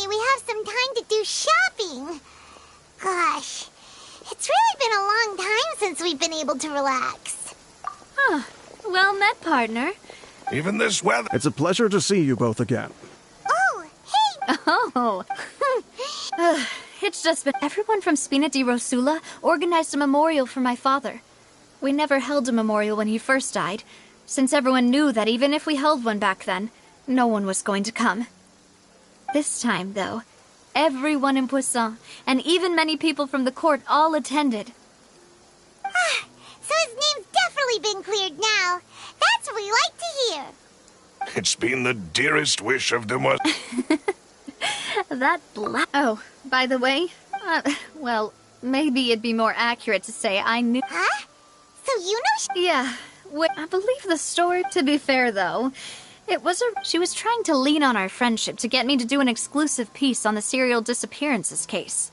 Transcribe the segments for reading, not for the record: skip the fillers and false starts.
finally we have some time to do shopping. Gosh, it's really been a long time since we've been able to relax. Huh. Well met, partner. Even this weather... It's a pleasure to see you both again. Oh, hey! Oh. It's just been... Everyone from Spina di Rosula organized a memorial for my father. We never held a memorial when he first died, since everyone knew that even if we held one back then, no one was going to come. This time, though, everyone in Poisson, and even many people from the court, all attended. So his name's definitely been cleared now. That's what we like to hear. It's been the dearest wish of Demoiselle... Oh, by the way, well, maybe it'd be more accurate to say I knew... Huh? So you know Yeah, I believe the story. To be fair, though, she was trying to lean on our friendship to get me to do an exclusive piece on the serial disappearances case.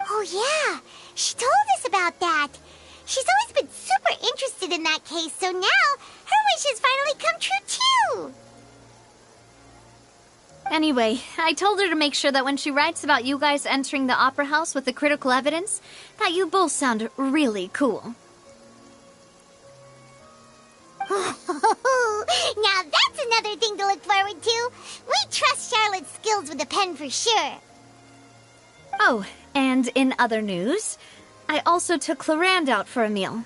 Oh yeah, she told us about that. She's always been super interested in that case, so now her wish has finally come true too. Anyway, I told her to make sure that when she writes about you guys entering the opera house with the critical evidence, that you both sound really cool. Now that's another thing to look forward to. We trust Charlotte's skills with a pen for sure. Oh, and in other news, I also took Clarand out for a meal.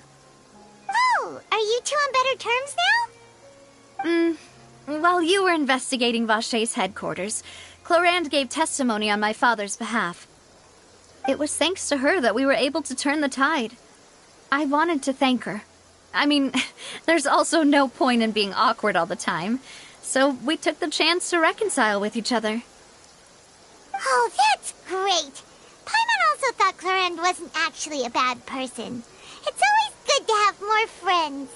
Oh, are you two on better terms now? While you were investigating Vaché's headquarters, Clarand gave testimony on my father's behalf. It was thanks to her that we were able to turn the tide. I wanted to thank her. I mean, there's also no point in being awkward all the time, so we took the chance to reconcile with each other. Oh, that's great. Paimon also thought Clarand wasn't actually a bad person. It's always good to have more friends.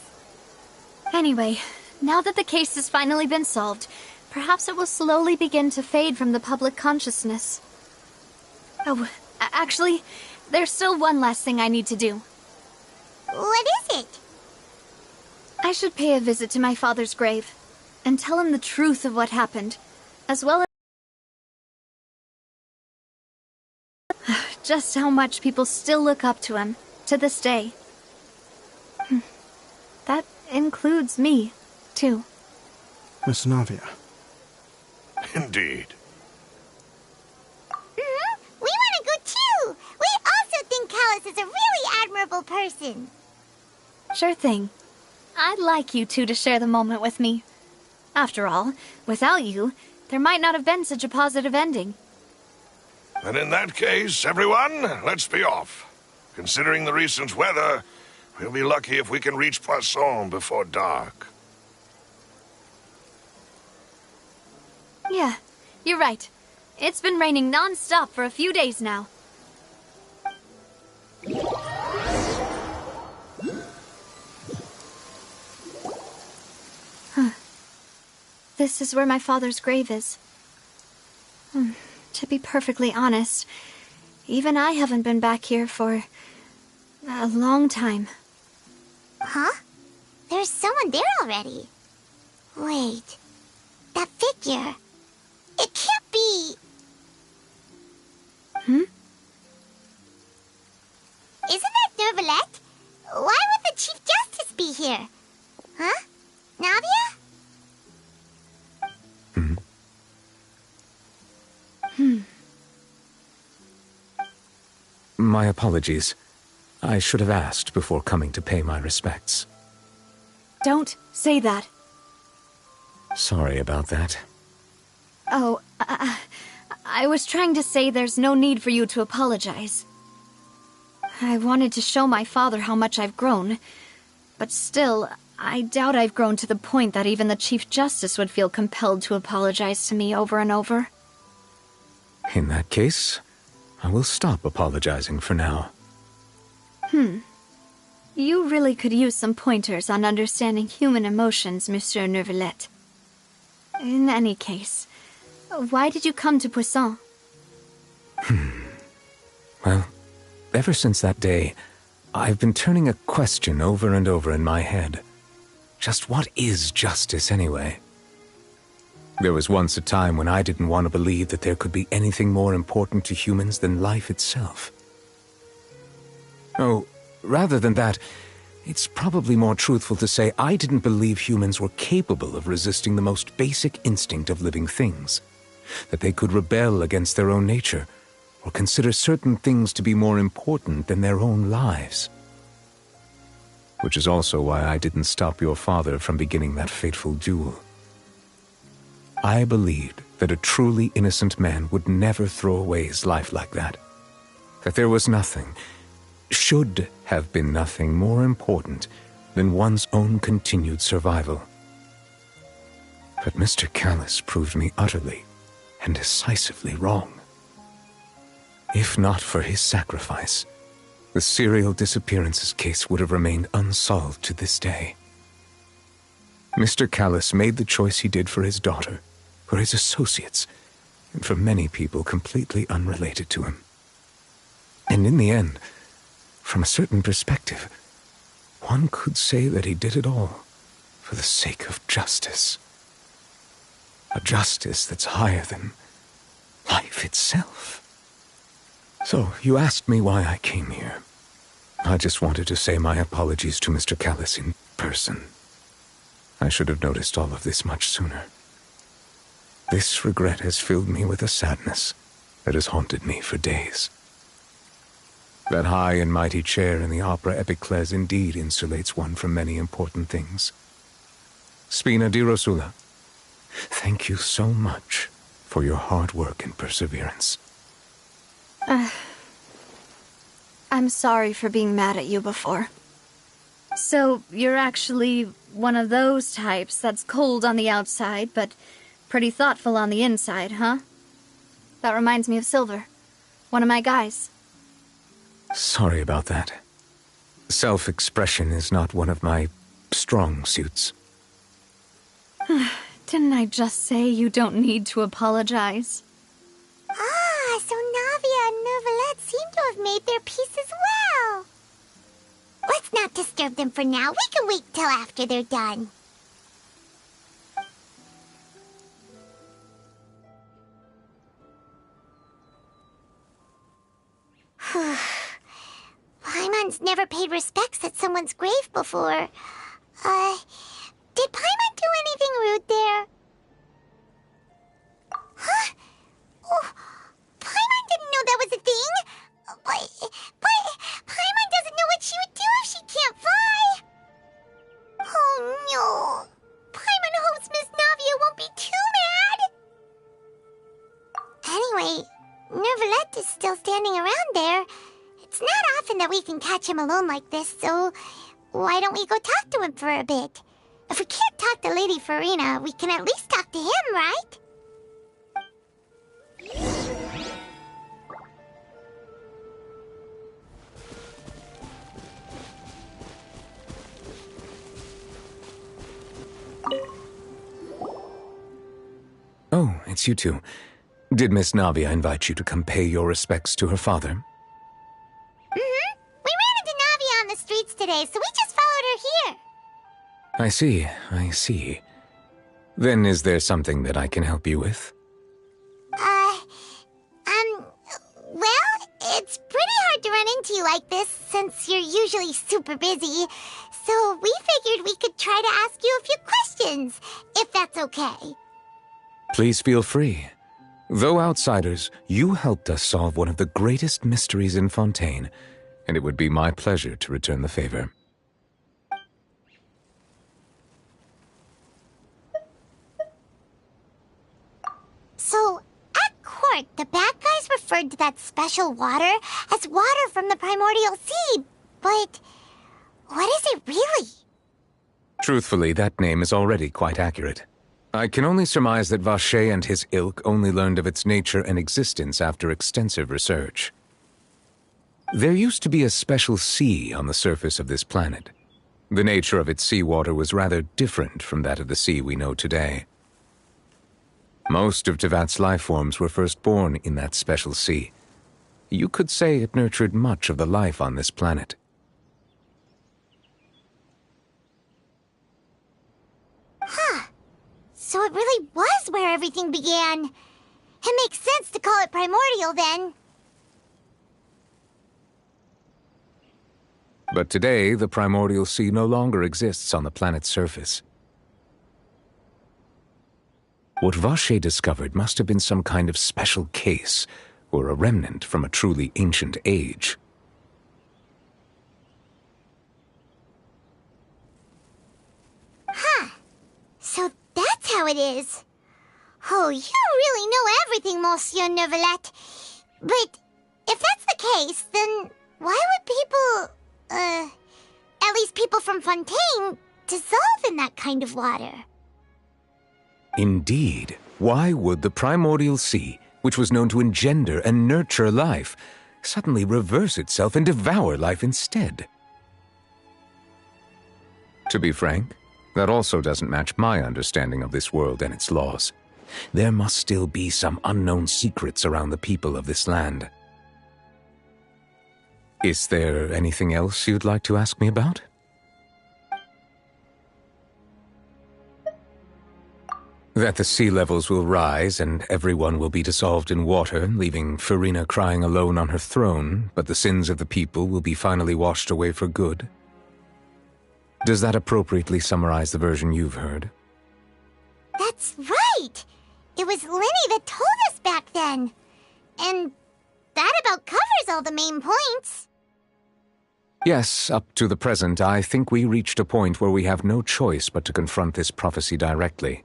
Anyway, now that the case has finally been solved, perhaps it will slowly begin to fade from the public consciousness. Oh, actually, there's still one last thing I need to do. What is it? I should pay a visit to my father's grave, and tell him the truth of what happened, as well as just how much people still look up to him, to this day. That includes me, too. Miss Navia. Indeed. We want to go too. We also think Callus is a really admirable person. Sure thing. I'd like you two to share the moment with me. After all, without you, there might not have been such a positive ending. And in that case, everyone, let's be off. Considering the recent weather, we'll be lucky if we can reach Poisson before dark. Yeah, you're right. It's been raining non-stop for a few days now. This is where my father's grave is. To be perfectly honest, even I haven't been back here for a long time. Huh? There's someone there already. Wait. That figure. It can't be... Isn't that Nervalette? Why would the Chief Justice be here? Huh? Navia? My apologies. I should have asked before coming to pay my respects. Don't say that. Sorry about that. Oh, I was trying to say there's no need for you to apologize. I wanted to show my father how much I've grown, but still, I doubt I've grown to the point that even the Chief Justice would feel compelled to apologize to me over and over. In that case, I will stop apologizing for now. You really could use some pointers on understanding human emotions, Monsieur Neuvillette. In any case, why did you come to Poisson? Well, ever since that day, I've been turning a question over and over in my head. Just what is justice, anyway? There was once a time when I didn't want to believe that there could be anything more important to humans than life itself. Oh, rather than that, it's probably more truthful to say I didn't believe humans were capable of resisting the most basic instinct of living things. That they could rebel against their own nature, or consider certain things to be more important than their own lives. Which is also why I didn't stop your father from beginning that fateful duel. I believed that a truly innocent man would never throw away his life like that. That there was nothing, should have been nothing more important than one's own continued survival. But Mr. Callis proved me utterly and decisively wrong. If not for his sacrifice, the serial disappearances case would have remained unsolved to this day. Mr. Callis made the choice he did for his daughter, for his associates, and for many people completely unrelated to him. And in the end, from a certain perspective, one could say that he did it all for the sake of justice. A justice that's higher than life itself. So, you asked me why I came here. I just wanted to say my apologies to Mr. Callis in person. I should have noticed all of this much sooner. This regret has filled me with a sadness that has haunted me for days. That high and mighty chair in the Opera Epiclese indeed insulates one from many important things. Spina di Rosula, thank you so much for your hard work and perseverance. I'm sorry for being mad at you before. So, you're actually one of those types that's cold on the outside, but pretty thoughtful on the inside, huh? That reminds me of Silver, one of my guys. Sorry about that. Self-expression is not one of my strong suits. Didn't I just say you don't need to apologize? Ah, so Navia and Neuvillette seem to have made their peace as well. Let's not disturb them for now. We can wait till after they're done. Paimon's never paid respects at someone's grave before. Did Paimon do anything rude there? Huh? Oh, Paimon didn't know that was a thing. But Paimon doesn't know what she would do if she can't fly. Oh no. Paimon hopes Miss Navia won't be too mad. Anyway, Neuvillette is still standing around there. It's not often that we can catch him alone like this, so why don't we go talk to him for a bit? If we can't talk to Lady Farina, we can at least talk to him, right? Oh, it's you two. Did Miss Navia invite you to come pay your respects to her father? Mm-hmm. We ran into Navia on the streets today, so we just followed her here. I see. Then is there something that I can help you with? Well, it's pretty hard to run into you like this, since you're usually super busy. So we figured we could try to ask you a few questions, if that's okay. Please feel free. Though outsiders, you helped us solve one of the greatest mysteries in Fontaine, and it would be my pleasure to return the favor. the bad guys referred to that special water as water from the primordial sea, but what is it really? Truthfully, that name is already quite accurate. I can only surmise that Vache and his ilk only learned of its nature and existence after extensive research. There used to be a special sea on the surface of this planet. The nature of its seawater was rather different from that of the sea we know today. Most of Tevat's life forms were first born in that special sea. You could say it nurtured much of the life on this planet. Huh. So it really was where everything began. It makes sense to call it primordial then. But today, the primordial sea no longer exists on the planet's surface. What Vache discovered must have been some kind of special case, or a remnant from a truly ancient age. Huh. So that's how it is. Oh, you really know everything, Monsieur Neuvillette. But if that's the case, then why would people, at least people from Fontaine, dissolve in that kind of water? Indeed, why would the primordial sea, which was known to engender and nurture life, suddenly reverse itself and devour life instead? To be frank, that also doesn't match my understanding of this world and its laws. There must still be some unknown secrets around the people of this land. Is there anything else you'd like to ask me about? That the sea levels will rise and everyone will be dissolved in water, leaving Farina crying alone on her throne, but the sins of the people will be finally washed away for good? Does that appropriately summarize the version you've heard? That's right! It was Linny that told us back then. And that about covers all the main points. Yes, up to the present, I think we reached a point where we have no choice but to confront this prophecy directly.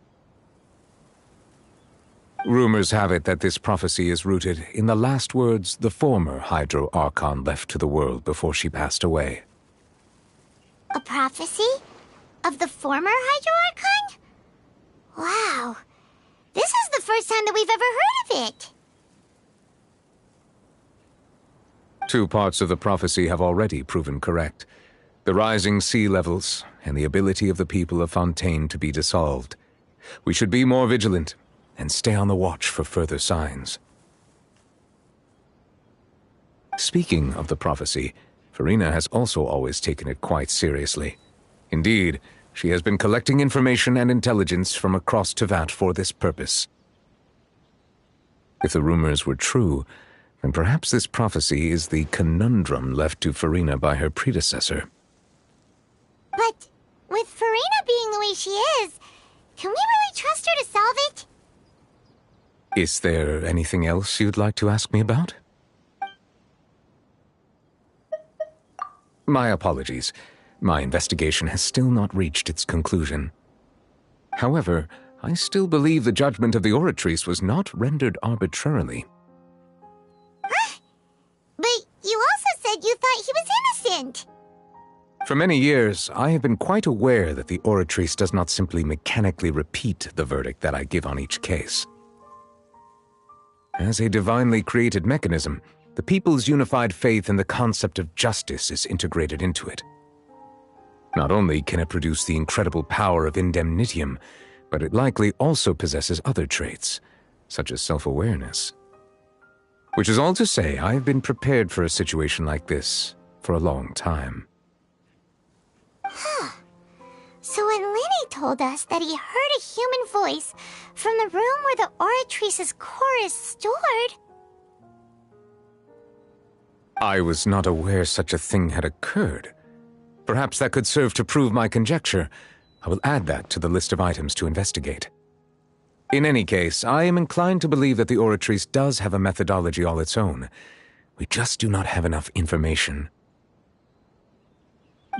Rumors have it that this prophecy is rooted in the last words the former Hydro Archon left to the world before she passed away. A prophecy? Of the former Hydro Archon? Wow. This is the first time that we've ever heard of it. Two parts of the prophecy have already proven correct. The rising sea levels and the ability of the people of Fontaine to be dissolved. We should be more vigilant and stay on the watch for further signs. Speaking of the prophecy, Farina has also always taken it quite seriously. Indeed, she has been collecting information and intelligence from across Tevat for this purpose. If the rumors were true, then perhaps this prophecy is the conundrum left to Farina by her predecessor. But with Farina being the way she is, can we really trust her to solve it? Is there anything else you'd like to ask me about? My apologies. My investigation has still not reached its conclusion. However, I still believe the judgment of the Oratrice was not rendered arbitrarily. But you also said you thought he was innocent. For many years, I have been quite aware that the Oratrice does not simply mechanically repeat the verdict that I give on each case. As a divinely created mechanism, the people's unified faith in the concept of justice is integrated into it. Not only can it produce the incredible power of indemnitium, but it likely also possesses other traits, such as self-awareness. Which is all to say, I have been prepared for a situation like this for a long time. Huh. So when Linny told us that he heard a human voice from the room where the Oratrice's core is stored... I was not aware such a thing had occurred. Perhaps that could serve to prove my conjecture. I will add that to the list of items to investigate. In any case, I am inclined to believe that the Oratrice does have a methodology all its own. We just do not have enough information.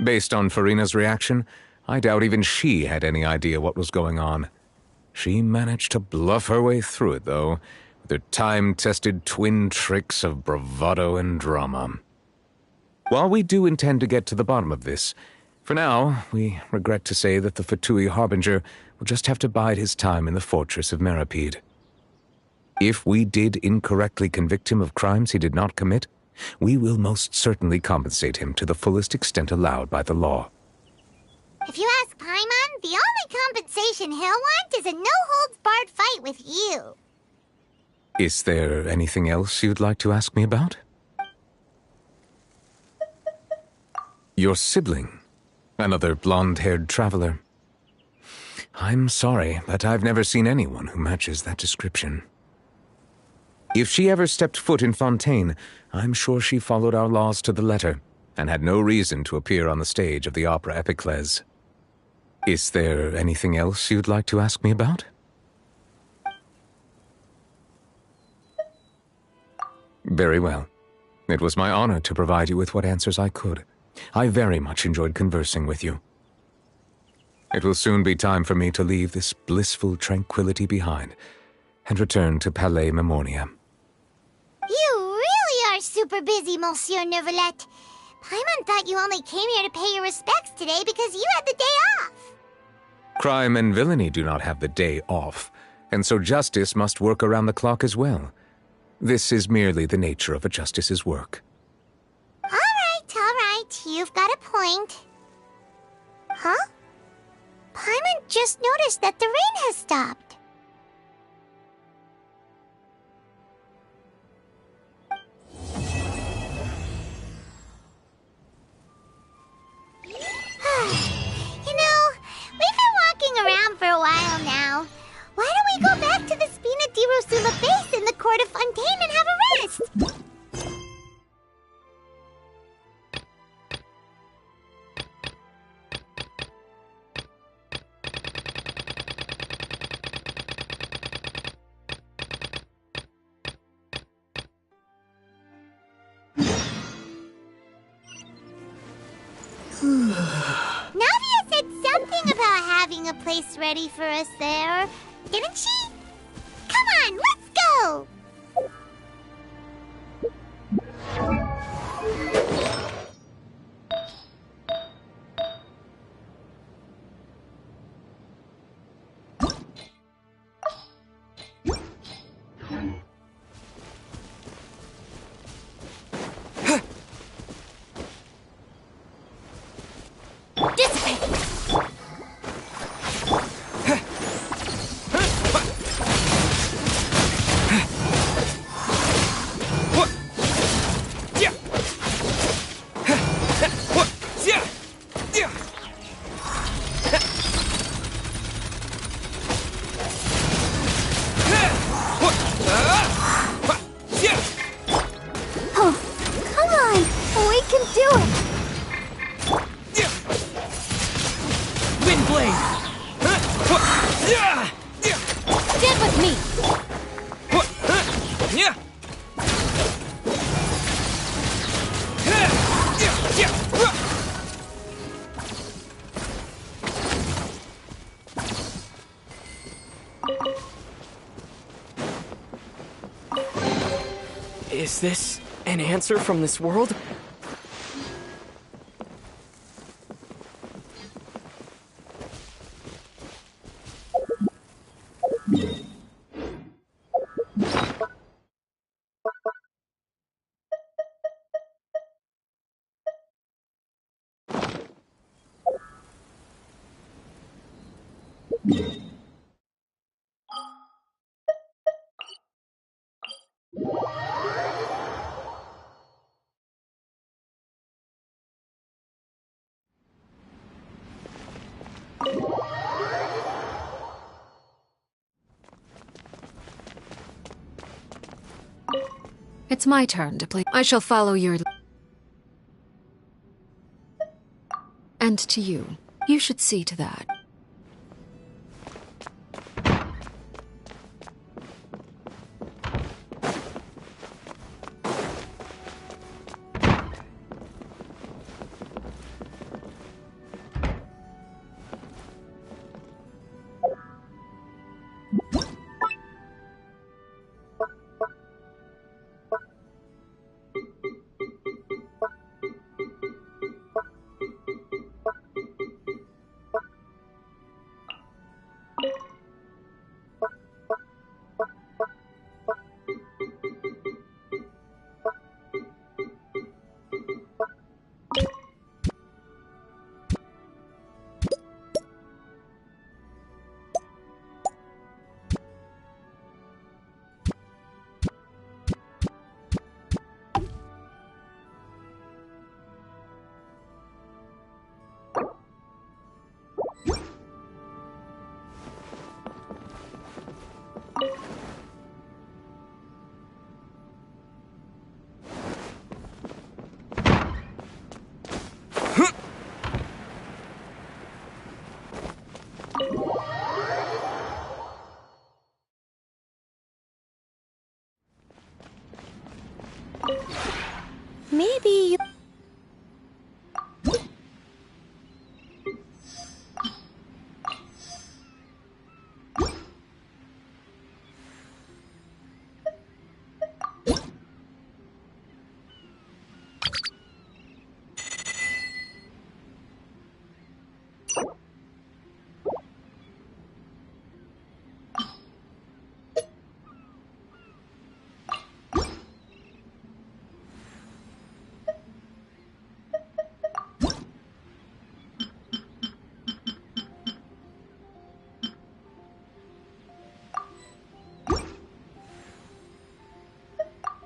Based on Farina's reaction, I doubt even she had any idea what was going on. She managed to bluff her way through it, though, Their time-tested twin tricks of bravado and drama. While we do intend to get to the bottom of this, for now, we regret to say that the Fatui Harbinger will just have to bide his time in the fortress of Meripede. If we did incorrectly convict him of crimes he did not commit, we will most certainly compensate him to the fullest extent allowed by the law. If you ask Paimon, the only compensation he'll want is a no-holds-barred fight with you. Is there anything else you'd like to ask me about? Your sibling, another blonde-haired traveler. I'm sorry, but I've never seen anyone who matches that description. If she ever stepped foot in Fontaine, I'm sure she followed our laws to the letter, and had no reason to appear on the stage of the opera Epiclese. Is there anything else you'd like to ask me about? Very well. It was my honor to provide you with what answers I could. I very much enjoyed conversing with you. It will soon be time for me to leave this blissful tranquility behind and return to Palais Memoria. You really are super busy, Monsieur Neuvillette. Paimon thought you only came here to pay your respects today because you had the day off. Crime and villainy do not have the day off, and so justice must work around the clock as well. This is merely the nature of a justice's work. All right, you've got a point. Huh? Paimon just noticed that the rain has stopped. You know, we've been walking around for a while now. Why don't we go back to the Spina di Rosula base in the court of Fontaine and have a rest? Navia said something about having a place ready for us there, didn't she? Come on, let's go! Is this an answer from this world? It's my turn to play. I shall follow your... And to you. You should see to that.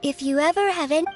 If you ever have any...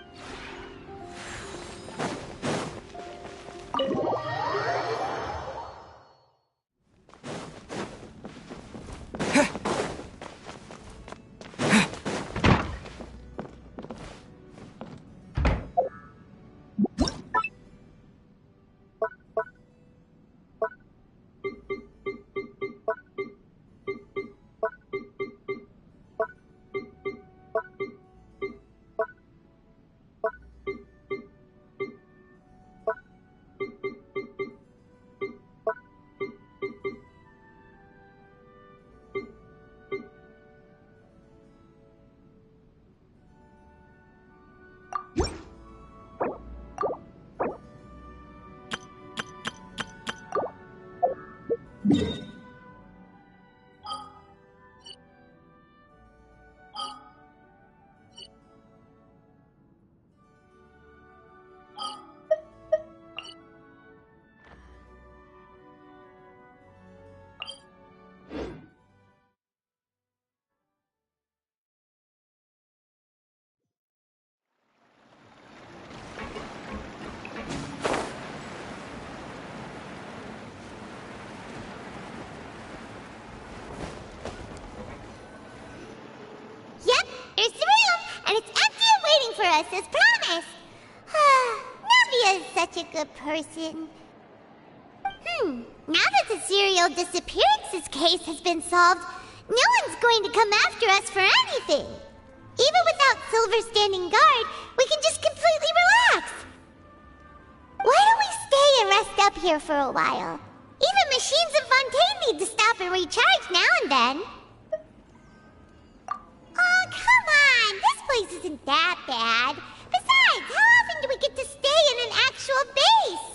Yep, here's the room, and it's empty and waiting for us as promised. Navia is such a good person. Now that the serial disappearances case has been solved, no one's going to come after us for anything. Even without Silver standing guard, we can just completely relax. Why don't we stay and rest up here for a while? Even machines in Fontaine need to stop and recharge now and then. Oh, come on! This place isn't that bad. Besides, how often do we get to stay in an actual base?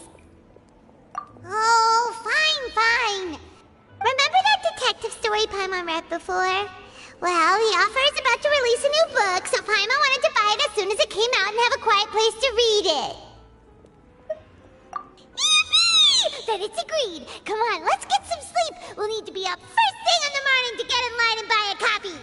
Oh, fine. Remember that detective story Paimon read before? Well, the author is about to release a new book, so Paimon wanted to buy it as soon as it came out and have a quiet place to read it. Yippee! Then it's agreed. Come on, let's get some sleep. We'll need to be up first thing in the morning to get in line and buy a copy.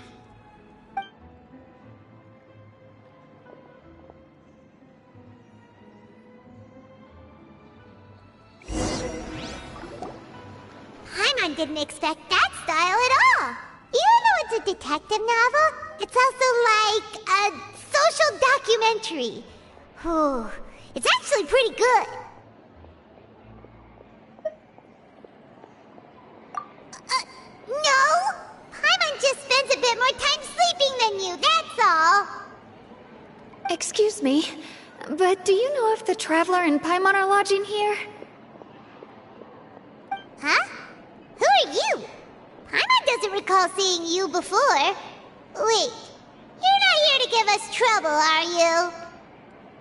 Paimon didn't expect that style at all. Even though it's a detective novel, it's also like a social documentary. It's actually pretty good. No! Paimon just spends a bit more time sleeping than you, that's all. Excuse me, but do you know if the Traveler and Paimon are lodging here? Huh? Who are you? Paimon doesn't recall seeing you before. Wait, you're not here to give us trouble, are you?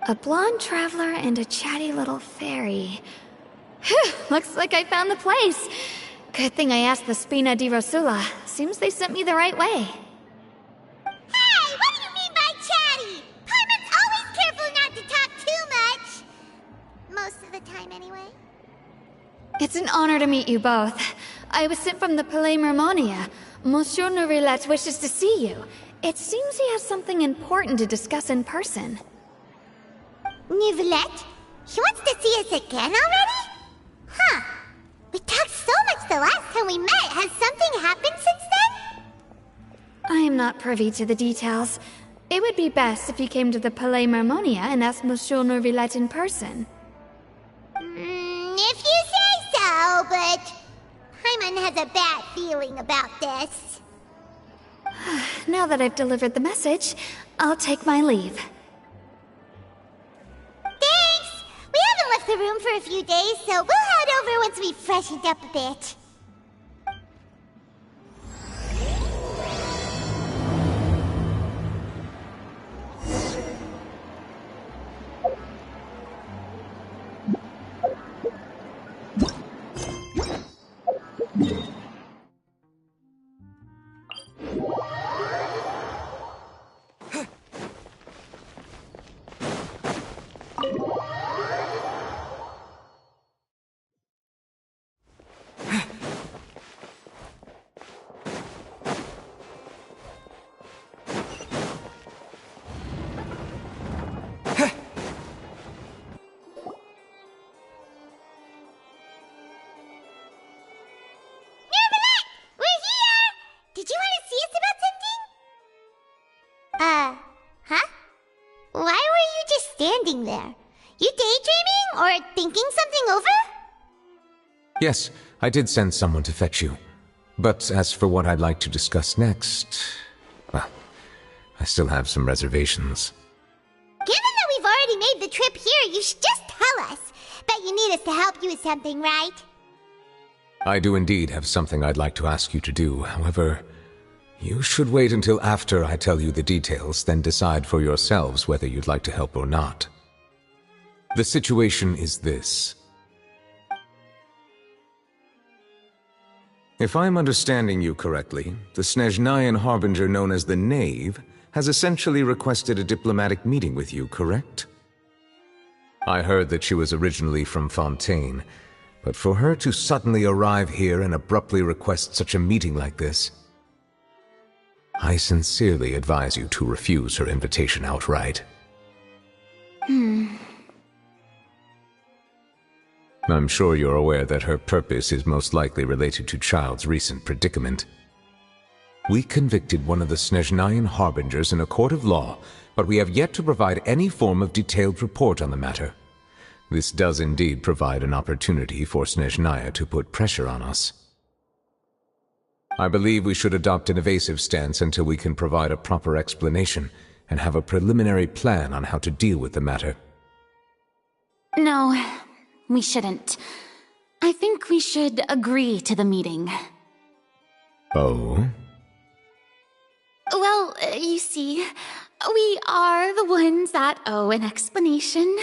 A blonde traveler and a chatty little fairy. Phew, looks like I found the place. Good thing I asked the Spina di Rosula. Seems they sent me the right way. Hey, what do you mean by chatty? Paimon's always careful not to talk too much. Most of the time, anyway. It's an honor to meet you both. I was sent from the Palais Mermonia. Monsieur Nourilette wishes to see you. It seems he has something important to discuss in person. Nourilette? He wants to see us again already? Huh. We talked so much the last time we met. Has something happened since then? I am not privy to the details. It would be best if you came to the Palais Mermonia and asked Monsieur Nourilette in person. If you say so, but Paimon has a bad feeling about this. Now that I've delivered the message, I'll take my leave. Thanks! We haven't left the room for a few days, so we'll head over once we've freshened up a bit. standing there? You daydreaming or thinking something over? Yes, I did send someone to fetch you. But as for what I'd like to discuss next, well, I still have some reservations. Given that we've already made the trip here, you should just tell us. Bet you need us to help you with something, right? I do indeed have something I'd like to ask you to do. However, you should wait until after I tell you the details, then decide for yourselves whether you'd like to help or not. The situation is this. If I'm understanding you correctly, the Snezhnayan Harbinger known as the Knave has essentially requested a diplomatic meeting with you, correct? I heard that she was originally from Fontaine, but for her to suddenly arrive here and abruptly request such a meeting like this, I sincerely advise you to refuse her invitation outright. I'm sure you're aware that her purpose is most likely related to Child's recent predicament. We convicted one of the Snezhnayan Harbingers in a court of law, but we have yet to provide any form of detailed report on the matter. This does indeed provide an opportunity for Snezhnaya to put pressure on us. I believe we should adopt an evasive stance until we can provide a proper explanation and have a preliminary plan on how to deal with the matter. No, we shouldn't. I think we should agree to the meeting. Oh? Well, you see, we are the ones that owe an explanation.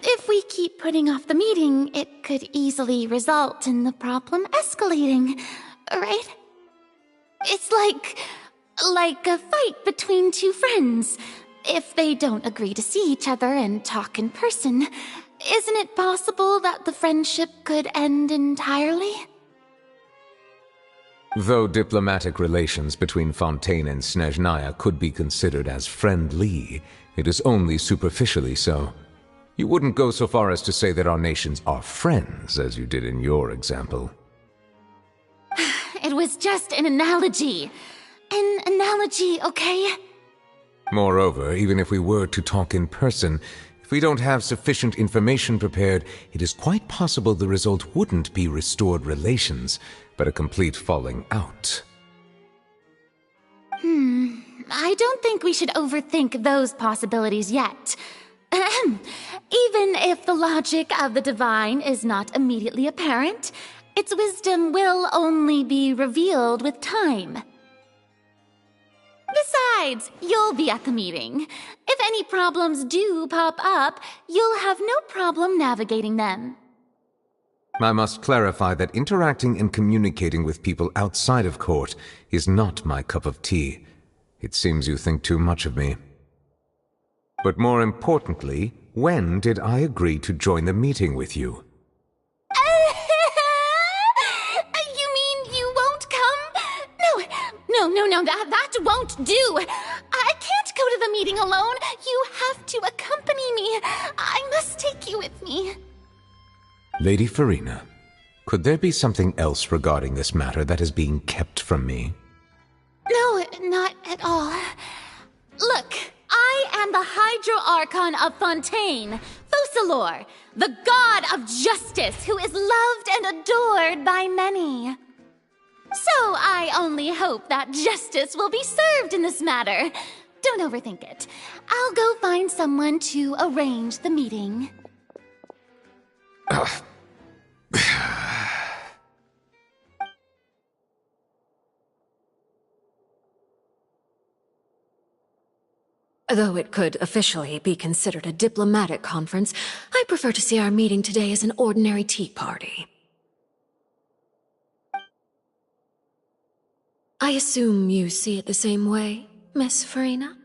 If we keep putting off the meeting, it could easily result in the problem escalating, right? It's like a fight between two friends. If they don't agree to see each other and talk in person, isn't it possible that the friendship could end entirely? Though diplomatic relations between Fontaine and Snezhnaya could be considered as friendly, it is only superficially so. You wouldn't go so far as to say that our nations are friends, as you did in your example. It was just an analogy. An analogy, okay? Moreover, even if we were to talk in person, if we don't have sufficient information prepared, it is quite possible the result wouldn't be restored relations, but a complete falling out. I don't think we should overthink those possibilities yet. Even if the logic of the divine is not immediately apparent, its wisdom will only be revealed with time. Besides, you'll be at the meeting. If any problems do pop up, you'll have no problem navigating them. I must clarify that interacting and communicating with people outside of court is not my cup of tea. It seems you think too much of me. But more importantly, when did I agree to join the meeting with you? You mean you won't come? No, that won't do. I can't go to the meeting alone. You have to accompany me. I must take you with me. Lady Farina, could there be something else regarding this matter that is being kept from me? No, not at all. Look, I am the Hydro-Archon of Fontaine, Focalor, the god of justice who is loved and adored by many. So I only hope that justice will be served in this matter. Don't overthink it. I'll go find someone to arrange the meeting. Though it could officially be considered a diplomatic conference, I prefer to see our meeting today as an ordinary tea party. I assume you see it the same way, Miss Farina?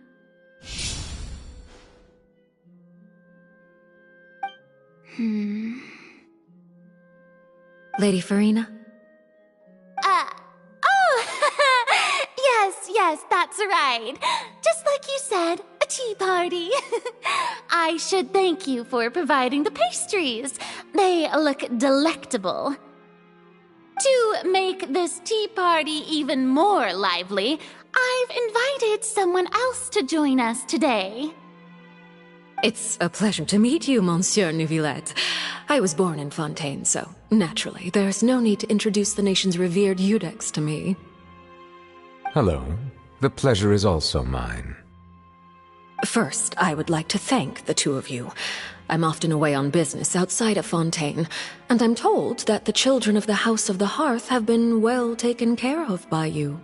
Lady Farina? Yes, that's right. Just like you said, a tea party. I should thank you for providing the pastries. They look delectable. To make this tea party even more lively, I've invited someone else to join us today. It's a pleasure to meet you, Monsieur Neuvillette. I was born in Fontaine, so naturally, there's no need to introduce the nation's revered Eudex to me. Hello. The pleasure is also mine. First, I would like to thank the two of you. I'm often away on business outside of Fontaine, and I'm told that the children of the House of the Hearth have been well taken care of by you.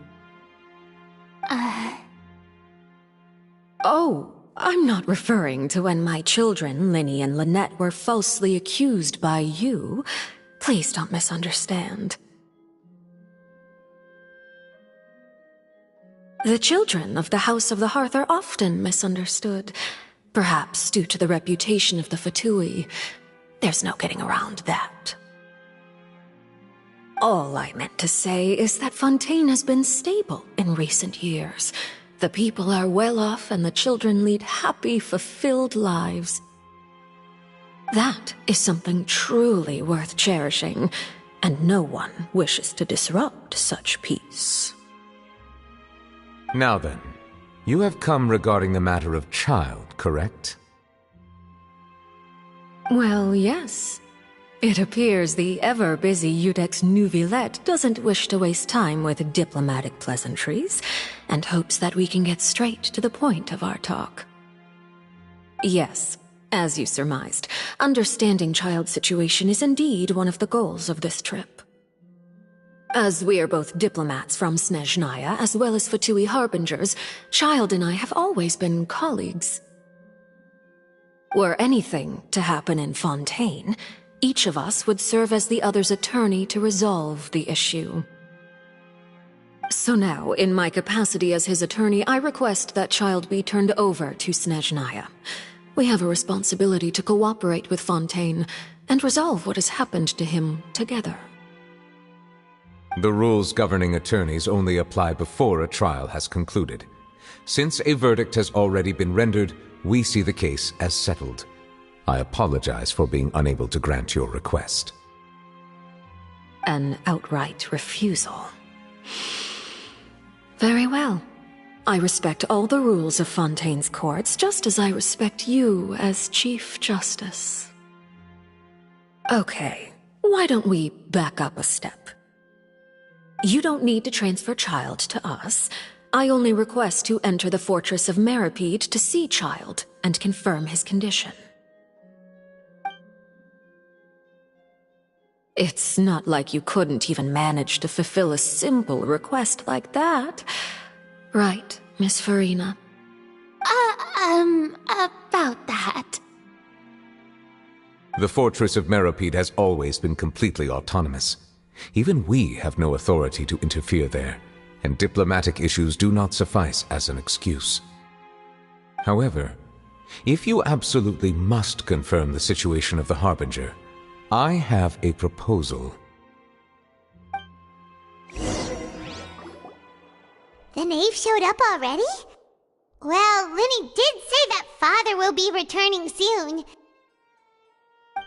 Oh, I'm not referring to when my children, Linny and Lynette, were falsely accused by you. Please don't misunderstand. The children of the House of the Hearth are often misunderstood, perhaps due to the reputation of the Fatui. There's no getting around that. All I meant to say is that Fontaine has been stable in recent years. The people are well off and the children lead happy, fulfilled lives. That is something truly worth cherishing, and no one wishes to disrupt such peace. Now then, you have come regarding the matter of child, correct? Well, yes. It appears the ever-busy Eudex Neuvillette doesn't wish to waste time with diplomatic pleasantries, and hopes that we can get straight to the point of our talk. Yes, as you surmised, understanding child's situation is indeed one of the goals of this trip. As we are both diplomats from Snezhnaya, as well as Fatui harbingers, Child and I have always been colleagues. Were anything to happen in Fontaine, each of us would serve as the other's attorney to resolve the issue. So now, in my capacity as his attorney, I request that Child be turned over to Snezhnaya. We have a responsibility to cooperate with Fontaine and resolve what has happened to him together. The rules governing attorneys only apply before a trial has concluded. Since a verdict has already been rendered, we see the case as settled. I apologize for being unable to grant your request. An outright refusal. Very well. I respect all the rules of Fontaine's courts, just as I respect you as Chief Justice. Okay, why don't we back up a step? You don't need to transfer Child to us. I only request to enter the fortress of Meripede to see Child and confirm his condition. It's not like you couldn't even manage to fulfill a simple request like that. Right, Miss Farina? About that. The fortress of Meripede has always been completely autonomous. Even we have no authority to interfere there, and diplomatic issues do not suffice as an excuse. However, if you absolutely must confirm the situation of the Harbinger, I have a proposal. The knave showed up already? Well, Linny did say that Father will be returning soon.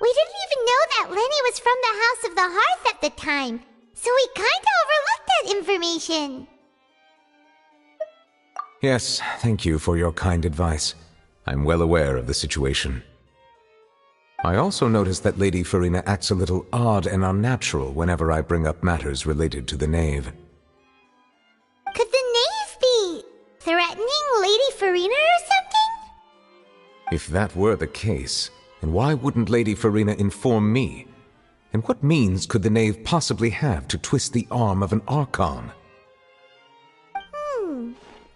We didn't even know that Lenny was from the House of the Hearth at the time, so we kinda overlooked that information. Yes, thank you for your kind advice. I'm well aware of the situation. I also noticed that Lady Farina acts a little odd and unnatural whenever I bring up matters related to the knave. Could the knave be threatening Lady Farina or something? If that were the case, then why wouldn't Lady Farina inform me? And what means could the knave possibly have to twist the arm of an Archon?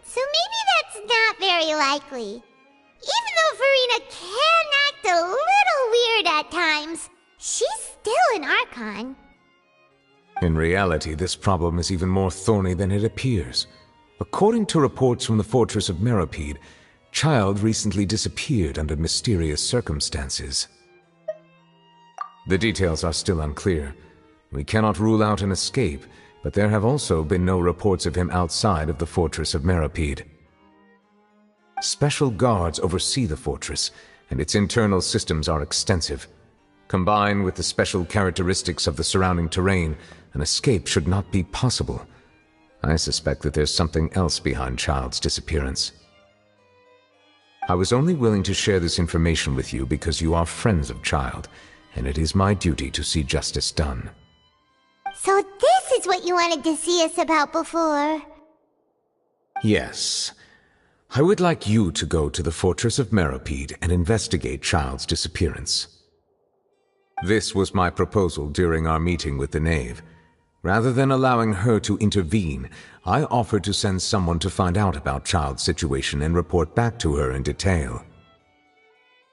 So maybe that's not very likely. Even though Farina can act a little weird at times, she's still an Archon. In reality, this problem is even more thorny than it appears. According to reports from the fortress of Meripede, Child recently disappeared under mysterious circumstances. The details are still unclear. We cannot rule out an escape, but there have also been no reports of him outside of the fortress of Meripede. Special guards oversee the fortress, and its internal systems are extensive. Combined with the special characteristics of the surrounding terrain, an escape should not be possible. I suspect that there's something else behind Child's disappearance. I was only willing to share this information with you because you are friends of Child, and it is my duty to see justice done. So this is what you wanted to see us about before. Yes. I would like you to go to the Fortress of Meropide and investigate Child's disappearance. This was my proposal during our meeting with the Knave. Rather than allowing her to intervene, I offered to send someone to find out about Child's situation and report back to her in detail.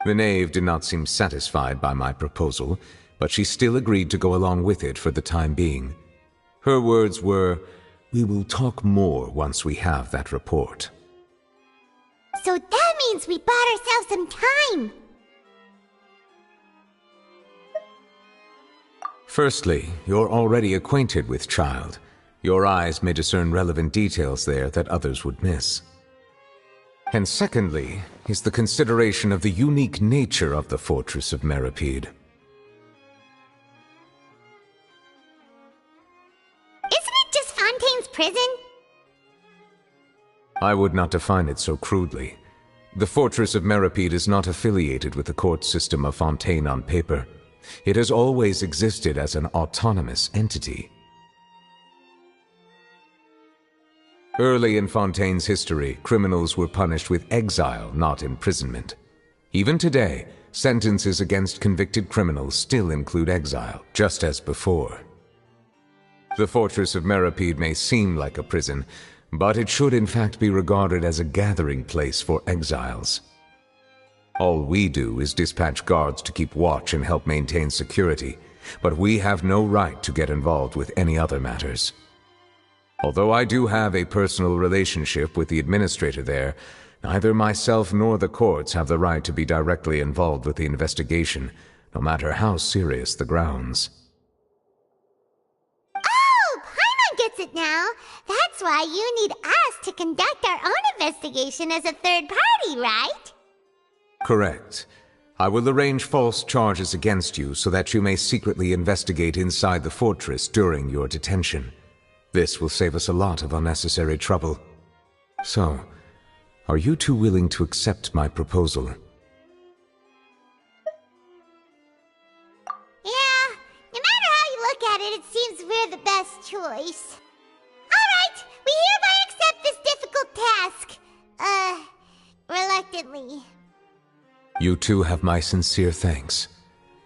The Knave did not seem satisfied by my proposal, but she still agreed to go along with it for the time being. Her words were, "We will talk more once we have that report." So that means we bought ourselves some time. Firstly, you're already acquainted with Child. Your eyes may discern relevant details there that others would miss. And secondly, is the consideration of the unique nature of the Fortress of Meropide. Isn't it just Fontaine's prison? I would not define it so crudely. The Fortress of Meropide is not affiliated with the court system of Fontaine on paper. It has always existed as an autonomous entity. Early in Fontaine's history, criminals were punished with exile, not imprisonment. Even today, sentences against convicted criminals still include exile, just as before. The Fortress of Meropide may seem like a prison, but it should in fact be regarded as a gathering place for exiles. All we do is dispatch guards to keep watch and help maintain security, but we have no right to get involved with any other matters. Although I do have a personal relationship with the administrator there, neither myself nor the courts have the right to be directly involved with the investigation, no matter how serious the grounds. Oh, Paimon gets it now. That's why you need us to conduct our own investigation as a third party, right? Correct. I will arrange false charges against you so that you may secretly investigate inside the fortress during your detention. This will save us a lot of unnecessary trouble. So, are you two willing to accept my proposal? Yeah, no matter how you look at it, it seems we're the best choice. Alright, we hereby accept this difficult task. Reluctantly. You two have my sincere thanks.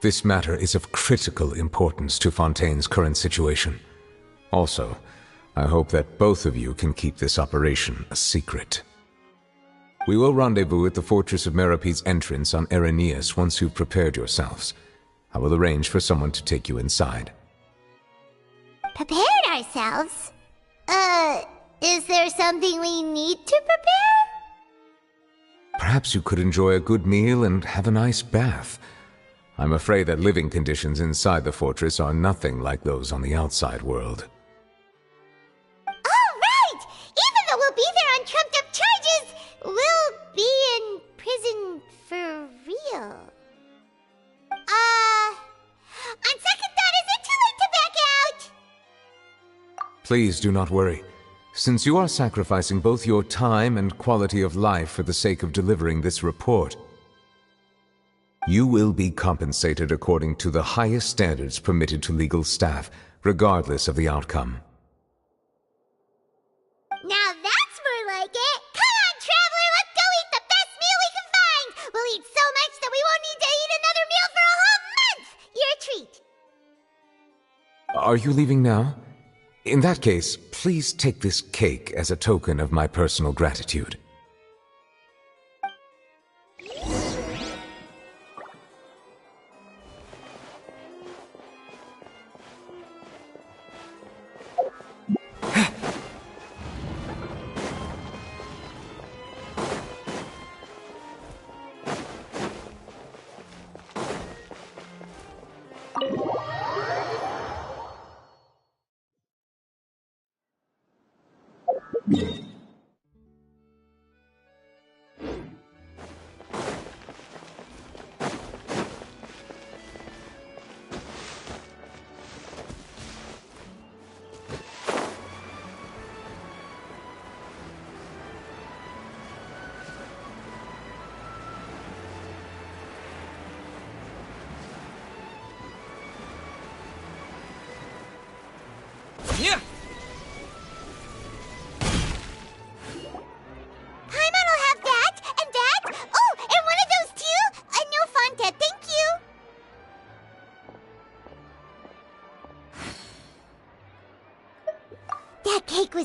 This matter is of critical importance to Fontaine's current situation. Also, I hope that both of you can keep this operation a secret. We will rendezvous at the Fortress of Meropide's entrance on Irenaeus once you've prepared yourselves. I will arrange for someone to take you inside. Prepared ourselves? Is there something we need to prepare? Perhaps you could enjoy a good meal and have a nice bath. I'm afraid that living conditions inside the fortress are nothing like those on the outside world. Oh, right! Even though we'll be there on trumped-up charges, we'll be in prison for real. On second thought, is it too late to back out? Please do not worry. Since you are sacrificing both your time and quality of life for the sake of delivering this report, you will be compensated according to the highest standards permitted to legal staff, regardless of the outcome. Now that's more like it! Come on, traveler, let's go eat the best meal we can find! We'll eat so much that we won't need to eat another meal for a whole month! You're a treat! Are you leaving now? In that case, please take this cake as a token of my personal gratitude.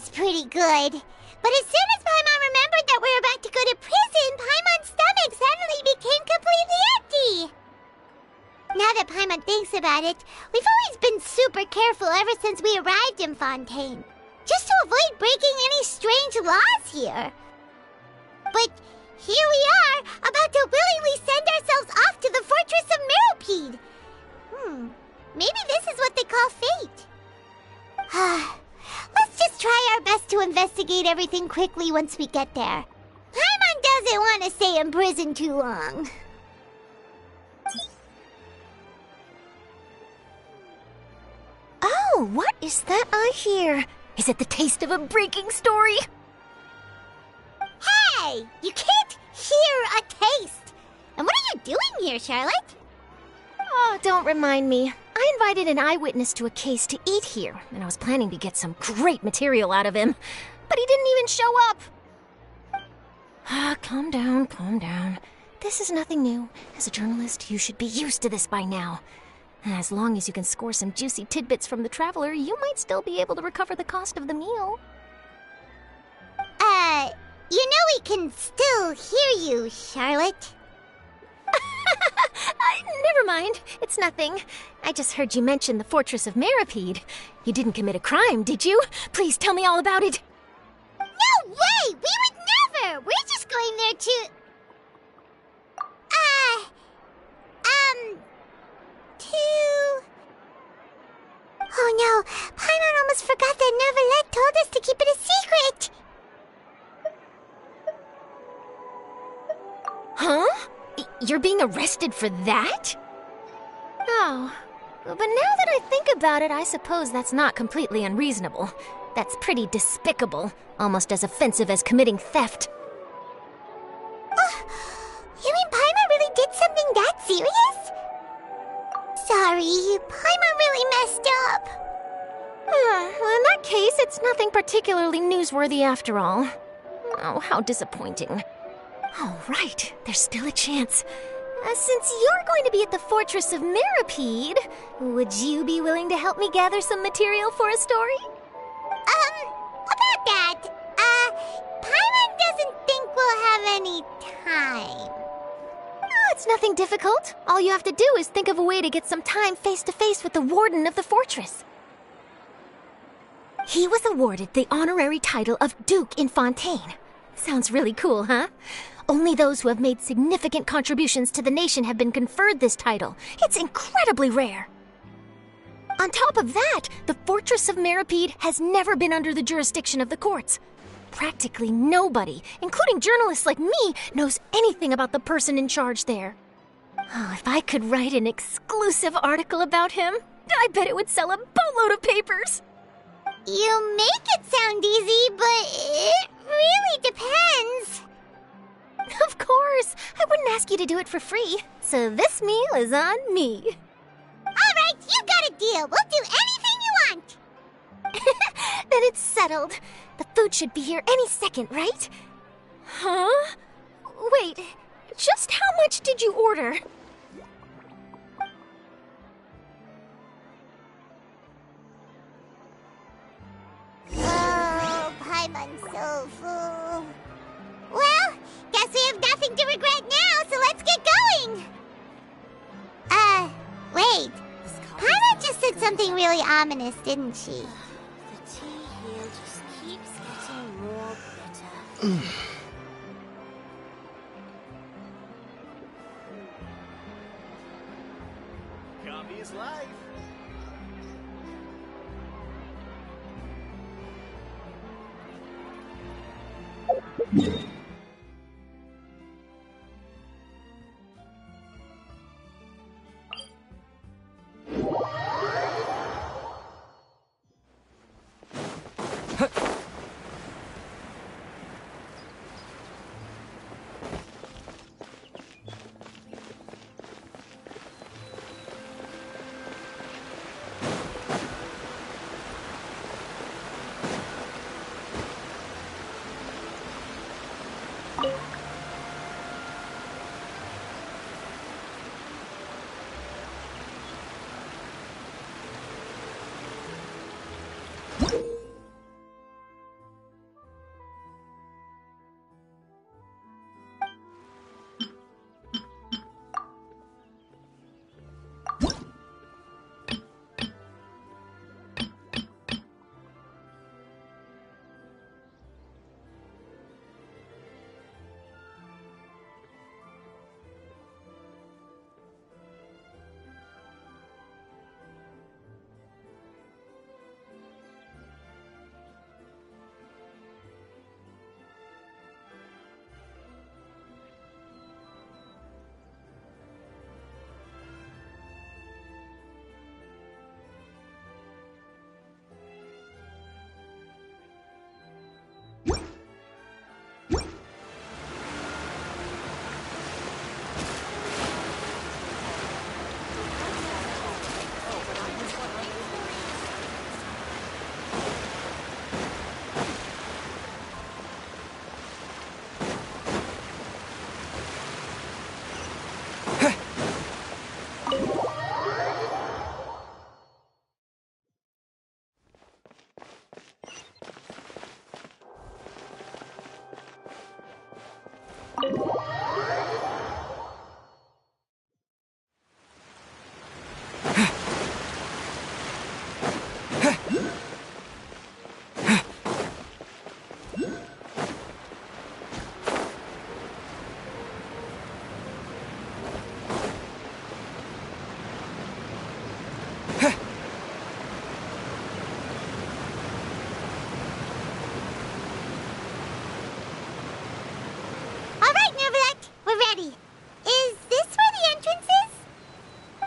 was pretty good. But as soon as Paimon remembered that we were about to go to prison, Paimon's stomach suddenly became completely empty. Now that Paimon thinks about it, we've always been super careful ever since we arrived in Fontaine, just to avoid breaking any strange laws here. But here we are, about to willingly send ourselves off to the Fortress of Meropide. Maybe this is what they call fate. Let's just try our best to investigate everything quickly once we get there. Paimon doesn't want to stay in prison too long. Oh, what is that I hear? Is it the taste of a breaking story? Hey! You can't hear a taste! And what are you doing here, Charlotte? Oh, don't remind me. I invited an eyewitness to a case to eat here, and I was planning to get some great material out of him. But he didn't even show up! Calm down, calm down. This is nothing new. As a journalist, you should be used to this by now. As long as you can score some juicy tidbits from the traveler, you might still be able to recover the cost of the meal. You know we can still hear you, Charlotte. Never mind. It's nothing. I just heard you mention the Fortress of Meropide. You didn't commit a crime, did you? Please tell me all about it. No way! We would never! We're just going there to... Oh no, Paimon almost forgot that Neuvillette told us to keep it a secret! Huh? You're being arrested for that? Oh, but now that I think about it, I suppose that's not completely unreasonable. That's pretty despicable, almost as offensive as committing theft. You mean Paimon really did something that serious? Sorry, Paimon really messed up. Well, in that case, it's nothing particularly newsworthy after all. Oh, how disappointing. All right, there's still a chance. Since you're going to be at the Fortress of Meropide, would you be willing to help me gather some material for a story? About that, Paimon doesn't think we'll have any time. Oh, it's nothing difficult. All you have to do is think of a way to get some time face-to-face with the warden of the fortress. He was awarded the honorary title of Duke in Fontaine. Sounds really cool, huh? Only those who have made significant contributions to the nation have been conferred this title. It's incredibly rare. On top of that, the Fortress of Meropide has never been under the jurisdiction of the courts. Practically nobody, including journalists like me, knows anything about the person in charge there. Oh, if I could write an exclusive article about him, I bet it would sell a boatload of papers. You make it sound easy, but it really depends. Of course, I wouldn't ask you to do it for free, so this meal is on me. All right, you got a deal. We'll do anything you want. Then it's settled. The food should be here any second, right? Huh? Wait, just how much did you order? Oh, Paimon's so full. Well, guess we have nothing to regret now, so let's get going. Wait. Paimon just said something really ominous, didn't she? The tea here just keeps getting more bitter. Coffee is life.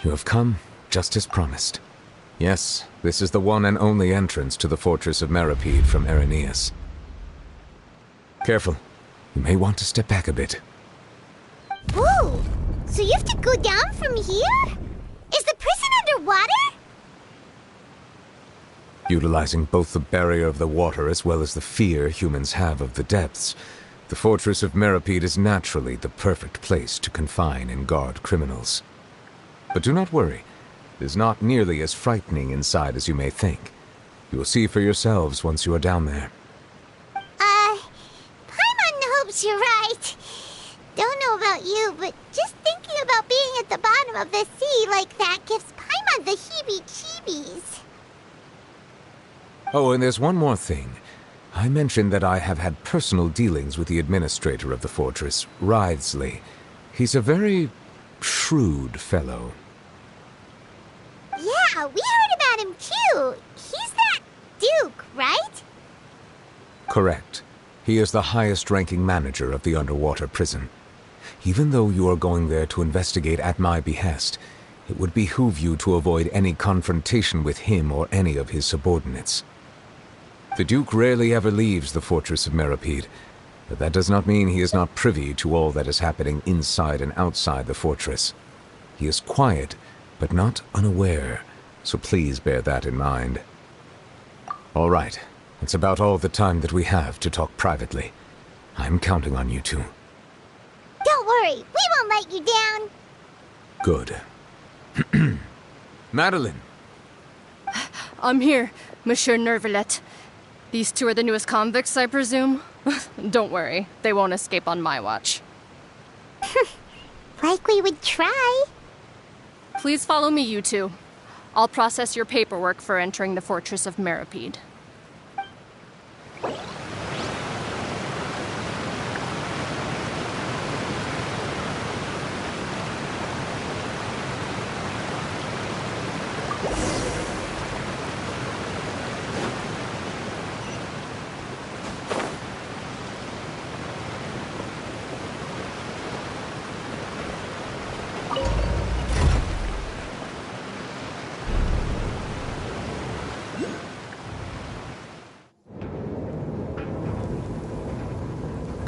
You have come just as promised. Yes, this is the one and only entrance to the fortress of Meripede from Irenaeus. Careful. You may want to step back a bit. Whoa! So you have to go down from here? Is the prison underwater? Utilizing both the barrier of the water as well as the fear humans have of the depths, the fortress of Meripede is naturally the perfect place to confine and guard criminals. But do not worry. It is not nearly as frightening inside as you may think. You will see for yourselves once you are down there. Paimon hopes you're right. Don't know about you, but just thinking about being at the bottom of the sea like that gives Paimon the heebie-jeebies. Oh, and there's one more thing. I mentioned that I have had personal dealings with the administrator of the fortress, Wriothesley. He's a very shrewd fellow. Yeah, we heard about him too. He's that Duke, right? Correct. He is the highest-ranking manager of the underwater prison. Even though you are going there to investigate at my behest, it would behoove you to avoid any confrontation with him or any of his subordinates. The Duke rarely ever leaves the fortress of Meripede, but that does not mean he is not privy to all that is happening inside and outside the fortress. He is quiet, but not unaware, so please bear that in mind. All right, it's about all the time that we have to talk privately. I'm counting on you two. Don't worry, we won't let you down. Good. Madeline! I'm here, Monsieur Nervalet. These two are the newest convicts, I presume? Don't worry, they won't escape on my watch. Like we would try. Please follow me, you two. I'll process your paperwork for entering the Fortress of Meripede.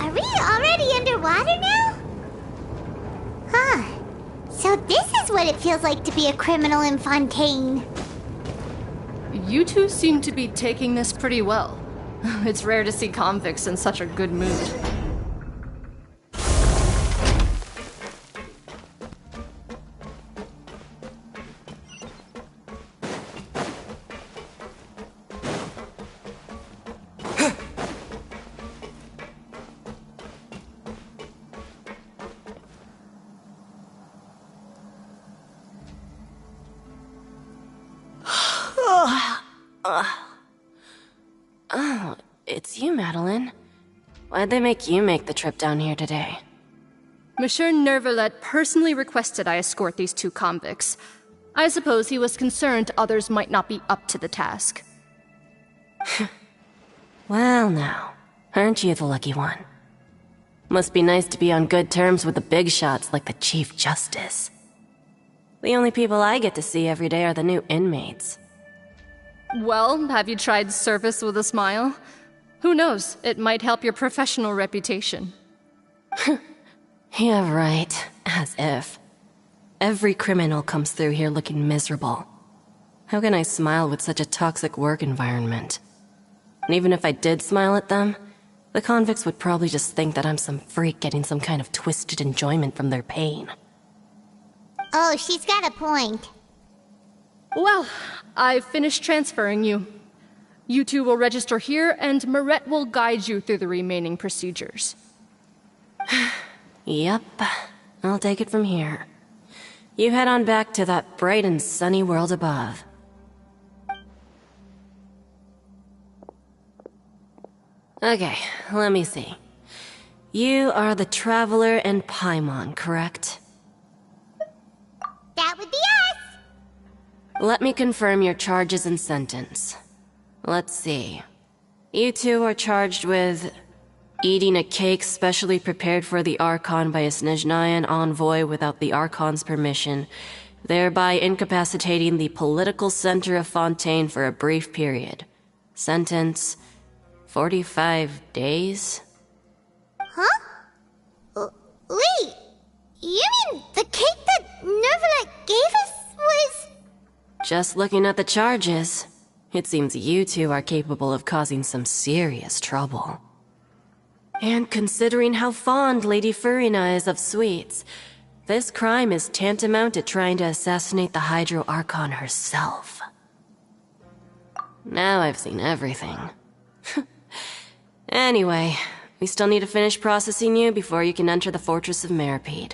Are we already underwater now? Huh. So this is what it feels like to be a criminal in Fontaine. You two seem to be taking this pretty well. It's rare to see convicts in such a good mood. Oh, it's you, Madeline. Why'd they make you make the trip down here today? Monsieur Nervalet personally requested I escort these two convicts. I suppose he was concerned others might not be up to the task. Well now, aren't you the lucky one? Must be nice to be on good terms with the big shots like the Chief Justice. The only people I get to see every day are the new inmates. Well, have you tried service with a smile? Who knows, it might help your professional reputation. Yeah, right. As if. Every criminal comes through here looking miserable. How can I smile with such a toxic work environment? And even if I did smile at them, the convicts would probably just think that I'm some freak getting some kind of twisted enjoyment from their pain. Oh, she's got a point. Well, I've finished transferring you. You two will register here, and Marette will guide you through the remaining procedures. Yep, I'll take it from here. You head on back to that bright and sunny world above. Okay, let me see. You are the Traveler and Paimon, correct? That would be us! Let me confirm your charges and sentence. Let's see. You two are charged with eating a cake specially prepared for the Archon by a Snezhnayan envoy without the Archon's permission, thereby incapacitating the political center of Fontaine for a brief period. Sentence, 45 days? Huh? Wait, you mean the cake that Nervalet gave us was... Just looking at the charges, it seems you two are capable of causing some serious trouble. And considering how fond Lady Furina is of sweets, this crime is tantamount to trying to assassinate the Hydro Archon herself. Now I've seen everything. Anyway, we still need to finish processing you before you can enter the Fortress of Meripede.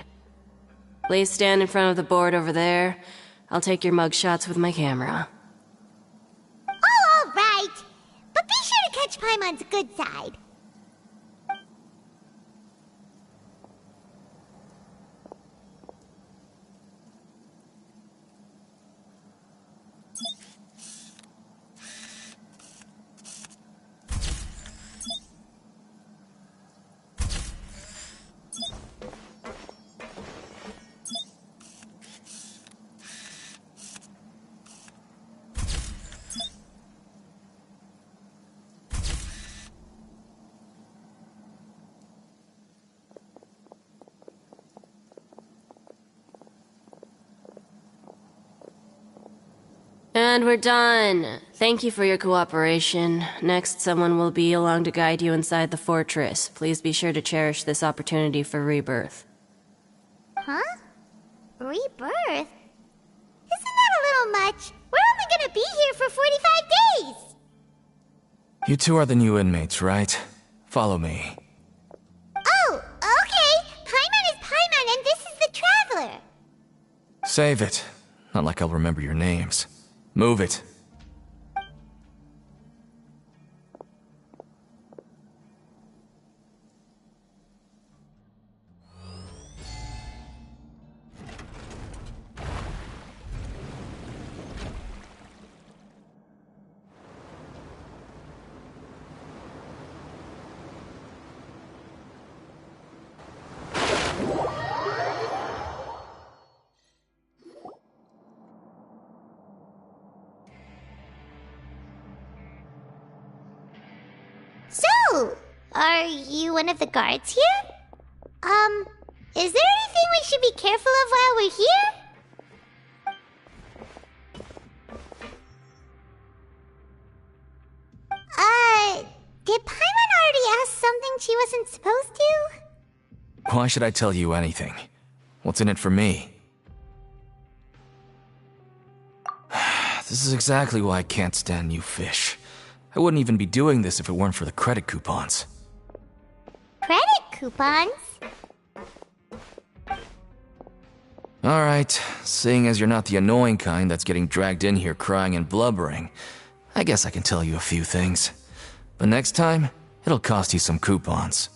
Please stand in front of the board over there. I'll take your mugshots with my camera. Oh, all right. But be sure to catch Paimon's good side. And we're done. Thank you for your cooperation. Next, someone will be along to guide you inside the fortress. Please be sure to cherish this opportunity for rebirth. Huh? Rebirth? Isn't that a little much? We're only gonna be here for 45 days! You two are the new inmates, right? Follow me. Oh, okay! Paimon is Paimon and this is the Traveler! Save it. Not like I'll remember your names. Move it. So, are you one of the guards here? Is there anything we should be careful of while we're here? Did Paimon already ask something she wasn't supposed to? Why should I tell you anything? What's in it for me? This is exactly why I can't stand new fish. I wouldn't even be doing this if it weren't for the credit coupons. Credit coupons? Alright, seeing as you're not the annoying kind that's getting dragged in here crying and blubbering, I guess I can tell you a few things. But next time, it'll cost you some coupons.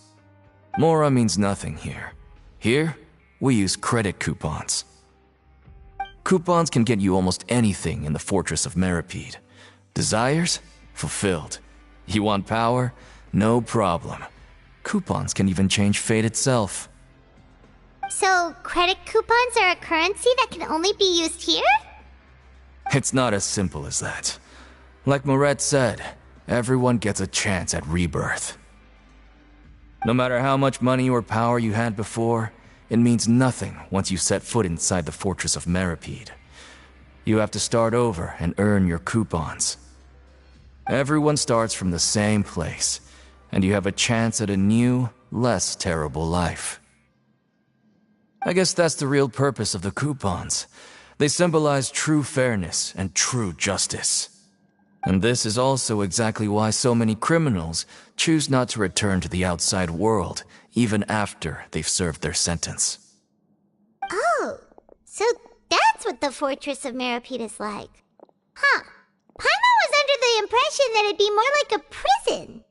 Mora means nothing here. Here, we use credit coupons. Coupons can get you almost anything in the Fortress of Meripede. Desires? Fulfilled. You want power? No problem. Coupons can even change fate itself. So, credit coupons are a currency that can only be used here? It's not as simple as that. Like Moret said, everyone gets a chance at rebirth. No matter how much money or power you had before, it means nothing once you set foot inside the Fortress of Meripede. You have to start over and earn your coupons. Everyone starts from the same place, and you have a chance at a new, less terrible life. I guess that's the real purpose of the coupons. They symbolize true fairness and true justice. And this is also exactly why so many criminals choose not to return to the outside world, even after they've served their sentence. Oh, so that's what the Fortress of Meripede is like. Huh. Paimon was under the impression that it'd be more like a prison.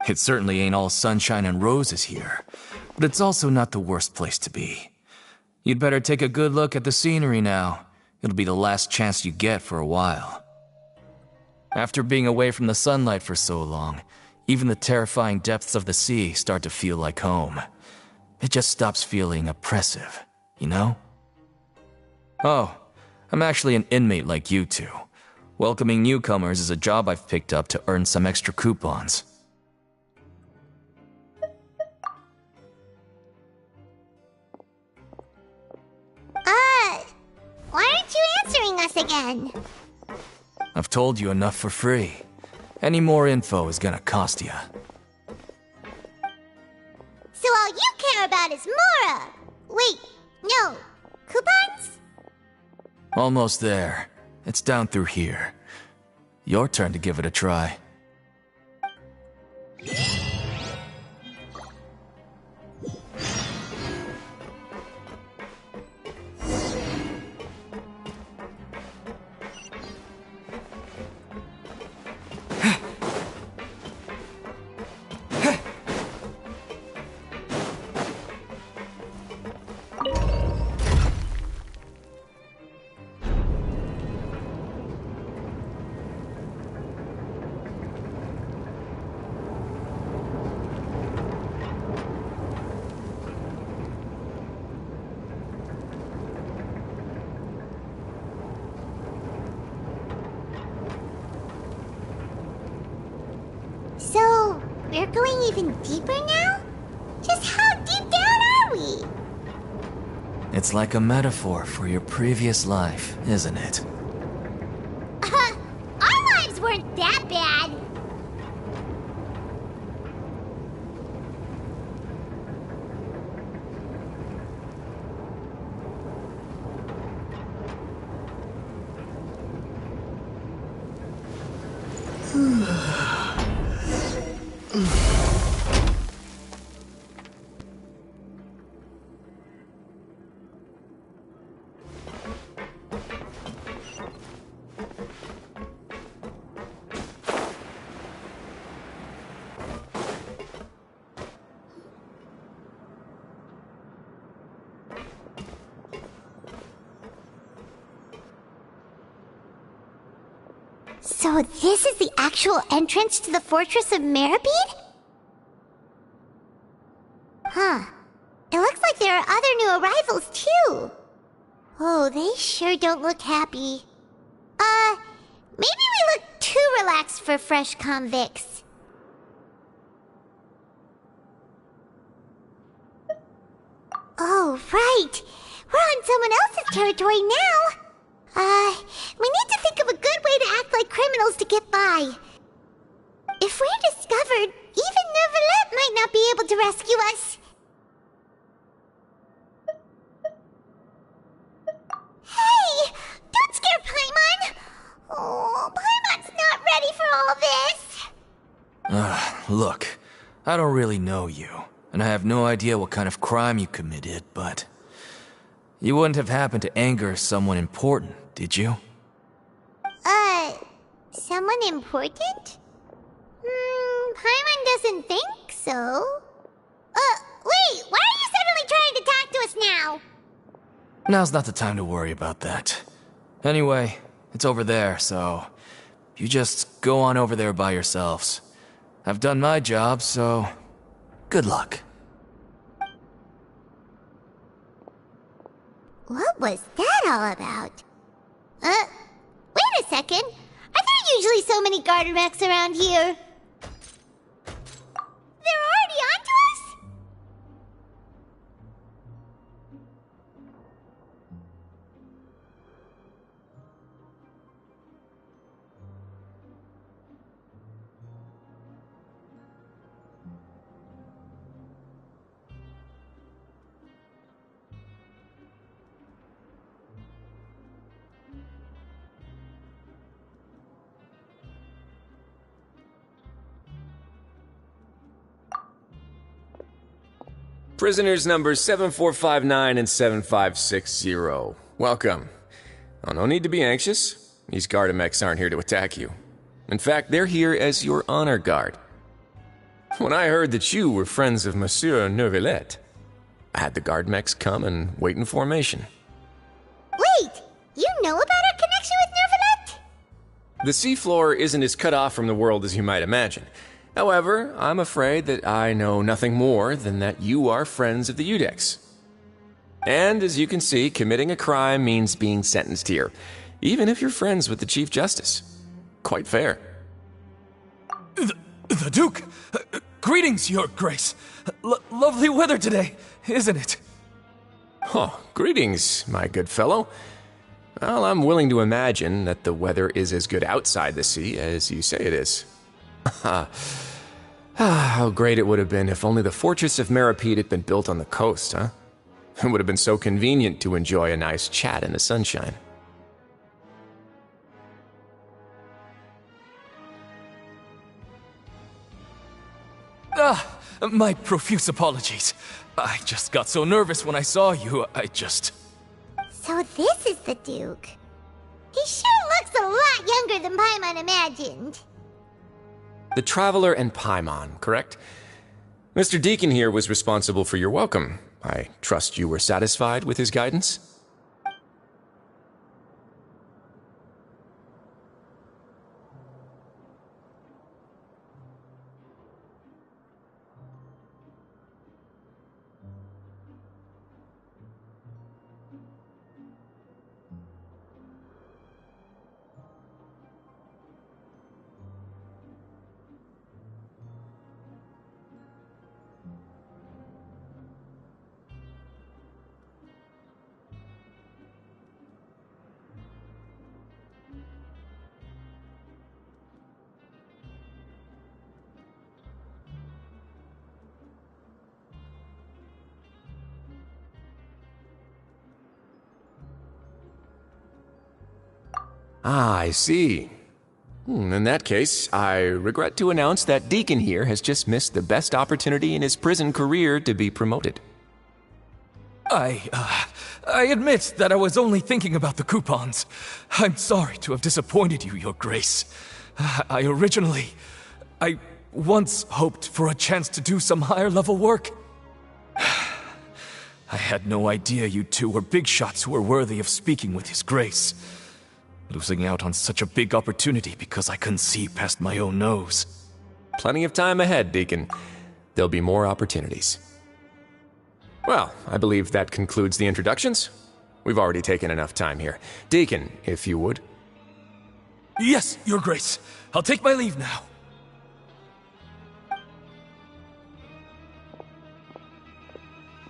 It certainly ain't all sunshine and roses here, but it's also not the worst place to be. You'd better take a good look at the scenery now. It'll be the last chance you get for a while. After being away from the sunlight for so long, even the terrifying depths of the sea start to feel like home. It just stops feeling oppressive, you know? Oh, I'm actually an inmate like you two. Welcoming newcomers is a job I've picked up to earn some extra coupons. Why aren't you answering us again? I've told you enough for free. Any more info is gonna cost you. So all you care about is Mora! Wait, no. Coupons? Almost there. It's down through here. Your turn to give it a try. So, we're going even deeper now? Just how deep down are we? It's like a metaphor for your previous life, isn't it? Our lives weren't that bad. So this is the actual entrance to the Fortress of Meribed? Huh. It looks like there are other new arrivals, too. Oh, they sure don't look happy. Maybe we look too relaxed for fresh convicts. Oh, right. We're on someone else's territory now. We need to think of a good way to act like criminals to get by. If we're discovered, even Neuvillette might not be able to rescue us. Hey! Don't scare Paimon! Oh, Paimon's not ready for all this! Look, I don't really know you, and I have no idea what kind of crime you committed, but... You wouldn't have happened to anger someone important, did you? Someone important? Paimon doesn't think so. Wait, why are you suddenly trying to talk to us now? Now's not the time to worry about that. Anyway, it's over there, so... You just go on over there by yourselves. I've done my job, so... Good luck. What was that all about? Wait a second. Are there usually so many garter mechs around here? They're already onto us? Prisoners numbers 7459 and 7560. Welcome. Oh, no need to be anxious. These Gardamex aren't here to attack you. In fact, they're here as your honor guard. When I heard that you were friends of Monsieur Neuvillette, I had the Gardamex come and wait in formation. Wait! You know about our connection with Neuvillette? The seafloor isn't as cut off from the world as you might imagine. However, I'm afraid that I know nothing more than that you are friends of the Udex. And as you can see, committing a crime means being sentenced here, even if you're friends with the Chief Justice. Quite fair. The Duke! Greetings, Your Grace. Lovely weather today, isn't it? Oh, greetings, my good fellow. Well, I'm willing to imagine that the weather is as good outside the sea as you say it is. How great it would have been if only the Fortress of Meripede had been built on the coast, huh? It would have been so convenient to enjoy a nice chat in the sunshine. My profuse apologies. I just got so nervous when I saw you, So this is the Duke. He sure looks a lot younger than Paimon imagined. The Traveler and Paimon, correct? Mr. Deacon here was responsible for your welcome. I trust you were satisfied with his guidance? Ah, I see. In that case, I regret to announce that Deacon here has just missed the best opportunity in his prison career to be promoted. I admit that I was only thinking about the coupons. I'm sorry to have disappointed you, Your Grace. I once hoped for a chance to do some higher-level work. I had no idea you two were big shots who were worthy of speaking with His Grace. Losing out on such a big opportunity because I couldn't see past my own nose. Plenty of time ahead, Deacon. There'll be more opportunities. Well, I believe that concludes the introductions. We've already taken enough time here. Deacon, if you would. Yes, Your Grace. I'll take my leave now.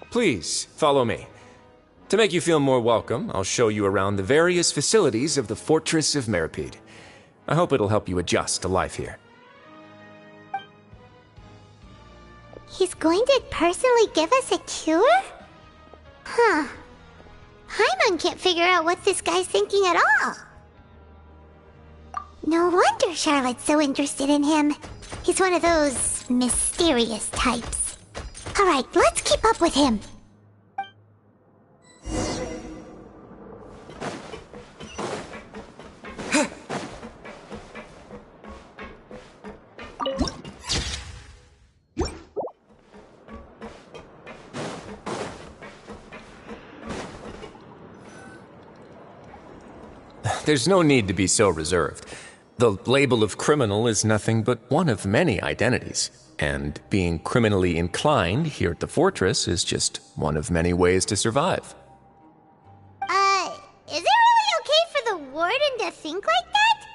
Please, follow me. To make you feel more welcome, I'll show you around the various facilities of the Fortress of Meripede. I hope it'll help you adjust to life here. He's going to personally give us a cure? Huh. Paimon can't figure out what this guy's thinking at all. No wonder Charlotte's so interested in him. He's one of those mysterious types. Alright, let's keep up with him. There's no need to be so reserved. The label of criminal is nothing but one of many identities, and being criminally inclined here at the Fortress is just one of many ways to survive. Is it really okay for the warden to think like that?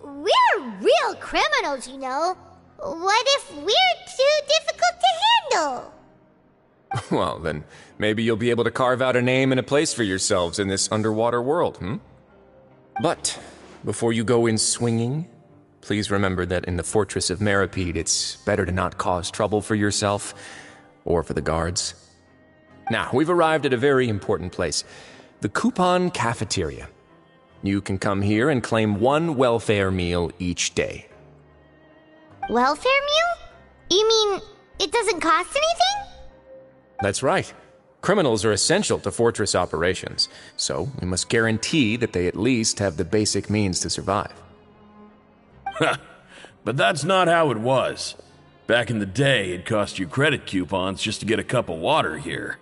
We're real criminals, you know. What if we're too difficult to handle? Well, then maybe you'll be able to carve out a name and a place for yourselves in this underwater world, But before you go in swinging, please remember that in the Fortress of Meripede, it's better to not cause trouble for yourself or for the guards. Now, we've arrived at a very important place, the Coupon Cafeteria. You can come here and claim one welfare meal each day. Welfare meal? You mean it doesn't cost anything? That's right. Criminals are essential to Fortress operations, so we must guarantee that they at least have the basic means to survive. But that's not how it was. Back in the day, it cost you credit coupons just to get a cup of water here.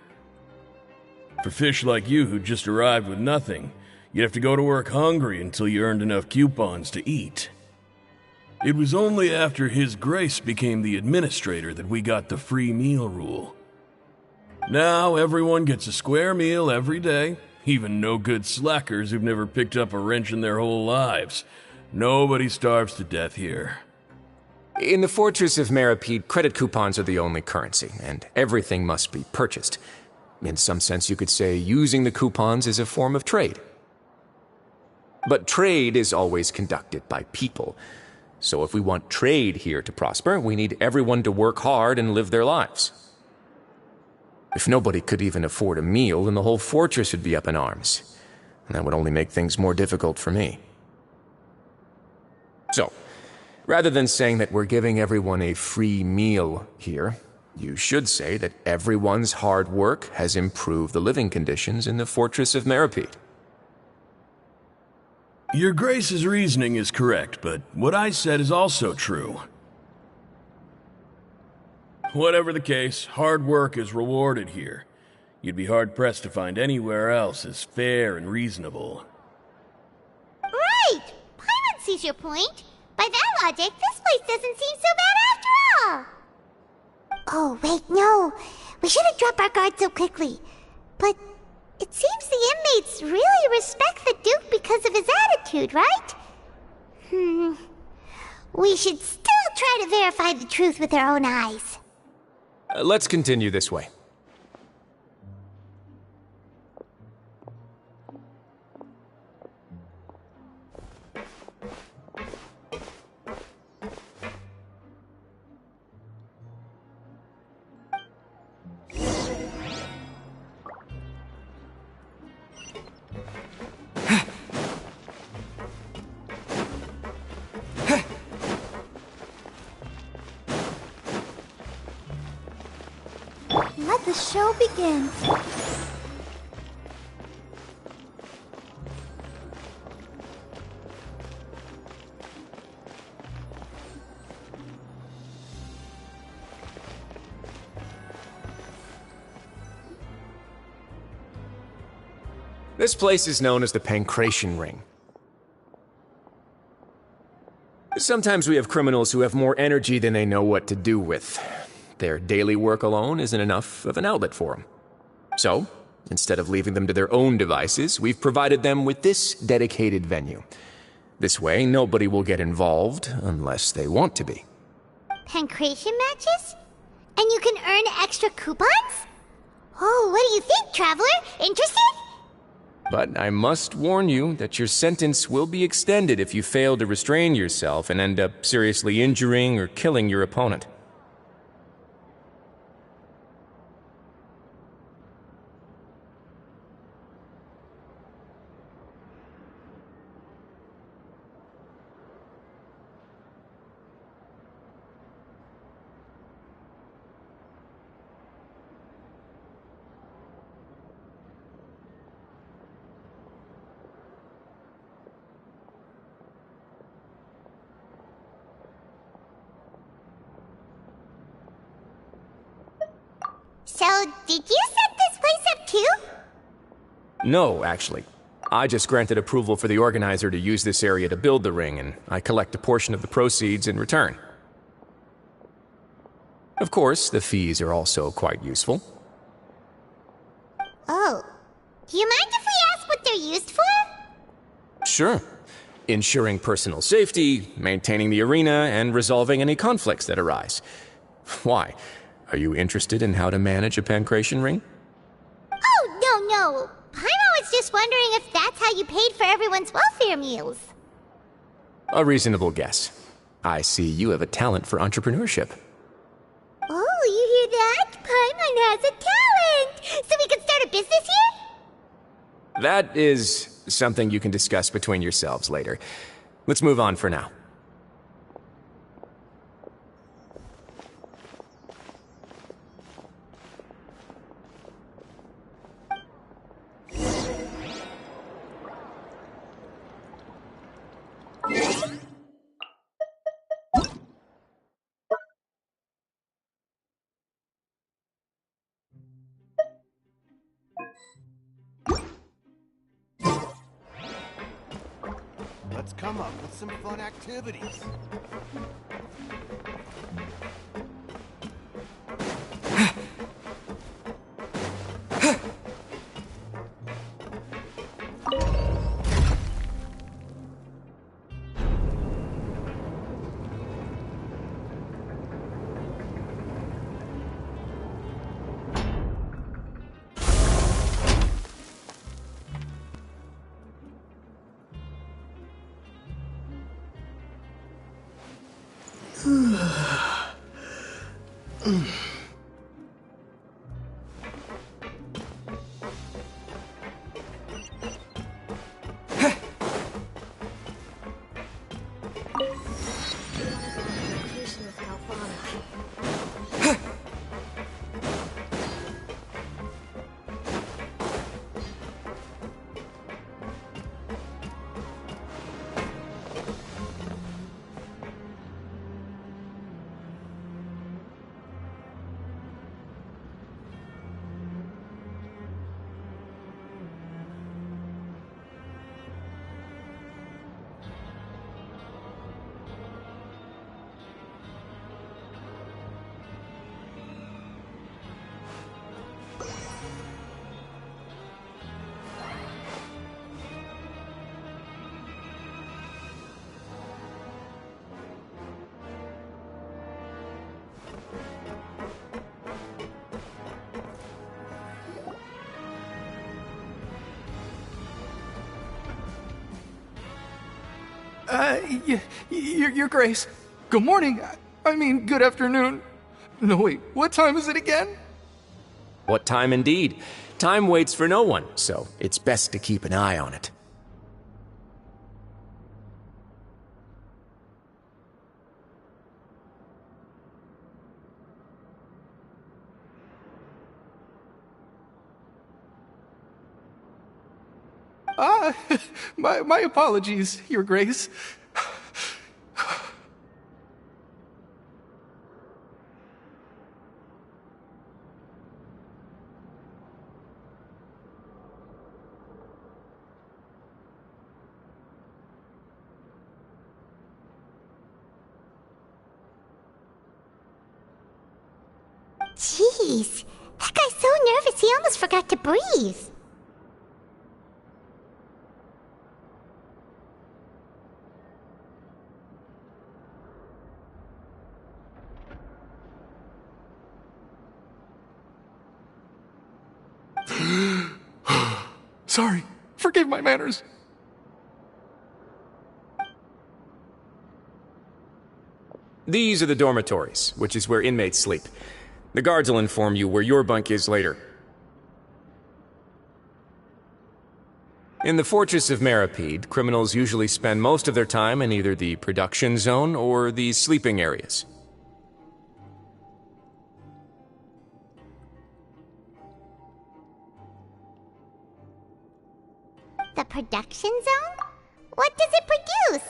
For fish like you who just arrived with nothing, you'd have to go to work hungry until you earned enough coupons to eat. It was only after His Grace became the administrator that we got the free meal rule. Now everyone gets a square meal every day, even no good slackers who've never picked up a wrench in their whole lives. Nobody starves to death here. In the Fortress of Meripede, credit coupons are the only currency, and everything must be purchased. In some sense, you could say using the coupons is a form of trade. But trade is always conducted by people. So if we want trade here to prosper, we need everyone to work hard and live their lives. If nobody could even afford a meal, then the whole fortress would be up in arms. And that would only make things more difficult for me. So, rather than saying that we're giving everyone a free meal here, you should say that everyone's hard work has improved the living conditions in the Fortress of Meripede. Your Grace's reasoning is correct, but what I said is also true. Whatever the case, hard work is rewarded here. You'd be hard-pressed to find anywhere else as fair and reasonable. Right! Paimon sees your point. By that logic, this place doesn't seem so bad after all. Oh, wait, no. We shouldn't drop our guard so quickly. But it seems the inmates really respect the Duke because of his attitude, right? We should still try to verify the truth with our own eyes. Let's continue this way. Let the show begin. This place is known as the Pancration Ring. Sometimes we have criminals who have more energy than they know what to do with. Their daily work alone isn't enough of an outlet for them. So, instead of leaving them to their own devices, we've provided them with this dedicated venue. This way, nobody will get involved unless they want to be. Pancration matches? And you can earn extra coupons? Oh, what do you think, traveler? Interested? But I must warn you that your sentence will be extended if you fail to restrain yourself and end up seriously injuring or killing your opponent. So, did you set this place up too? No, actually. I just granted approval for the organizer to use this area to build the ring, and I collect a portion of the proceeds in return. Of course, the fees are also quite useful. Oh. Do you mind if we ask what they're used for? Sure. Ensuring personal safety, maintaining the arena, and resolving any conflicts that arise. Why? Are you interested in how to manage a pancration ring? Oh, no. Paimon was just wondering if that's how you paid for everyone's welfare meals. A reasonable guess. I see you have a talent for entrepreneurship. Oh, you hear that? Paimon has a talent! So we can start a business here? That is something you can discuss between yourselves later. Let's move on for now. Let's come up with some fun activities. Your Grace. Good morning. I mean, good afternoon. No, wait, what time is it again? What time indeed? Time waits for no one, so it's best to keep an eye on it. My apologies, Your Grace. Jeez, that guy's so nervous he almost forgot to breathe. Sorry, forgive my manners. These are the dormitories, which is where inmates sleep. The guards will inform you where your bunk is later. In the Fortress of Meripede, criminals usually spend most of their time in either the production zone or the sleeping areas. The production zone? What does it produce?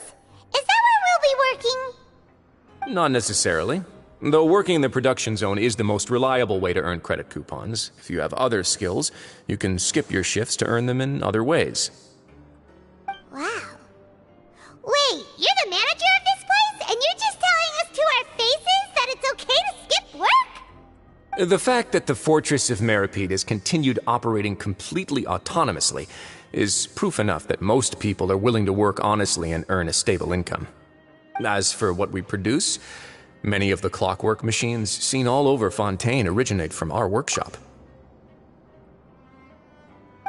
Is that where we'll be working? Not necessarily. Though working in the production zone is the most reliable way to earn credit coupons, if you have other skills, you can skip your shifts to earn them in other ways. Wow. Wait, you're the manager of this place, and you're just telling us to our faces that it's okay to skip work? The fact that the Fortress of Meripede has continued operating completely autonomously is proof enough that most people are willing to work honestly and earn a stable income. As for what we produce, many of the clockwork machines seen all over Fontaine originate from our workshop.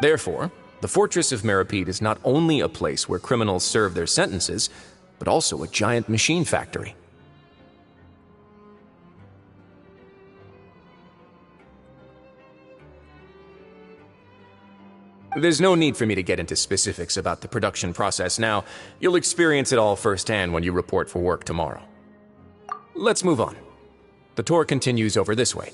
Therefore, the Fortress of Meripede is not only a place where criminals serve their sentences, but also a giant machine factory. There's no need for me to get into specifics about the production process now. You'll experience it all firsthand when you report for work tomorrow. Let's move on. The tour continues over this way.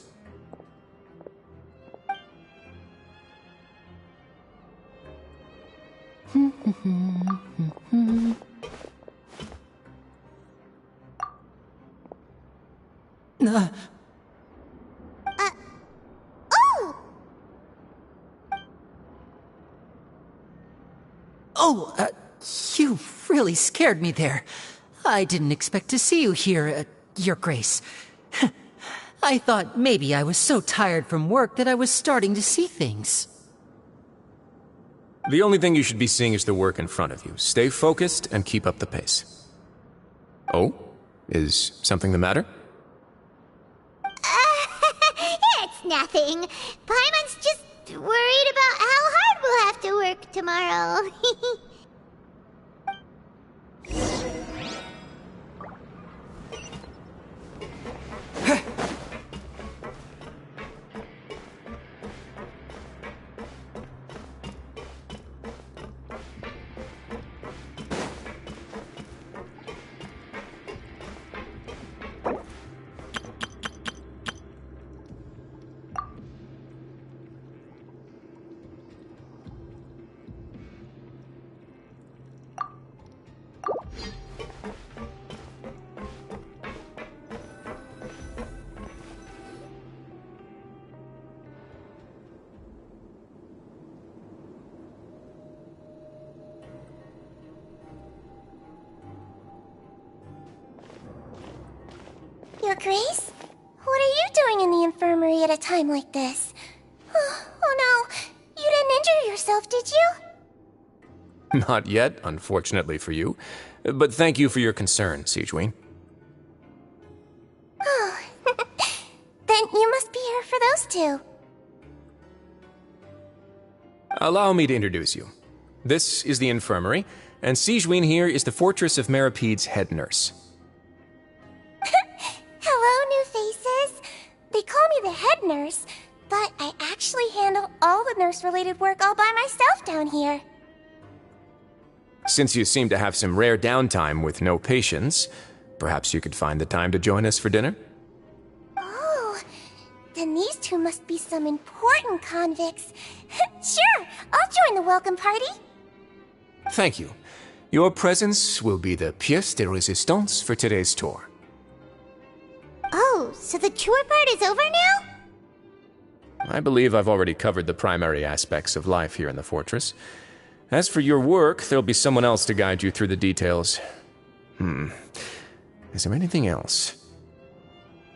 You really scared me there. I didn't expect to see you here, Your Grace. I thought maybe I was so tired from work that I was starting to see things. The only thing you should be seeing is the work in front of you. Stay focused and keep up the pace. Oh? Is something the matter? It's nothing. Paimon's just worried about how hard we'll have to work tomorrow. Grace? What are you doing in the infirmary at a time like this? Oh no, you didn't injure yourself, did you? Not yet, unfortunately for you. But thank you for your concern, Sigewinne. Oh, then you must be here for those two. Allow me to introduce you. This is the infirmary, and Sigewinne here is the Fortress of Merapede's head nurse. Hello, new faces. They call me the head nurse, but I actually handle all the nurse-related work all by myself down here. Since you seem to have some rare downtime with no patients, perhaps you could find the time to join us for dinner? Oh, then these two must be some important convicts. Sure, I'll join the welcome party. Thank you. Your presence will be the pièce de résistance for today's tour. Oh, so the tour part is over now? I believe I've already covered the primary aspects of life here in the fortress. As for your work, there'll be someone else to guide you through the details. Is there anything else?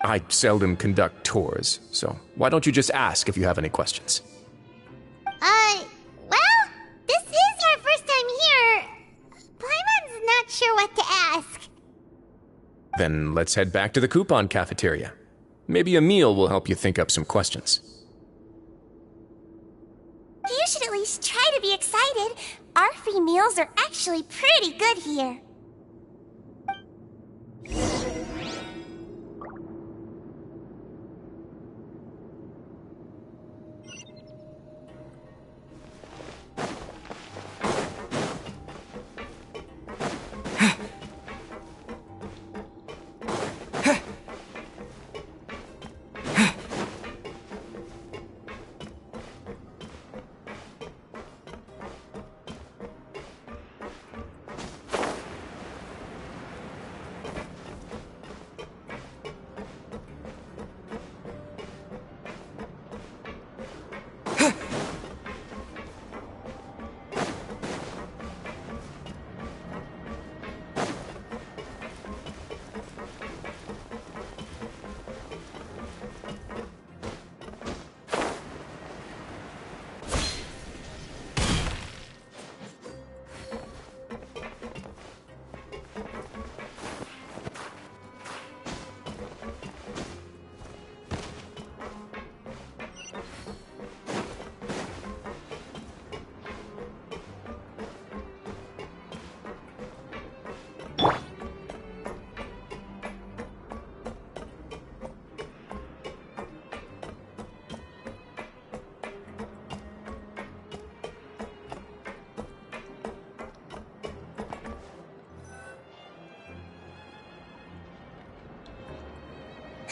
I seldom conduct tours, so why don't you just ask if you have any questions? Well, this is our first time here. Paimon's not sure what to ask. Then let's head back to the coupon cafeteria. Maybe a meal will help you think up some questions. You should at least try to be excited. Our free meals are actually pretty good here.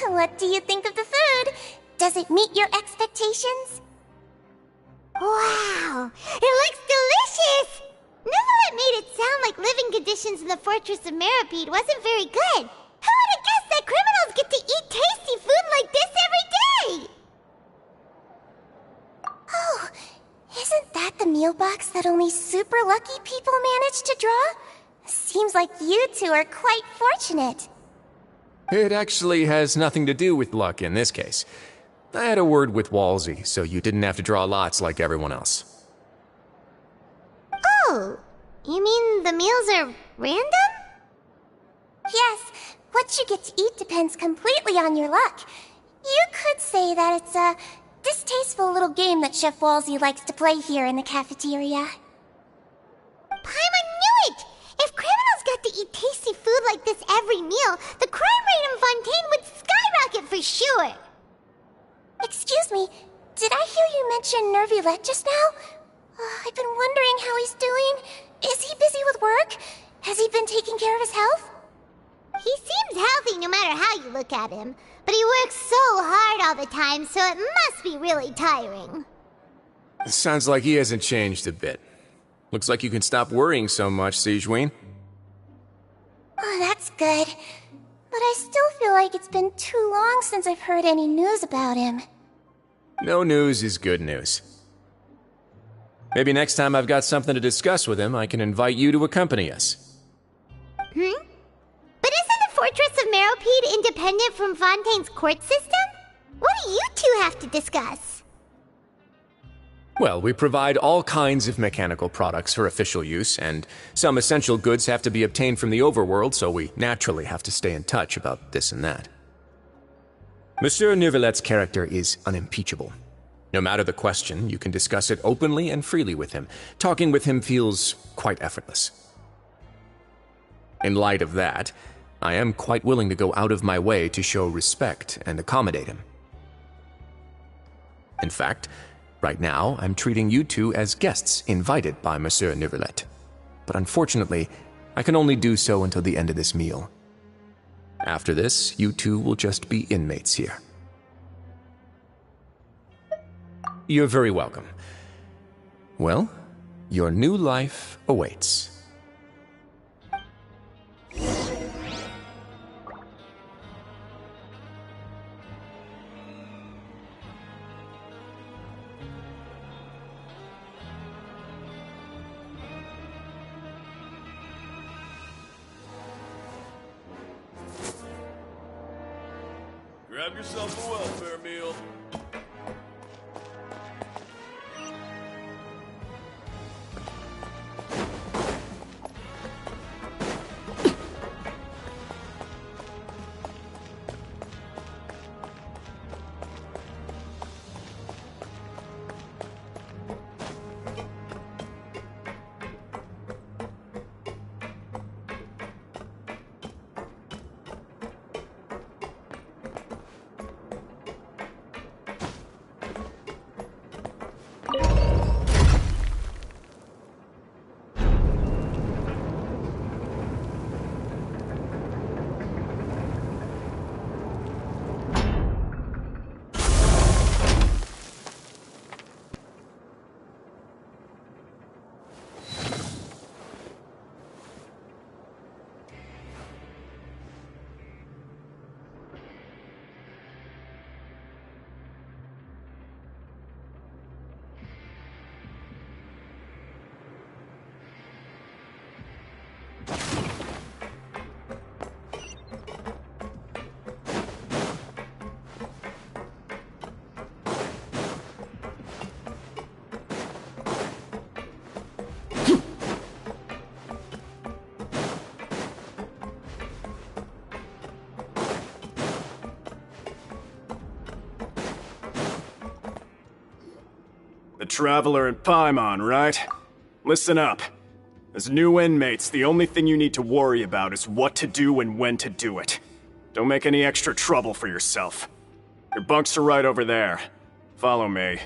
What do you think of the food? Does it meet your expectations? Wow, it looks delicious! Neverlet made it sound like living conditions in the Fortress of Meripede wasn't very good. Who would have guessed that criminals get to eat tasty food like this every day? Oh, isn't that the meal box that only super lucky people manage to draw? Seems like you two are quite fortunate. It actually has nothing to do with luck in this case. I had a word with Walsey, so you didn't have to draw lots like everyone else. Oh, you mean the meals are random? Yes, what you get to eat depends completely on your luck. You could say that it's a distasteful little game that Chef Walsey likes to play here in the cafeteria. Paimon knew it! If criminals got to eat tasty food like this every meal, the crime rate in Fontaine would skyrocket for sure! Excuse me, did I hear you mention Nervulette just now? I've been wondering how he's doing. Is he busy with work? Has he been taking care of his health? He seems healthy no matter how you look at him, but he works so hard all the time, so it must be really tiring. Sounds like he hasn't changed a bit. Looks like you can stop worrying so much, Sigewinne. Oh, that's good. But I still feel like it's been too long since I've heard any news about him. No news is good news. Maybe next time I've got something to discuss with him, I can invite you to accompany us. But isn't the Fortress of Meropede independent from Fontaine's court system? What do you two have to discuss? Well, we provide all kinds of mechanical products for official use, and some essential goods have to be obtained from the overworld, so we naturally have to stay in touch about this and that. Monsieur Neuvillette's character is unimpeachable. No matter the question, you can discuss it openly and freely with him. Talking with him feels quite effortless. In light of that, I am quite willing to go out of my way to show respect and accommodate him. In fact, right now, I'm treating you two as guests invited by Monsieur Neuvillette. But unfortunately, I can only do so until the end of this meal. After this, you two will just be inmates here. You're very welcome. Well, your new life awaits. Grab yourself a welfare meal. The Traveler and Paimon, right? Listen up. As new inmates, the only thing you need to worry about is what to do and when to do it. Don't make any extra trouble for yourself. Your bunks are right over there. Follow me.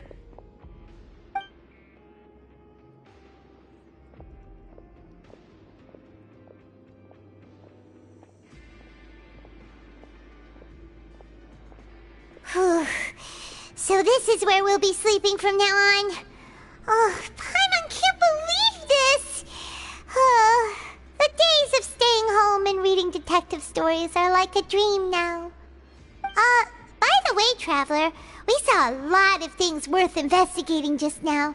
So this is where we'll be sleeping from now on. Oh, Paimon can't believe this! The days of staying home and reading detective stories are like a dream now. By the way, Traveler, we saw a lot of things worth investigating just now.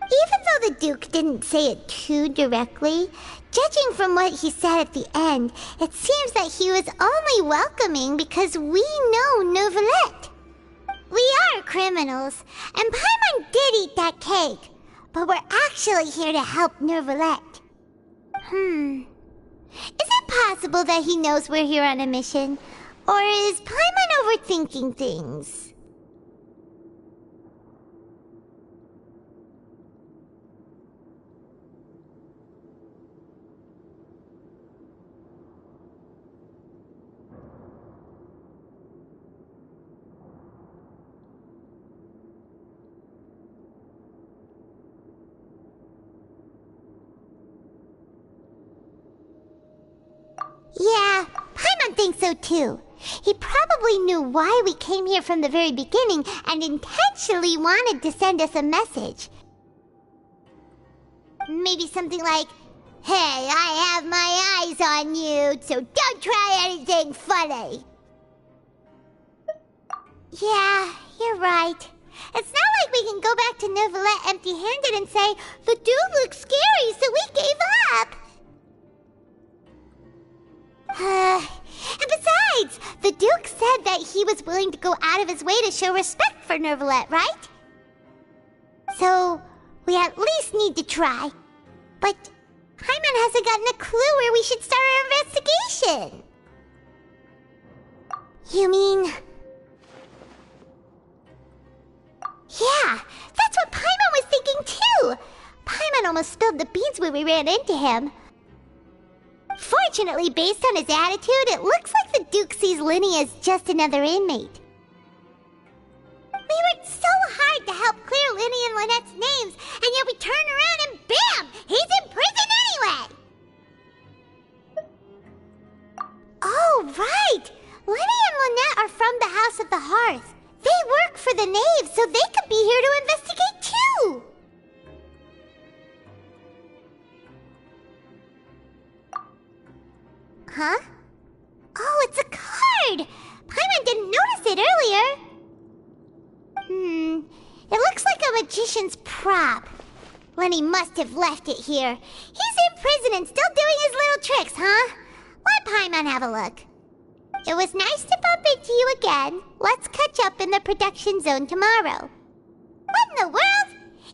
Even though the Duke didn't say it too directly, judging from what he said at the end, it seems that he was only welcoming because we know Neuvillette. We are criminals, and Paimon did eat that cake, but we're actually here to help Neuvillette. Is it possible that he knows we're here on a mission? Or is Paimon overthinking things? Yeah, Paimon thinks so too. He probably knew why we came here from the very beginning and intentionally wanted to send us a message. Maybe something like, "Hey, I have my eyes on you, so don't try anything funny." Yeah, you're right. It's not like we can go back to Neuvillette empty-handed and say, "The dude looks scary, so we gave up." And besides, Besides, the Duke said that he was willing to go out of his way to show respect for Nervalet, right? So, we at least need to try. But Paimon hasn't gotten a clue where we should start our investigation. You mean... Yeah, that's what Paimon was thinking too! Paimon almost spilled the beans when we ran into him. Fortunately, based on his attitude, it looks like the Duke sees Linny as just another inmate. We worked so hard to help clear Linny and Lynette's names, and yet we turn around and bam! He's in prison anyway! Oh, right! Linny and Lynette are from the House of the Hearth. They work for the Knave, so they could be here to investigate too! Huh? Oh, it's a card! Paimon didn't notice it earlier. It looks like a magician's prop. Lenny must have left it here. He's in prison and still doing his little tricks, huh? Let Paimon have a look. It was nice to bump into you again. Let's catch up in the production zone tomorrow. What in the world?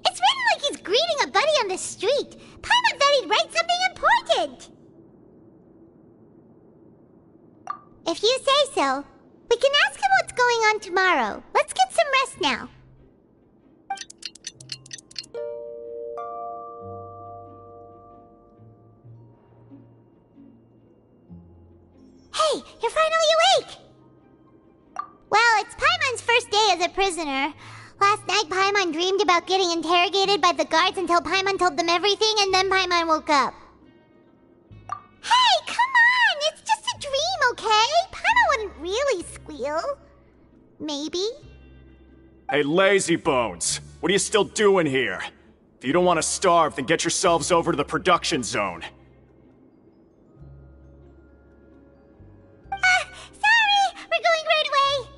It's written like he's greeting a buddy on the street. Paimon thought he'd write something important. If you say so. We can ask him what's going on tomorrow. Let's get some rest now. Hey, you're finally awake! Well, it's Paimon's first day as a prisoner. Last night, Paimon dreamed about getting interrogated by the guards until Paimon told them everything, and then Paimon woke up. Hey, come on! It's just a dream, okay? Paimon wouldn't really squeal. Maybe? Hey, lazy bones! What are you still doing here? If you don't want to starve, then get yourselves over to the production zone. Sorry! We're going right away!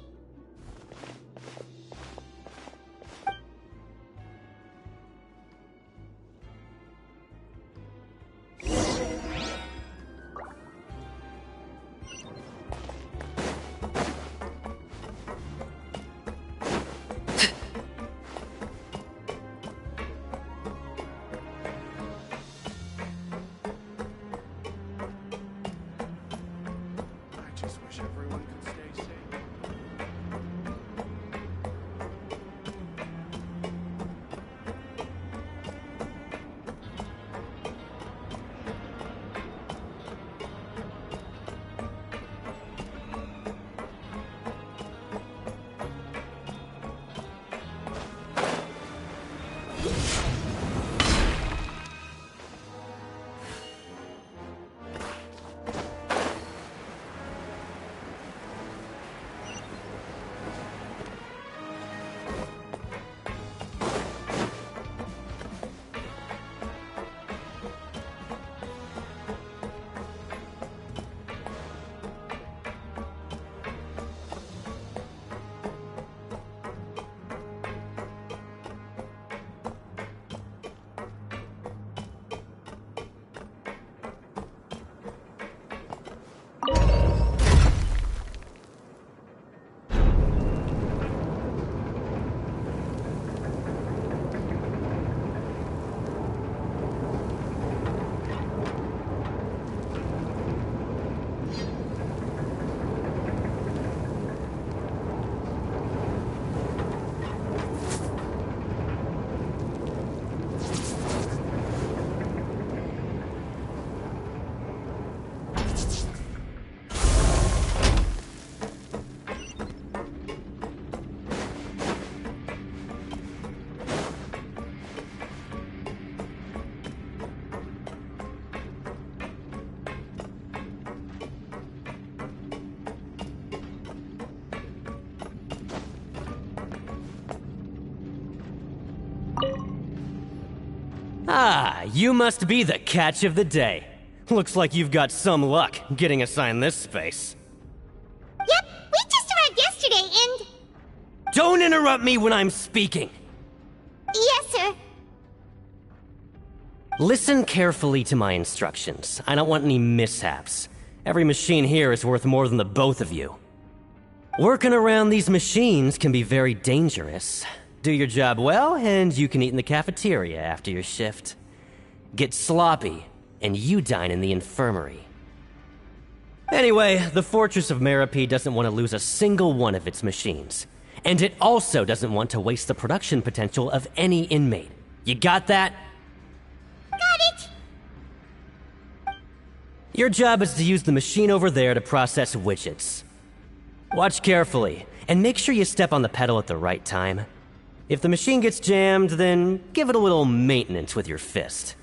Ah, you must be the catch of the day. Looks like you've got some luck getting assigned this space. Yep, we just arrived yesterday and... Don't interrupt me when I'm speaking! Yes, sir. Listen carefully to my instructions. I don't want any mishaps. Every machine here is worth more than the both of you. Working around these machines can be very dangerous. Do your job well, and you can eat in the cafeteria after your shift. Get sloppy, and you dine in the infirmary. Anyway, the Fortress of Meropide doesn't want to lose a single one of its machines. And it also doesn't want to waste the production potential of any inmate. You got that? Got it! Your job is to use the machine over there to process widgets. Watch carefully, and make sure you step on the pedal at the right time. If the machine gets jammed, then give it a little maintenance with your fist.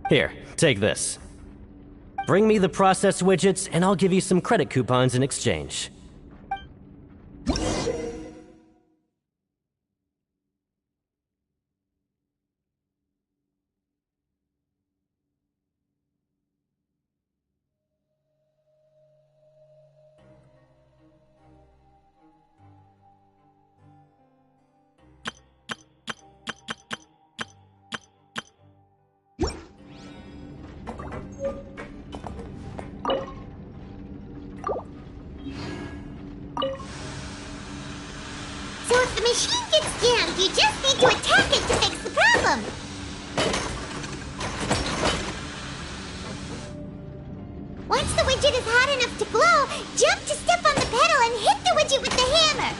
Here, take this. Bring me the process widgets, and I'll give you some credit coupons in exchange. So if the machine gets jammed, you just need to attack it to fix the problem. Once the widget is hot enough to glow, jump to step on the pedal and hit the widget with the hammer.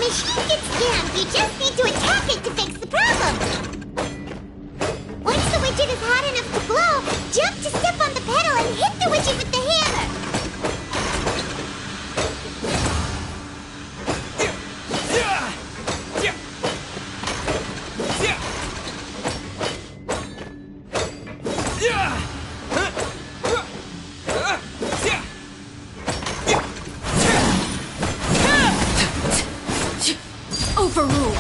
Machine gets jammed, you just need to attack it to fix the problem. Once the widget is hot enough to glow, jump to step on the pedal and hit the widget with the hammer. Overruled.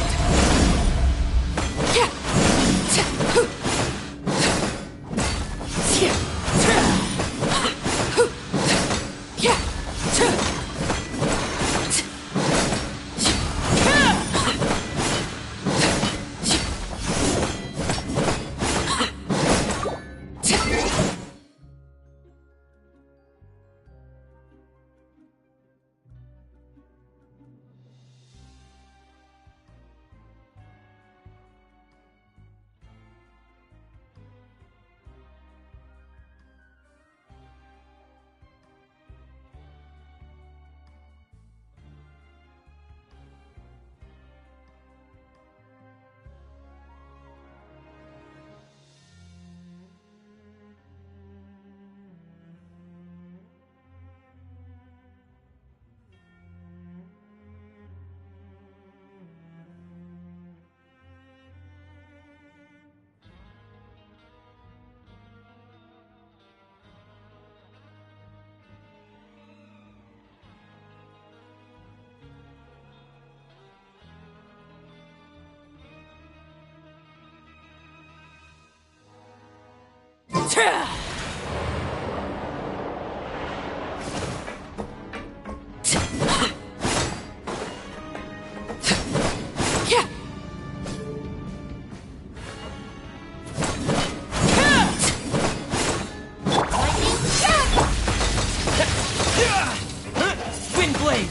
Wind blade!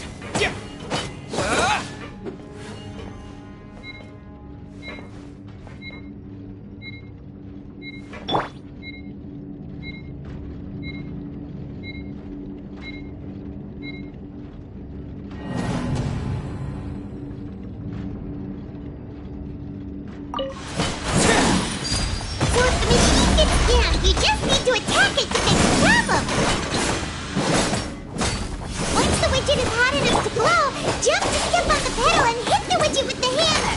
So if the machine gets jammed, you just need to attack it to fix the problem. Once the widget is hot enough to glow, jump to step on the pedal and hit the widget with the hammer.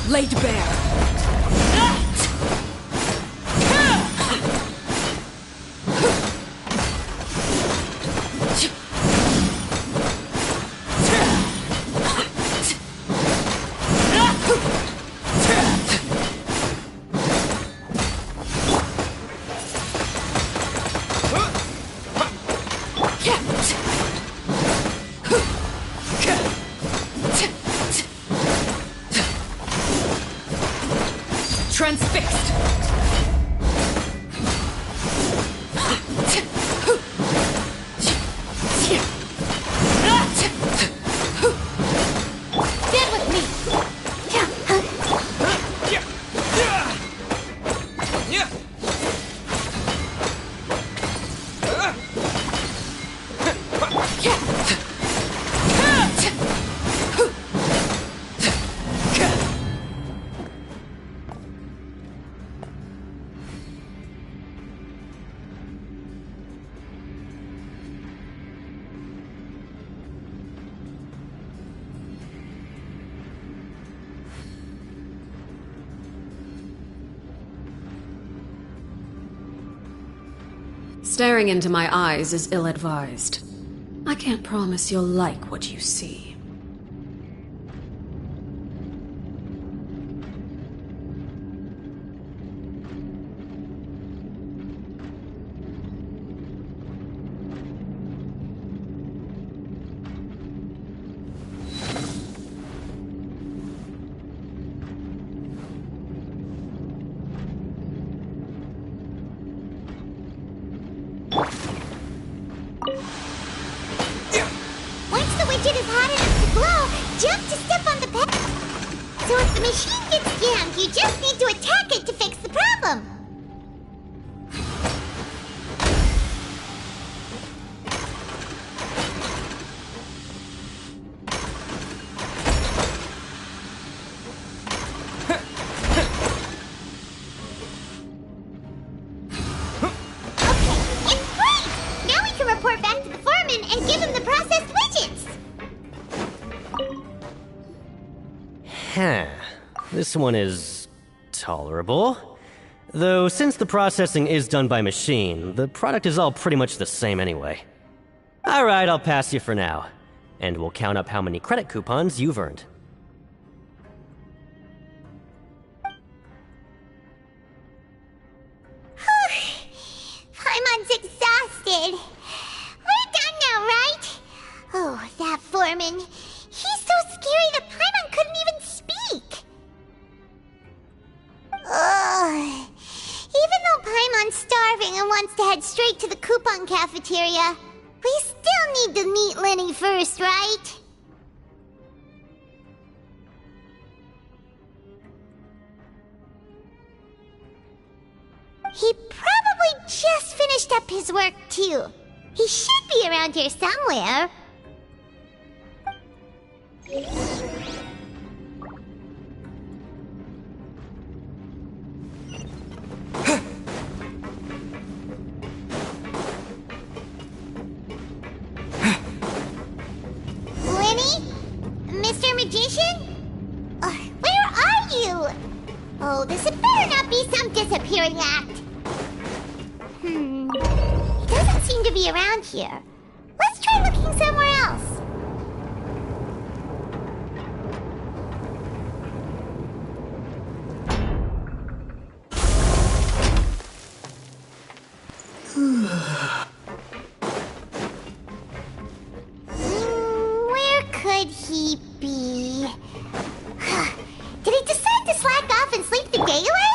Laid bare. Transfixed! Stand with me. Staring into my eyes is ill-advised. I can't promise you'll like what you see. Once the widget is hot enough to glow, jump to step on the pedal. So if the machine gets jammed, you just need to attack it to fix the problem. Okay, it's great! Now we can report back to the foreman and give him the processed widgets. Huh. This one is tolerable. Though, since the processing is done by machine, the product is all pretty much the same anyway. Alright, I'll pass you for now. And we'll count up how many credit coupons you've earned. Paimon's exhausted. We're done now, right? Oh, that foreman. He's so scary that Paimon couldn't even speak. Ugh. Even though Paimon's starving and wants to head straight to the coupon cafeteria, we still need to meet Lenny first, right? He probably just finished up his work, too. He should be around here somewhere. Lenny? Mr. Magician? Where are you? Oh, this had better not be some disappearing act. He doesn't seem to be around here. Let's try looking somewhere else. Where could he be? Did he decide to slack off and sleep the day away?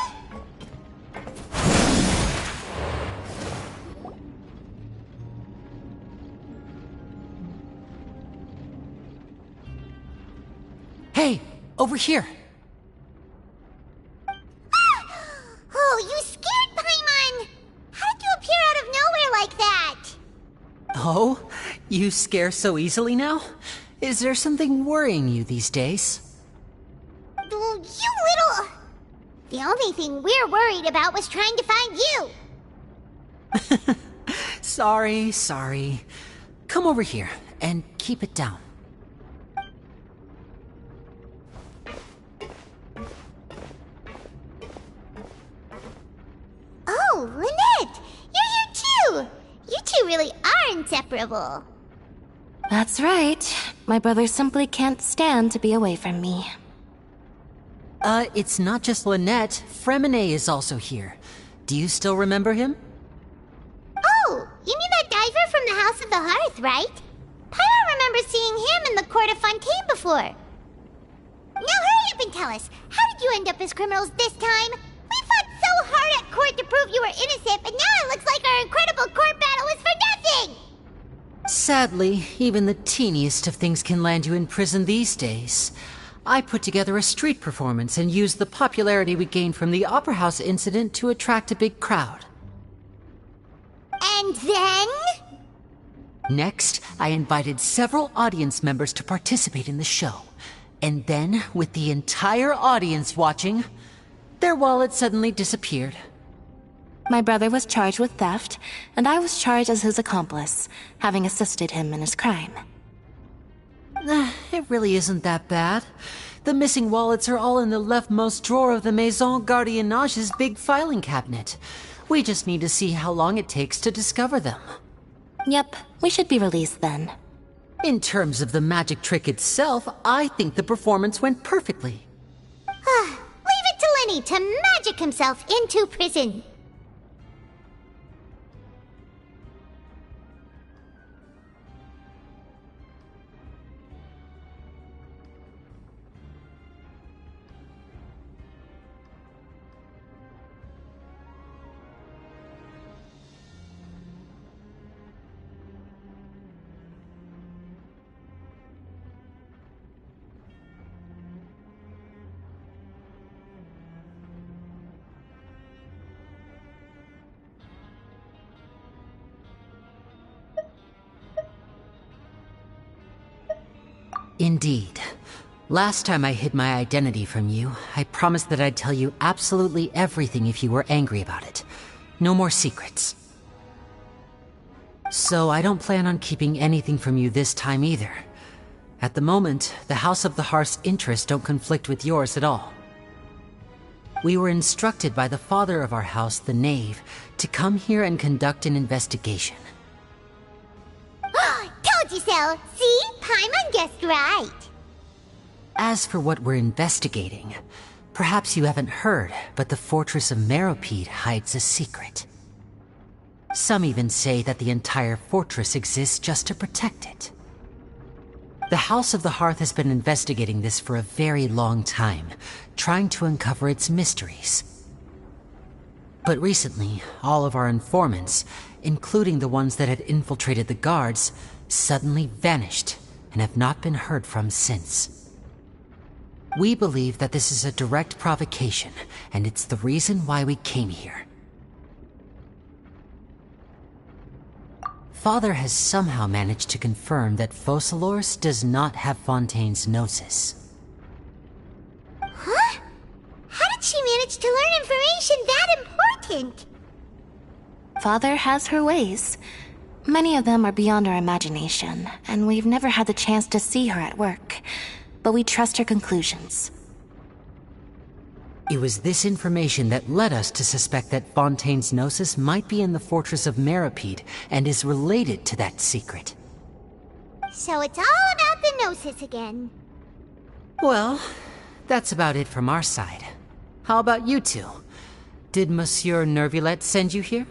Hey, over here. Oh, you scared Paimon! How did you appear out of nowhere like that? Oh, you scare so easily now? Is there something worrying you these days? You little... The only thing we're worried about was trying to find you. Sorry. Come over here and keep it down. Oh, Lynette! You're here too! You two really are inseparable. That's right. My brother simply can't stand to be away from me. It's not just Lynette. Fremine is also here. Do you still remember him? Oh, you mean that diver from the House of the Hearth, right? Paimon remembers seeing him in the Court of Fontaine before. Now hurry up and tell us, how did you end up as criminals this time? We fought so hard at court to prove you were innocent, but now it looks like our incredible court battle was for nothing! Sadly, even the teeniest of things can land you in prison these days. I put together a street performance and used the popularity we gained from the Opera House incident to attract a big crowd. And then? Next, I invited several audience members to participate in the show. And then, with the entire audience watching, their wallet suddenly disappeared. My brother was charged with theft, and I was charged as his accomplice, having assisted him in his crime. It really isn't that bad. The missing wallets are all in the leftmost drawer of the Maison Gardiennage's big filing cabinet. We just need to see how long it takes to discover them. Yep, we should be released then. In terms of the magic trick itself, I think the performance went perfectly. Leave it to Lenny to magic himself into prison. Indeed. Last time I hid my identity from you, I promised that I'd tell you absolutely everything if you were angry about it. No more secrets. So I don't plan on keeping anything from you this time either. At the moment, the House of the Hearth's interests don't conflict with yours at all. We were instructed by the father of our house, the Knave, to come here and conduct an investigation. Told you so! See? Paimon guessed right. As for what we're investigating, perhaps you haven't heard, but the fortress of Meropide hides a secret. Some even say that the entire fortress exists just to protect it. The House of the Hearth has been investigating this for a very long time, trying to uncover its mysteries. But recently, all of our informants, including the ones that had infiltrated the guards, suddenly vanished and have not been heard from since. We believe that this is a direct provocation, and it's the reason why we came here. Father has somehow managed to confirm that Focalors does not have Fontaine's Gnosis. Huh? How did she manage to learn information that important? Father has her ways. Many of them are beyond our imagination, and we've never had the chance to see her at work. But we trust her conclusions. It was this information that led us to suspect that Fontaine's Gnosis might be in the fortress of Meripede and is related to that secret. So it's all about the Gnosis again. Well, that's about it from our side. How about you two? Did Monsieur Nervulette send you here?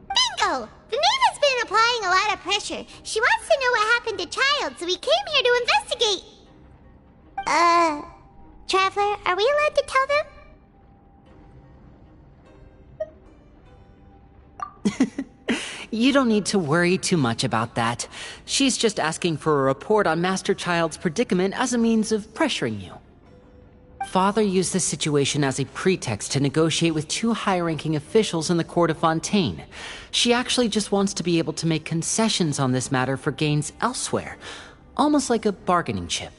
Bingo! The knave has been applying a lot of pressure. She wants to know what happened to Child, so we came here to investigate. Traveler, are we allowed to tell them? You don't need to worry too much about that. She's just asking for a report on Master Child's predicament as a means of pressuring you. Father used this situation as a pretext to negotiate with two high-ranking officials in the court of Fontaine. She actually just wants to be able to make concessions on this matter for gains elsewhere, almost like a bargaining chip.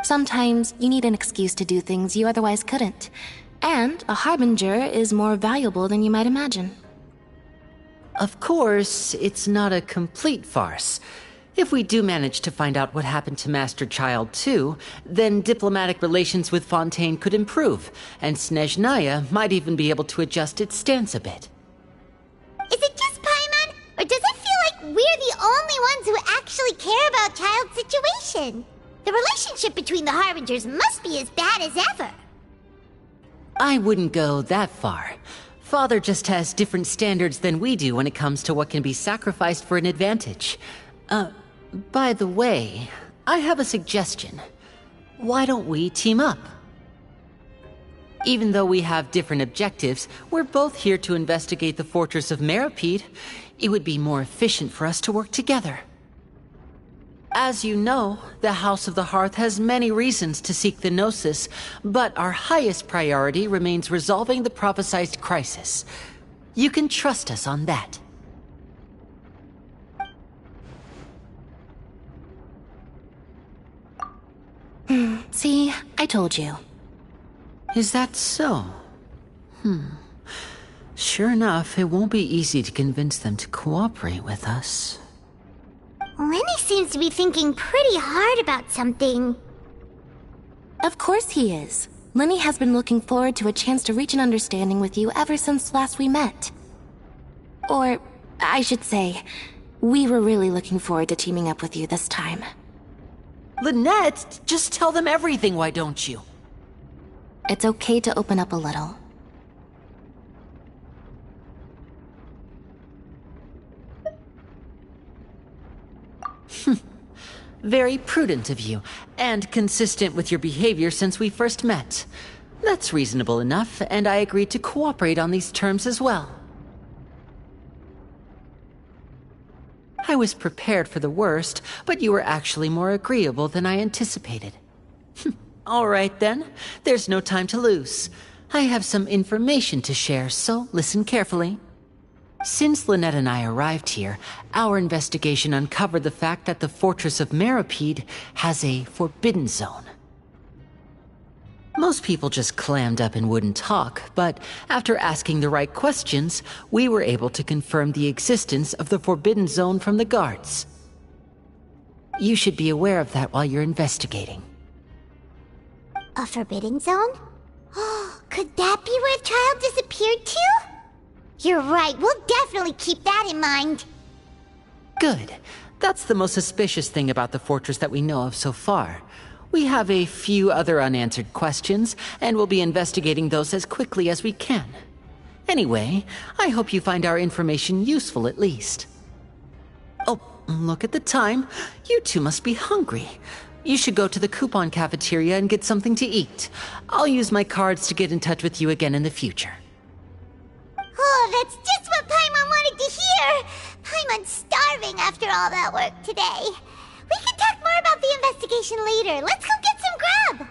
Sometimes you need an excuse to do things you otherwise couldn't. And a harbinger is more valuable than you might imagine. Of course, it's not a complete farce. If we do manage to find out what happened to Master Child too, then diplomatic relations with Fontaine could improve, and Snezhnaya might even be able to adjust its stance a bit. Is it just Paimon, or does it feel like we're the only ones who actually care about Child's situation? The relationship between the Harbingers must be as bad as ever. I wouldn't go that far. Father just has different standards than we do when it comes to what can be sacrificed for an advantage. By the way, I have a suggestion. Why don't we team up? Even though we have different objectives, we're both here to investigate the fortress of Meripede. It would be more efficient for us to work together. As you know, the House of the Hearth has many reasons to seek the Gnosis, but our highest priority remains resolving the prophesized crisis. You can trust us on that. See, I told you. Is that so? Sure enough, it won't be easy to convince them to cooperate with us. Lenny seems to be thinking pretty hard about something. Of course he is. Lenny has been looking forward to a chance to reach an understanding with you ever since last we met. Or, I should say, we were really looking forward to teaming up with you this time. Lynette, just tell them everything, why don't you? It's okay to open up a little. Very prudent of you, and consistent with your behavior since we first met. That's reasonable enough, and I agreed to cooperate on these terms as well. I was prepared for the worst, but you were actually more agreeable than I anticipated. All right then, there's no time to lose. I have some information to share, so listen carefully. Since Lynette and I arrived here, our investigation uncovered the fact that the fortress of Meripede has a forbidden zone. Most people just clammed up and wouldn't talk, but after asking the right questions, we were able to confirm the existence of the forbidden zone from the guards. You should be aware of that while you're investigating. A forbidden zone? Could that be where Child disappeared to? You're right, we'll definitely keep that in mind. Good. That's the most suspicious thing about the fortress that we know of so far. We have a few other unanswered questions, and we'll be investigating those as quickly as we can. Anyway, I hope you find our information useful at least. Oh, look at the time. You two must be hungry. You should go to the coupon cafeteria and get something to eat. I'll use my cards to get in touch with you again in the future. Oh, that's just what Paimon wanted to hear! Paimon's starving after all that work today. We can talk more about the investigation later. Let's go get some grub!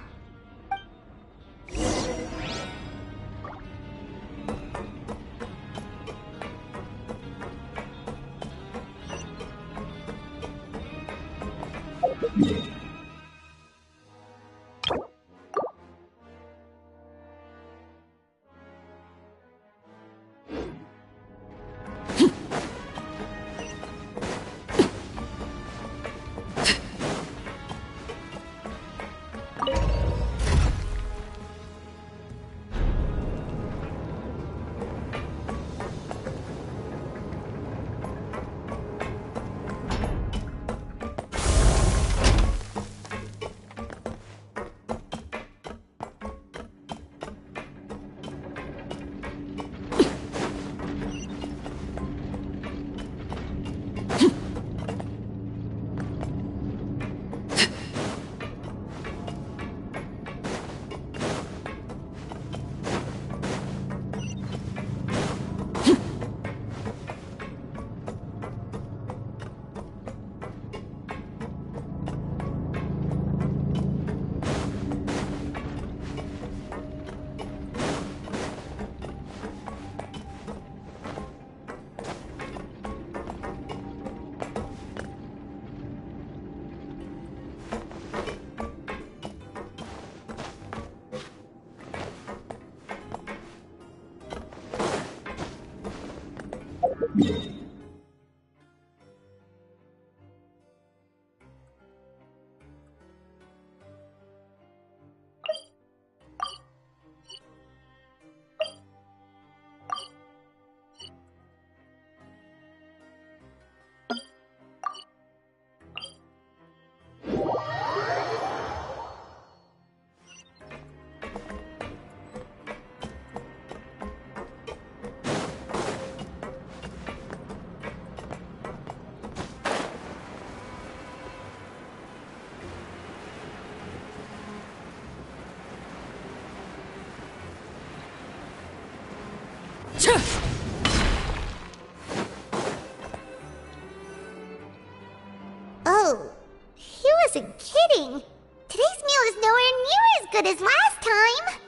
good as last time.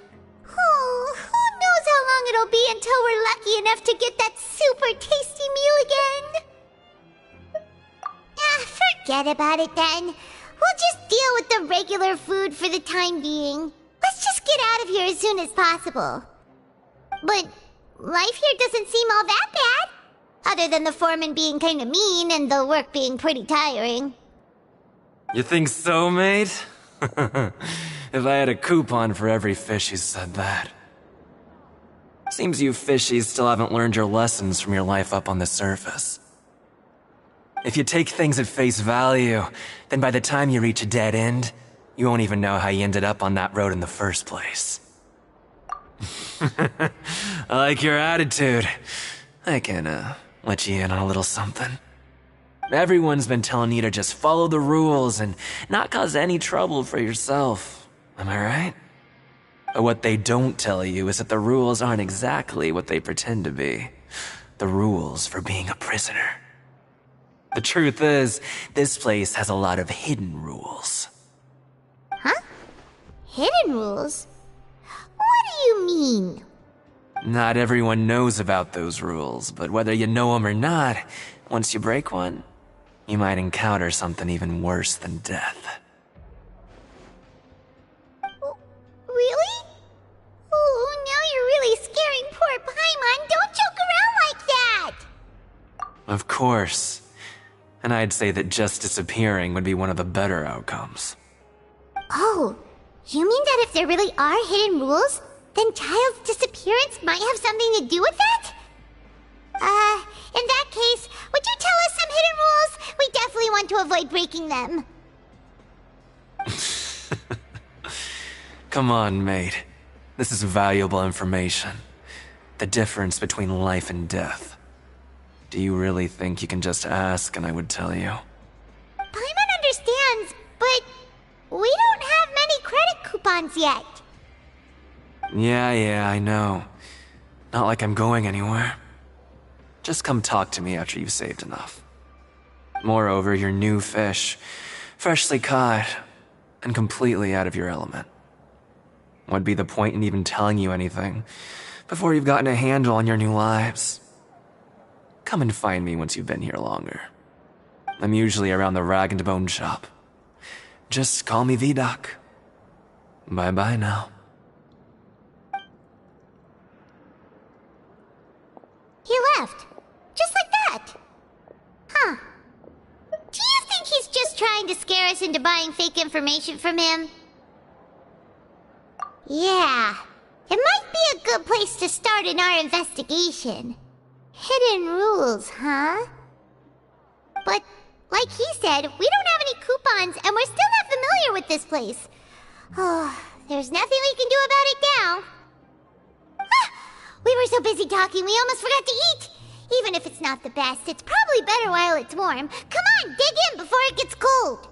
Oh, who knows how long it'll be until we're lucky enough to get that super tasty meal again. Forget about it then. We'll just deal with the regular food for the time being. Let's just get out of here as soon as possible. But life here doesn't seem all that bad. Other than the foreman being kinda mean and the work being pretty tiring. You think so, mate? If I had a coupon for every fish who said that. Seems you fishies still haven't learned your lessons from your life up on the surface. If you take things at face value, then by the time you reach a dead end, you won't even know how you ended up on that road in the first place. I like your attitude. I can, let you in on a little something. Everyone's been telling you to just follow the rules and not cause any trouble for yourself. Am I right? But what they don't tell you is that the rules aren't exactly what they pretend to be. The rules for being a prisoner. The truth is, this place has a lot of hidden rules. Huh? Hidden rules? What do you mean? Not everyone knows about those rules, but whether you know them or not, once you break one, you might encounter something even worse than death. Really? Oh, now you're really scaring poor Paimon. Don't joke around like that! Of course. And I'd say that just disappearing would be one of the better outcomes. Oh, you mean that if there really are hidden rules, then Child's disappearance might have something to do with that? In that case, would you tell us some hidden rules? We definitely want to avoid breaking them. Come on, mate. This is valuable information. The difference between life and death. Do you really think you can just ask and I would tell you? Paimon understands, but we don't have many credit coupons yet. Yeah, I know. Not like I'm going anywhere. Just come talk to me after you've saved enough. Moreover, you're new fish, freshly caught, and completely out of your element. What'd be the point in even telling you anything before you've gotten a handle on your new lives? Come and find me once you've been here longer. I'm usually around the rag and bone shop. Just call me V-Doc. Bye-bye now. He left. Just like that. Huh. Do you think he's just trying to scare us into buying fake information from him? Yeah. It might be a good place to start in our investigation. Hidden rules, huh? But, like he said, we don't have any coupons and we're still not familiar with this place. Oh, there's nothing we can do about it now. We were so busy talking we almost forgot to eat. Even if it's not the best, it's probably better while it's warm. Come on, dig in before it gets cold.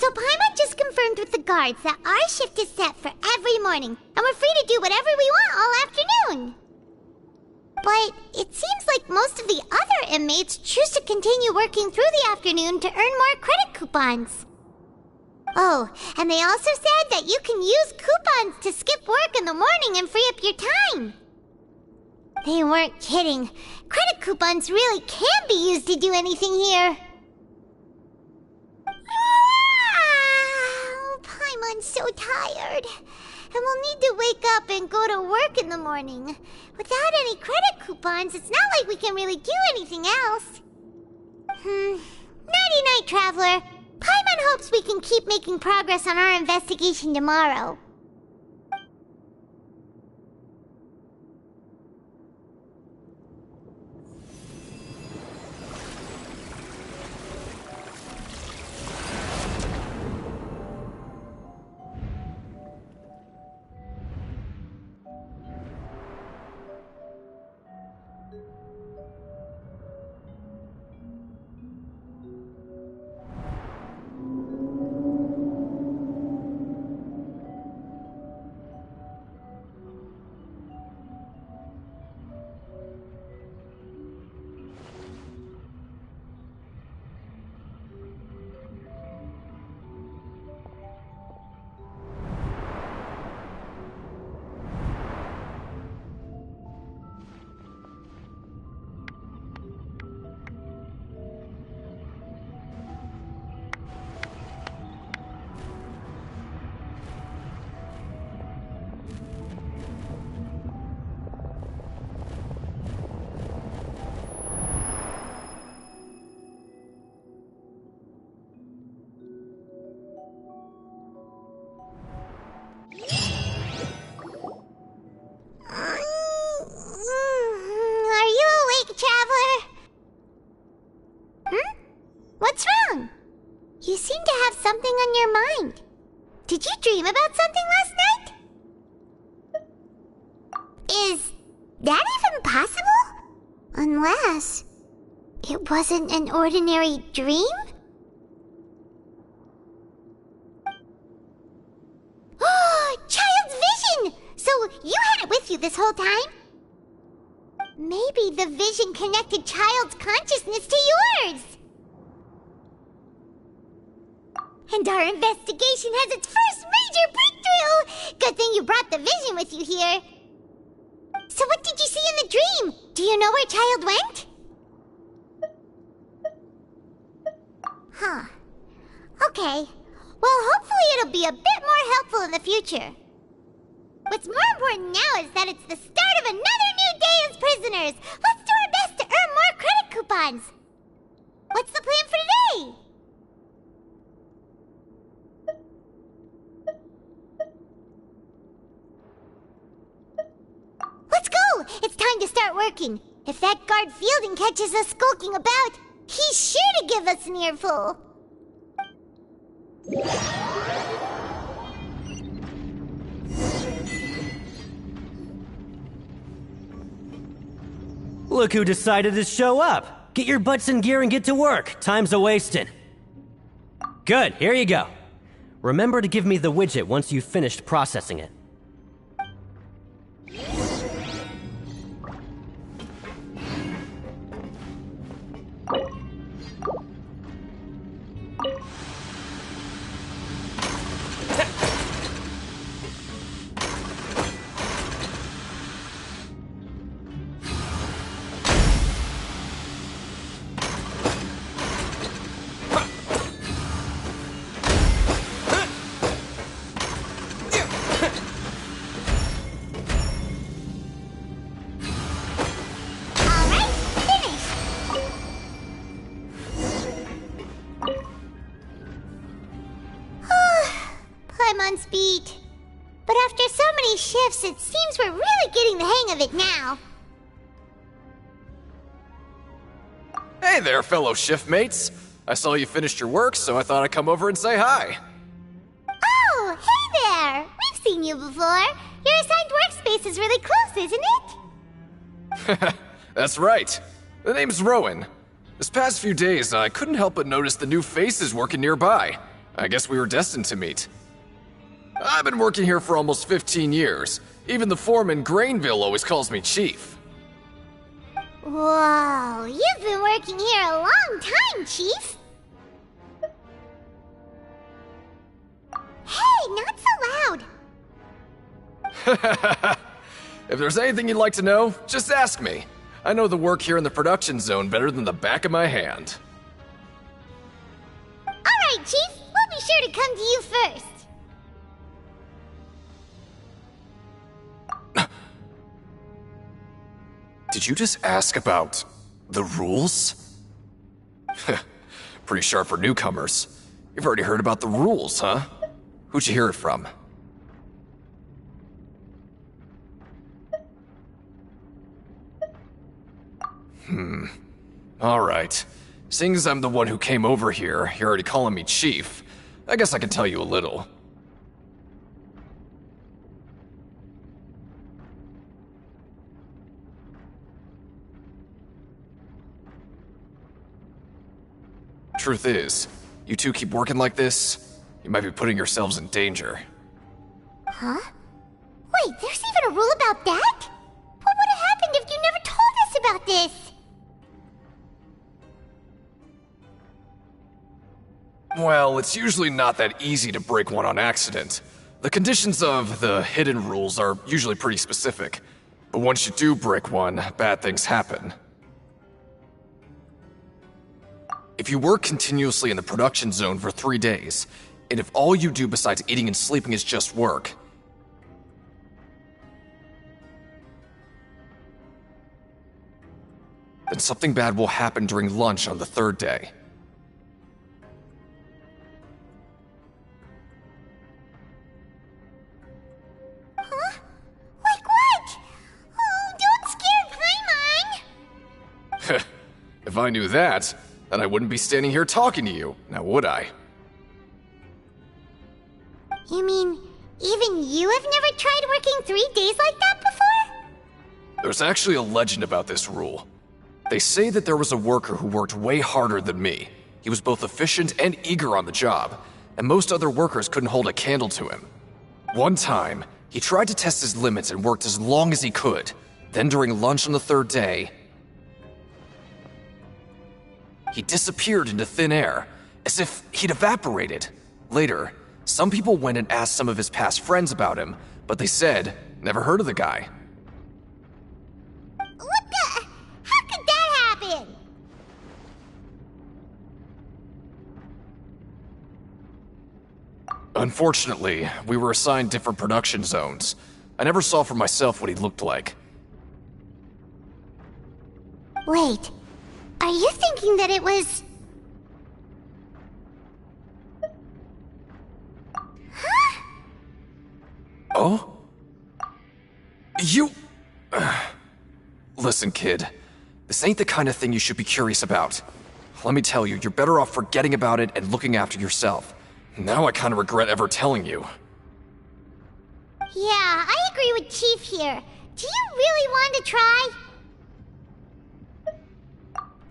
So Paimon just confirmed with the guards that our shift is set for every morning, and we're free to do whatever we want all afternoon. But it seems like most of the other inmates choose to continue working through the afternoon to earn more credit coupons. Oh, and they also said that you can use coupons to skip work in the morning and free up your time. They weren't kidding. Credit coupons really can be used to do anything here. Paimon's so tired. And we'll need to wake up and go to work in the morning. Without any credit coupons, it's not like we can really do anything else. Nighty-night, Traveler. Paimon hopes we can keep making progress on our investigation tomorrow. You seem to have something on your mind. Did you dream about something last night? Is that even possible? Unless it wasn't an ordinary dream? Child's vision! So you had it with you this whole time? Maybe the vision connected Child's consciousness to yours. And our investigation has its first major breakthrough! Good thing you brought the vision with you here. So what did you see in the dream? Do you know where Child went? Huh. Okay. Well, hopefully it'll be a bit more helpful in the future. What's more important now is that it's the start of another new day as prisoners. Let's do our best to earn more credit coupons. What's the plan for today? Let's go! It's time to start working. If that guard Fielding catches us skulking about, he's sure to give us an earful. Look who decided to show up. Get your butts in gear and get to work. Time's a-wasting. Good, here you go. Remember to give me the widget once you've finished processing it. On speed. But after so many shifts, it seems we're really getting the hang of it now. Hey there, fellow shiftmates. I saw you finished your work, so I thought I'd come over and say hi. Oh, hey there! We've seen you before. Your assigned workspace is really close, isn't it? That's right. The name's Rowan. This past few days, I couldn't help but notice the new faces working nearby. I guess we were destined to meet. I've been working here for almost 15 years. Even the foreman, Grainville, always calls me Chief. Whoa, you've been working here a long time, Chief. Hey, not so loud. If there's anything you'd like to know, just ask me. I know the work here in the production zone better than the back of my hand. Alright, Chief, we'll be sure to come to you first. Did you just ask about the rules? Pretty sharp for newcomers. You've already heard about the rules, huh? Who'd you hear it from? Alright. Seeing as I'm the one who came over here, you're already calling me Chief. I guess I can tell you a little. Truth is, you two keep working like this, you might be putting yourselves in danger. Huh? Wait, there's even a rule about that? What would have happened if you never told us about this? Well, it's usually not that easy to break one on accident. The conditions of the hidden rules are usually pretty specific. But once you do break one, bad things happen. If you work continuously in the production zone for 3 days, and if all you do besides eating and sleeping is just work, then something bad will happen during lunch on the 3rd day. Huh? Like what? Oh, don't scare Paimon! If I knew that, then I wouldn't be standing here talking to you, now would I? You mean, even you have never tried working 3 days like that before? There's actually a legend about this rule. They say that there was a worker who worked way harder than me. He was both efficient and eager on the job, and most other workers couldn't hold a candle to him. One time, he tried to test his limits and worked as long as he could. Then during lunch on the 3rd day, he disappeared into thin air, as if he'd evaporated. Later, some people went and asked some of his past friends about him, but they said, never heard of the guy. What the? How could that happen? Unfortunately, we were assigned different production zones. I never saw for myself what he looked like. Wait, are you thinking that it was... Huh? Oh? You... Listen, kid. This ain't the kind of thing you should be curious about. Let me tell you, you're better off forgetting about it and looking after yourself. Now I kind of regret ever telling you. Yeah, I agree with Chief here. Do you really want to try?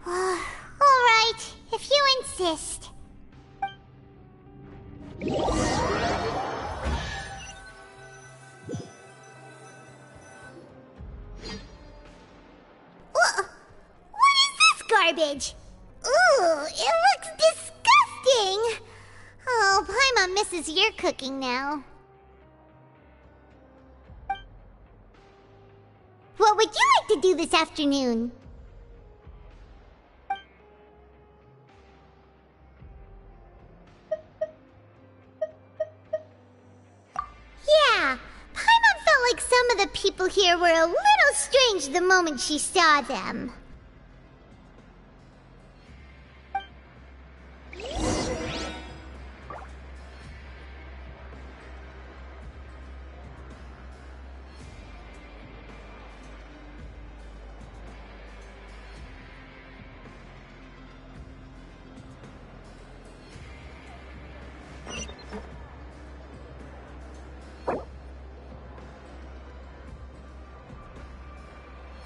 Alright, if you insist. What is this garbage? Ooh, it looks disgusting! Oh, Paimon misses your cooking now. What would you like to do this afternoon? Yeah, Paimon felt like some of the people here were a little strange the moment she saw them.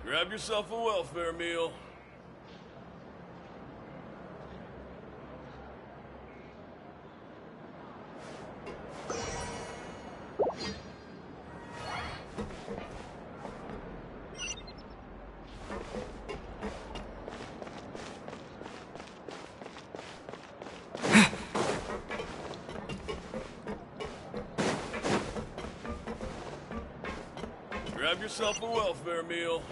Grab yourself a welfare meal. Have yourself a welfare meal.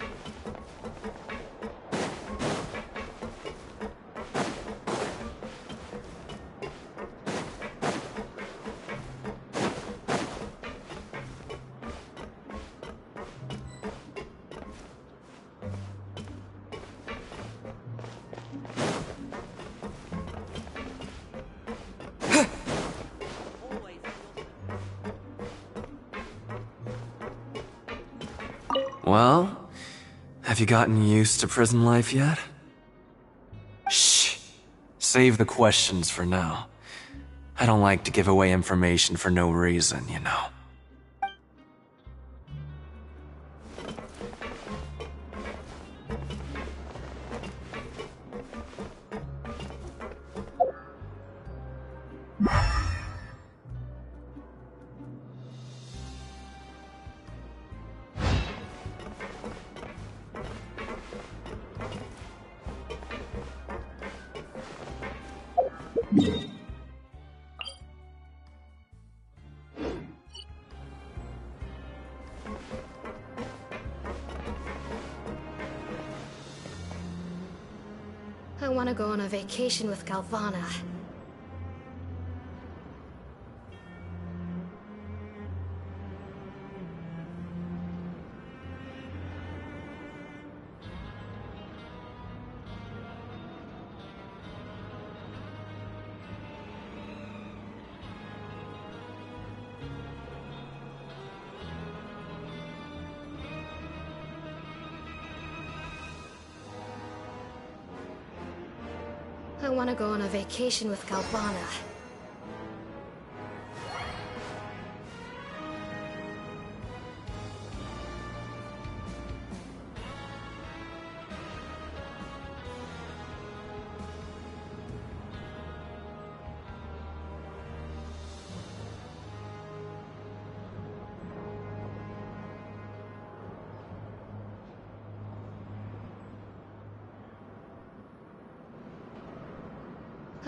Well, have you gotten used to prison life yet? Shh. Save the questions for now. I don't like to give away information for no reason, you know. I want to go on a vacation with Galvana. I want to go on a vacation with Galvana.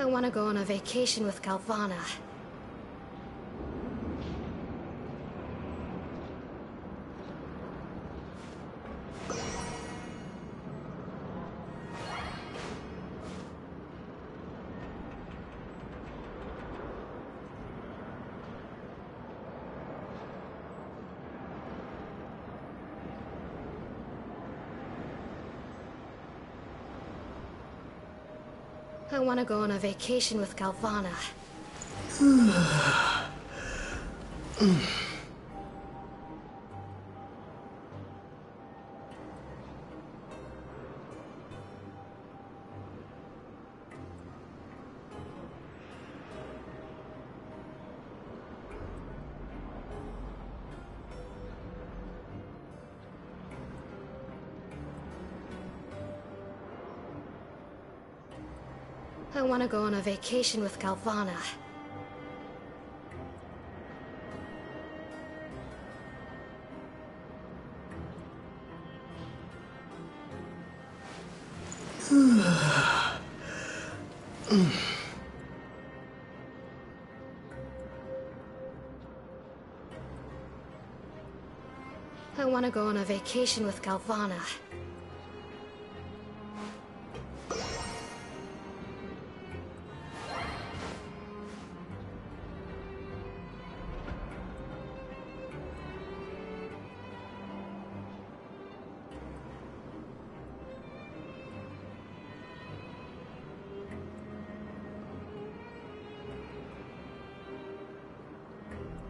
I want to go on a vacation with Galvana. I want to go on a vacation with Galvana. I want to go on a vacation with Galvana. I want to go on a vacation with Galvana.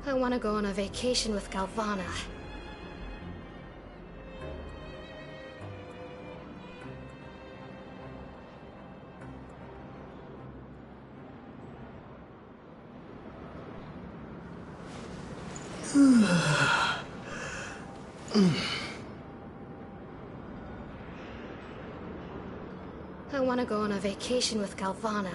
I want to go on a vacation with Galvana. I want to go on a vacation with Galvana.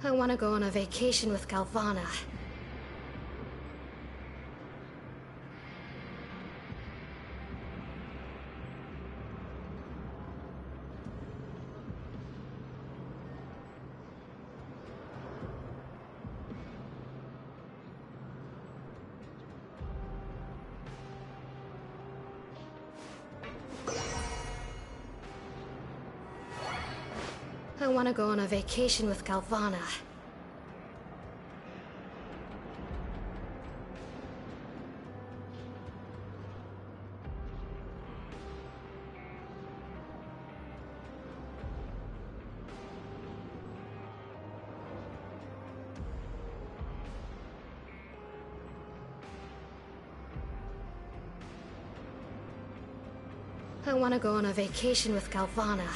I want to go on a vacation with Galvana. I want to go on a vacation with Galvana. I want to go on a vacation with Galvana.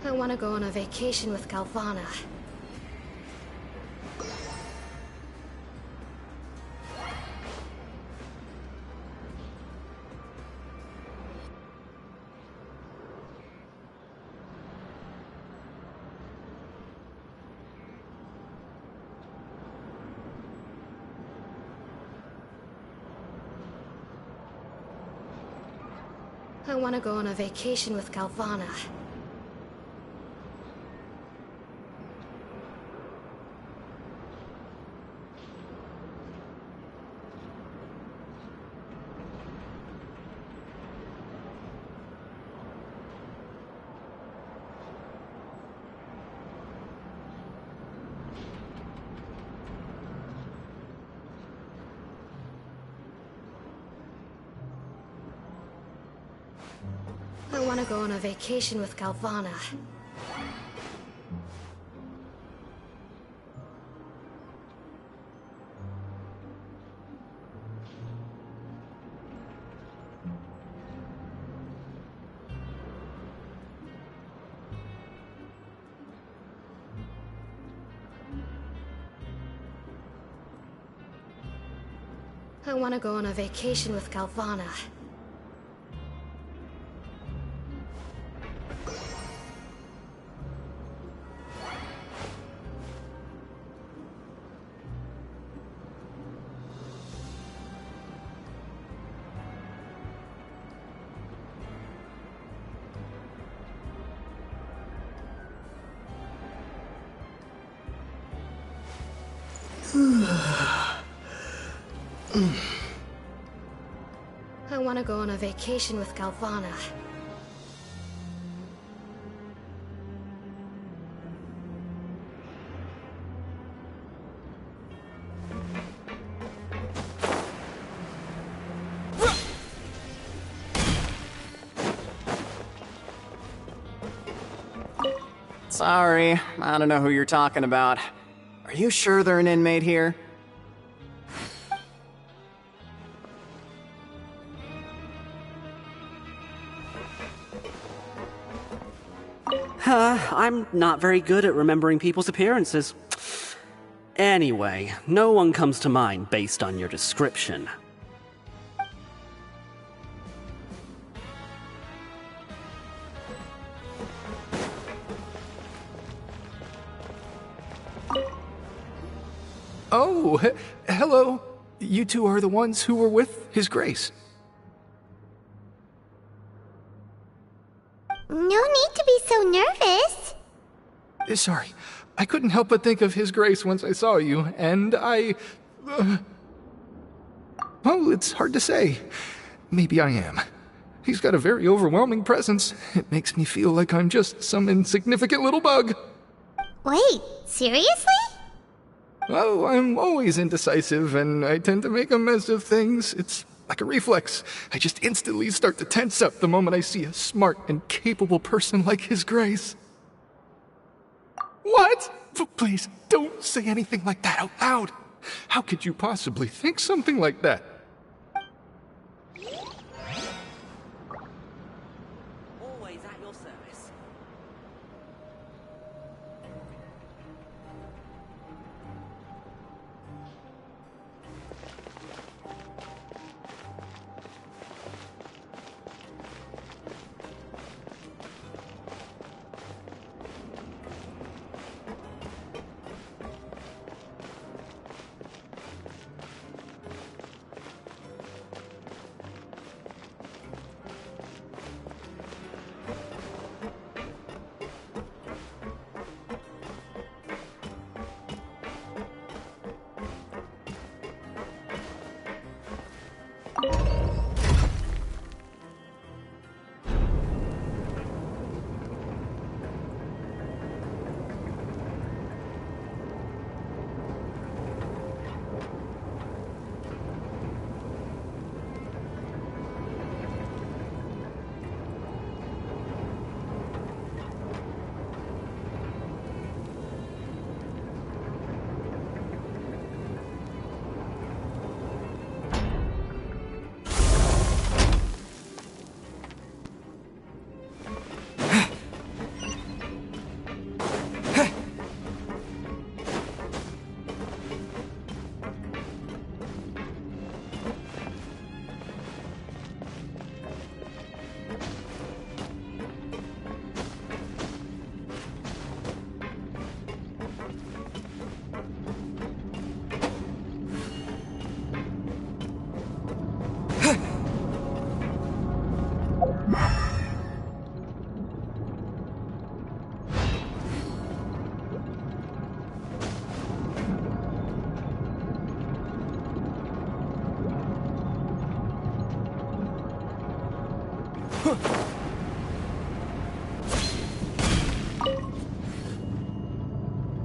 I want to go on a vacation with Galvana. I want to go on a vacation with Galvana. I want to go on a vacation with Galvana. I want to go on a vacation with Galvana. I want to go on a vacation with Galvana. Sorry, I don't know who you're talking about. Are you sure they're an inmate here? I'm not very good at remembering people's appearances. Anyway, no one comes to mind based on your description. Oh, hello. You two are the ones who were with His Grace. No need to be so nervous. Sorry, I couldn't help but think of His Grace once I saw you, and I... well, it's hard to say. Maybe I am. He's got a very overwhelming presence. It makes me feel like I'm just some insignificant little bug. Wait, seriously? Oh, I'm always indecisive, and I tend to make a mess of things. It's like a reflex. I just instantly start to tense up the moment I see a smart and capable person like His Grace. What? Please, don't say anything like that out loud. How could you possibly think something like that?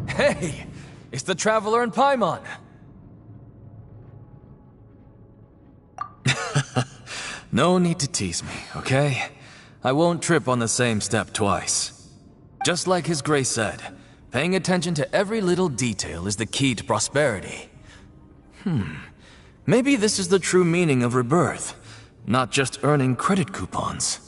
Hey! It's the Traveler and Paimon! No need to tease me, okay? I won't trip on the same step twice. Just like His Grace said, paying attention to every little detail is the key to prosperity. Maybe this is the true meaning of rebirth, not just earning credit coupons.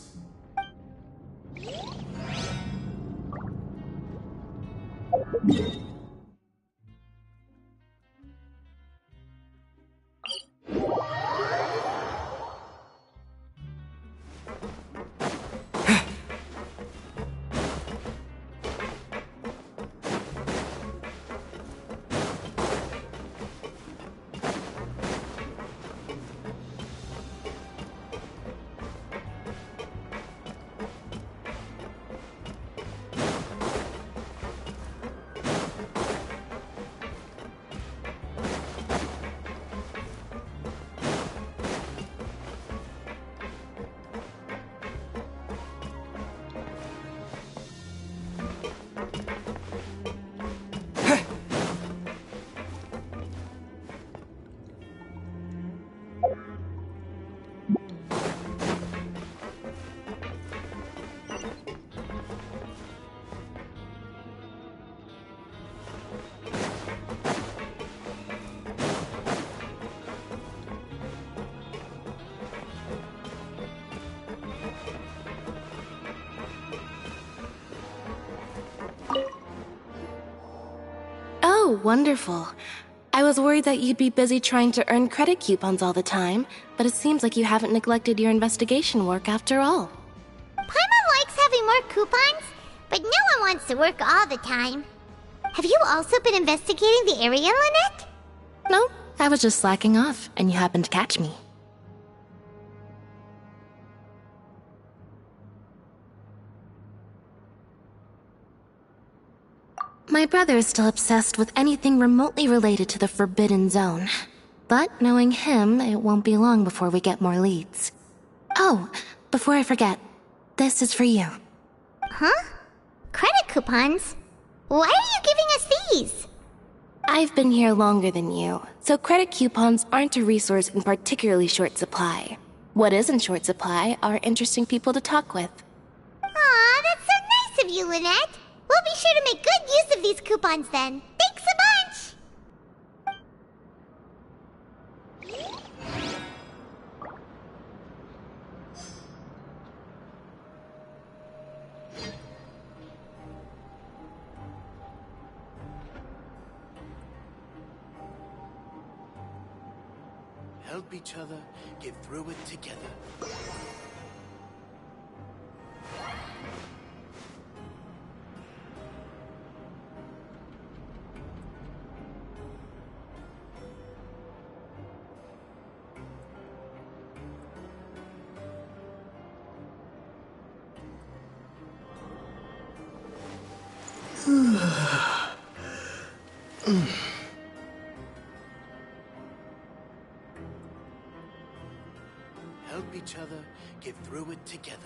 Oh, wonderful. I was worried that you'd be busy trying to earn credit coupons all the time, but it seems like you haven't neglected your investigation work after all. Paimon likes having more coupons, but no one wants to work all the time. Have you also been investigating the area, Lynette? No, I was just slacking off, and you happened to catch me. My brother is still obsessed with anything remotely related to the Forbidden Zone. But knowing him, it won't be long before we get more leads. Oh, before I forget, this is for you. Huh? Credit coupons? Why are you giving us these? I've been here longer than you, so credit coupons aren't a resource in particularly short supply. What is in short supply are interesting people to talk with. Aw, that's so nice of you, Lynette. We'll be sure to make good use of these coupons then. Thanks a bunch! Help each other get through it together. Help each other get through it together.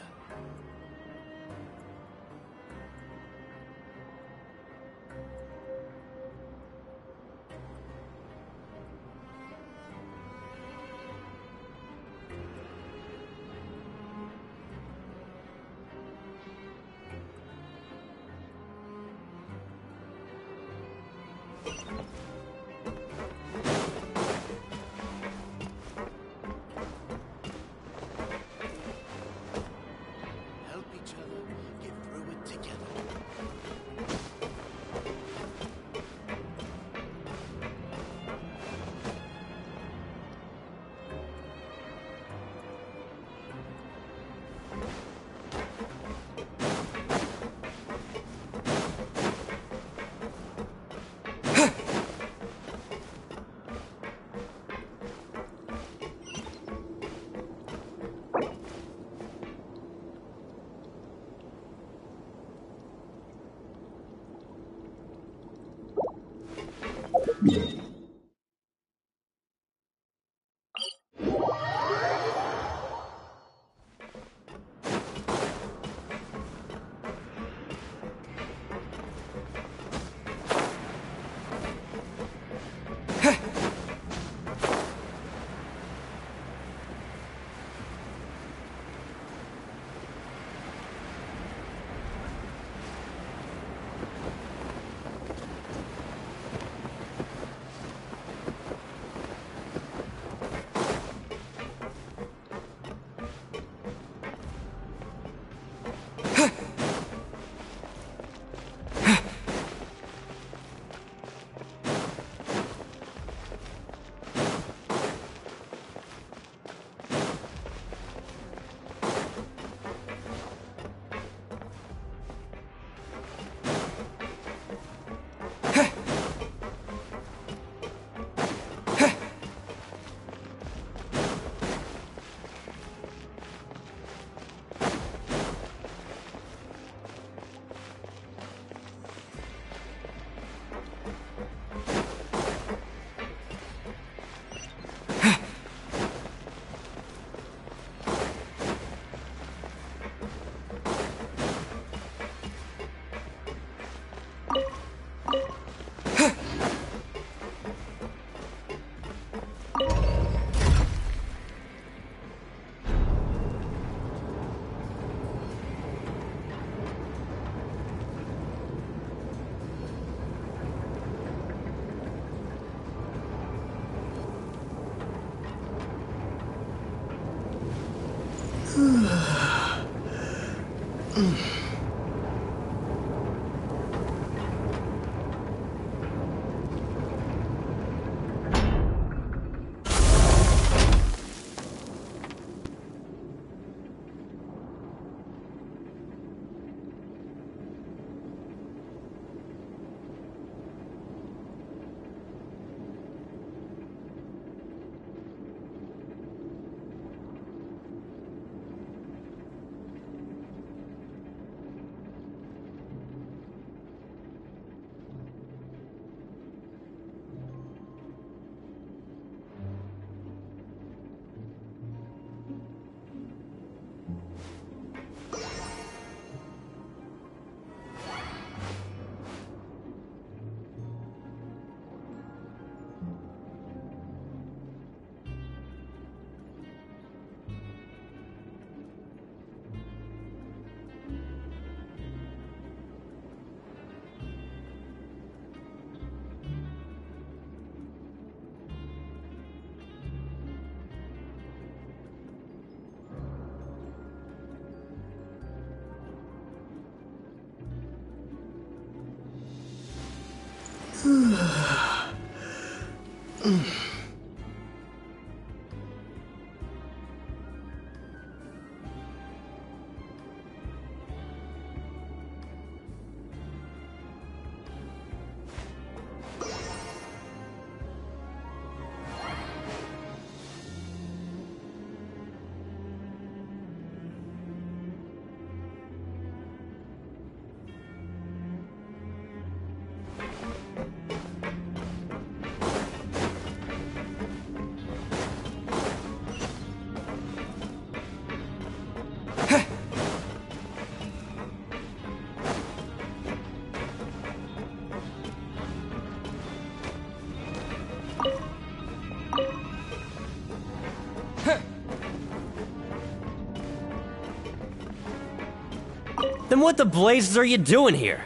Then what the blazes are you doing here?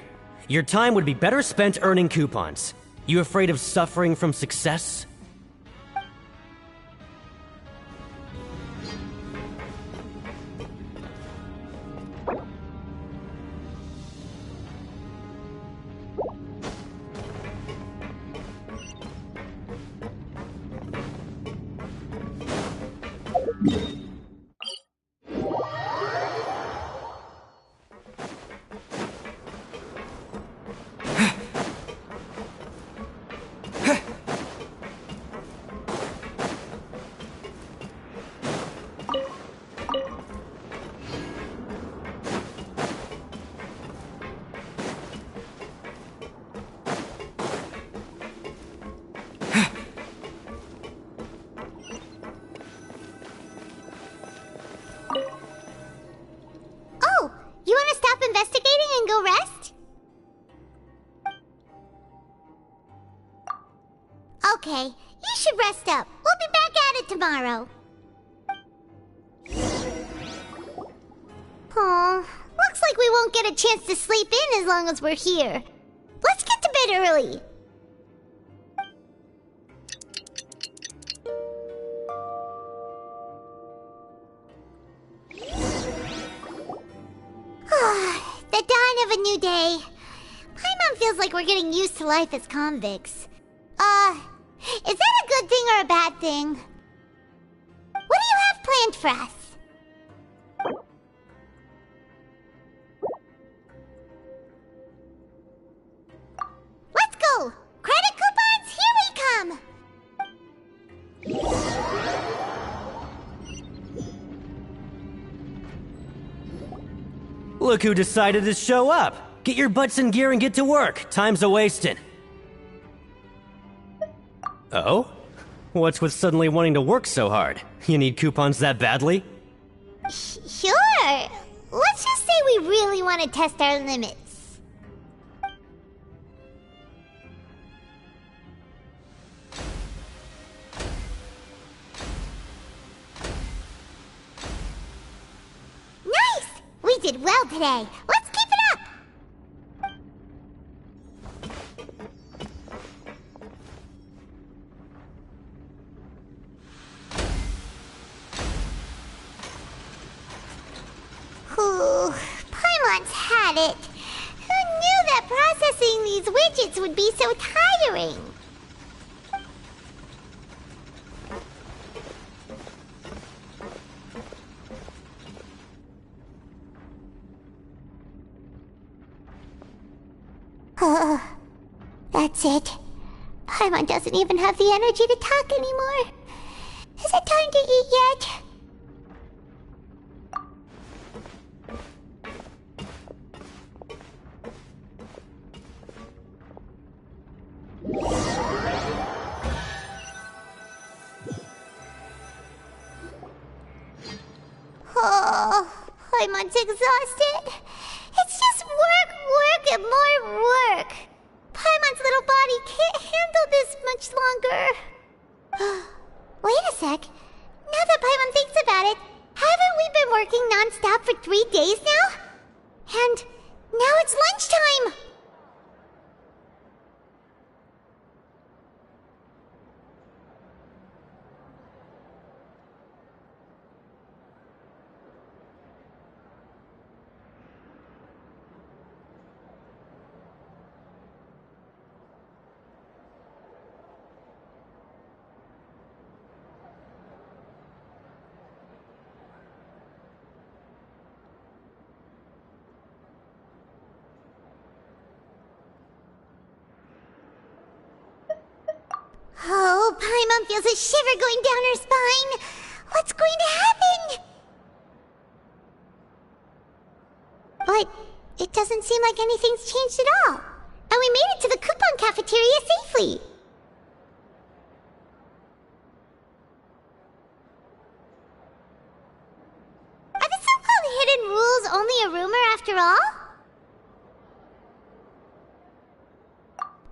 Your time would be better spent earning coupons. You afraid of suffering from success? Oh, you want to stop investigating and go rest? Okay, you should rest up. We'll be back at it tomorrow. Aw, looks like we won't get a chance to sleep in as long as we're here. Let's get to bed early. The dawn of a new day. Paimon feels like we're getting used to life as convicts. Is that a good thing or a bad thing? What do you have planned for us? Let's go! Credit coupons, here we come! Look who decided to show up! Get your butts in gear and get to work. Time's a-wasting. Oh? What's with suddenly wanting to work so hard? You need coupons that badly? Sure. Let's just say we really want to test our limits. Nice! We did well today. Let's keep it up! it. Who knew that processing these widgets would be so tiring? That's it. Paimon doesn't even have the energy to talk anymore. Is it time to eat yet? Oh, Paimon's exhausted. It's just work, work, and more work. Paimon's little body can't handle this much longer. Wait a sec. Now that Paimon thinks about it, haven't we been working non-stop for 3 days now? And now it's lunchtime! Oh, Paimon feels a shiver going down her spine. What's going to happen? But it doesn't seem like anything's changed at all. And we made it to the coupon cafeteria safely. Are the so-called hidden rules only a rumor after all?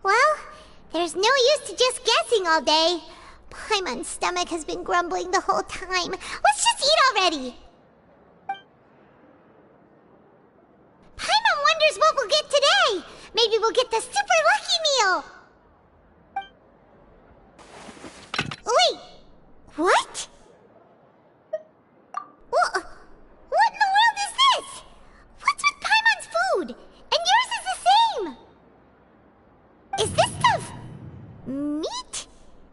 Well, there's no use to just guessing all day. Paimon's stomach has been grumbling the whole time. Let's just eat already! Paimon wonders what we'll get today! Maybe we'll get the super lucky meal! Wait! What? What in the world is this? What's with Paimon's food? And yours is the same! Is this stuff meat?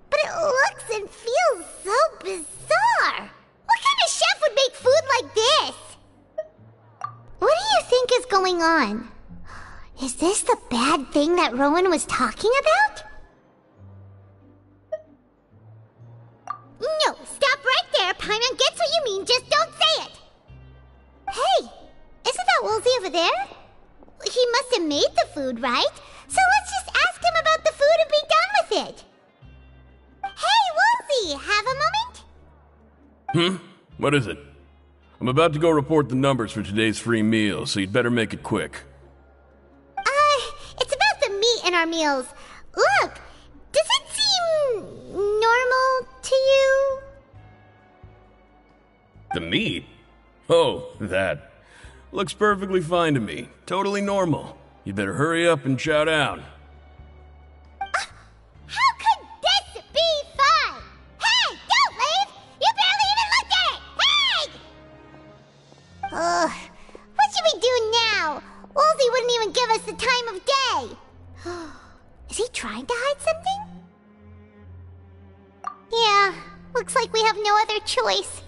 But it looks and feels so bizarre. What kind of chef would make food like this? What do you think is going on? Is this the bad thing that Rowan was talking about? No, stop right there. Paimon gets what you mean, just don't say it. Hey, isn't that Woolsey over there? He must have made the food, right? So let's just ask him about the food and be done with it. Hey, Woolsey, have a moment? What is it? I'm about to go report the numbers for today's free meal, so you'd better make it quick. It's about the meat in our meals. Look, does it seem normal to you? The meat? Oh, that. Looks perfectly fine to me. Totally normal. You better hurry up and chow down. How could this be fun? Hey, don't leave! You barely even looked at it! Hey! What should we do now? Woolsey wouldn't even give us the time of day. Is he trying to hide something? Yeah, looks like we have no other choice.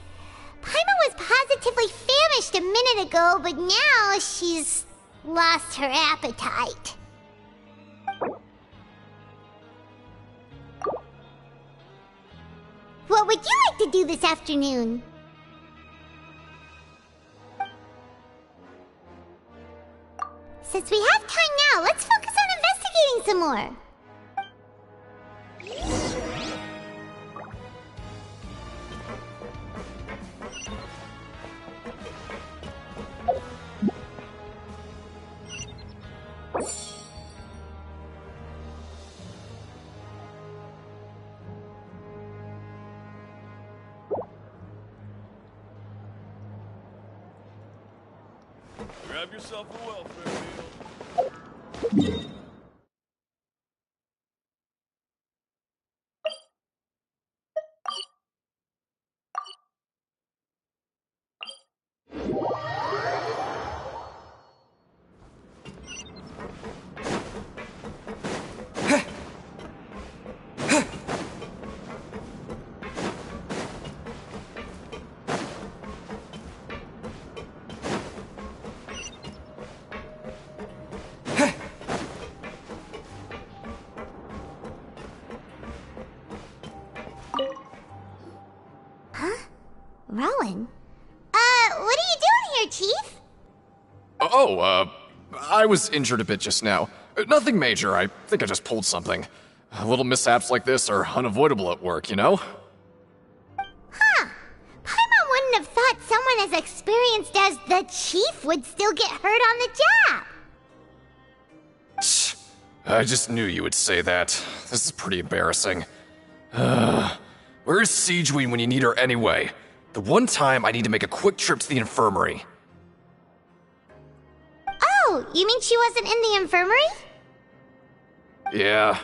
Paimon was positively famished a minute ago, but now she's lost her appetite. What would you like to do this afternoon? Since we have time now, let's focus on investigating some more. Grab yourself a welfare meal. here, Chief? I was injured a bit just now. Nothing major, I think I just pulled something. Little mishaps like this are unavoidable at work, you know? Huh. Paimon wouldn't have thought someone as experienced as the Chief would still get hurt on the job. I just knew you would say that. This is pretty embarrassing. Where is Siegeween when you need her anyway? The one time I need to make a quick trip to the infirmary. Oh, you mean she wasn't in the infirmary? Yeah.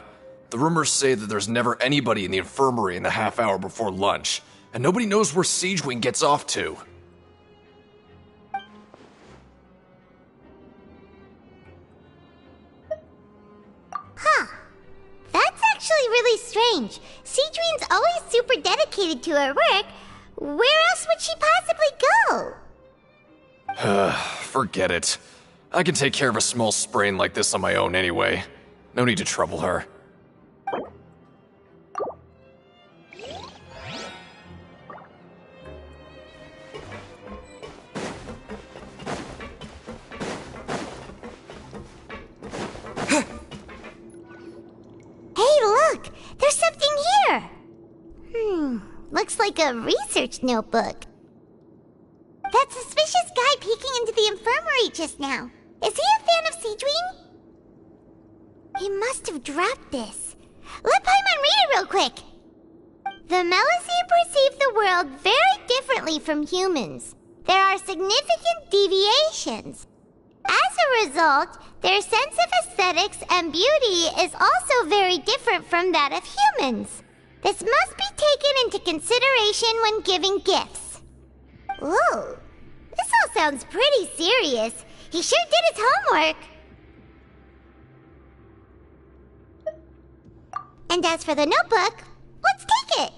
The rumors say that there's never anybody in the infirmary in the half hour before lunch, and nobody knows where Siegeween gets off to. Huh. That's actually really strange. Siegeween's always super dedicated to her work. Where else would she possibly go? Forget it. I can take care of a small sprain like this on my own anyway. No need to trouble her. Hey, look! There's something here! Looks like a research notebook. That suspicious guy peeking into the infirmary just now. Is he a fan of Siegeween? He must have dropped this. Let Paimon read it real quick. The Melusine perceive the world very differently from humans. There are significant deviations. As a result, their sense of aesthetics and beauty is also very different from that of humans. This must be taken into consideration when giving gifts. Ooh, this all sounds pretty serious. He sure did his homework. And as for the notebook, let's take it.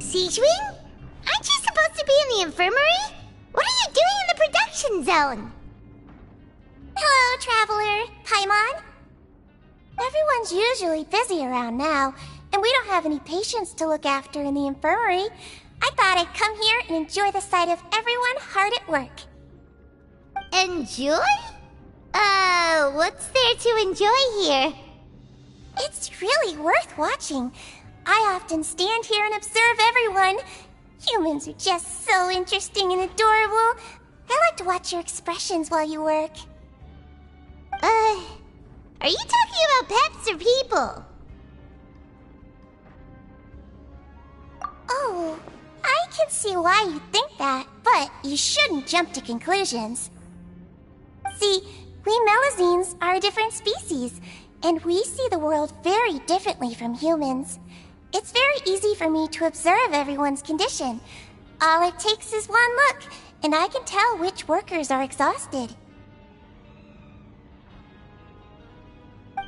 Siegeween? Aren't you supposed to be in the infirmary? What are you doing in the production zone? Hello, Traveler. Paimon? Everyone's usually busy around now, and we don't have any patients to look after in the infirmary. I thought I'd come here and enjoy the sight of everyone hard at work. Enjoy? What's there to enjoy here? It's really worth watching. I often stand here and observe everyone. Humans are just so interesting and adorable. I like to watch your expressions while you work. Are you talking about pets or people? Oh, I can see why you think that, but you shouldn't jump to conclusions. See, we Melazines are a different species, and we see the world very differently from humans. It's very easy for me to observe everyone's condition. All it takes is one look, and I can tell which workers are exhausted.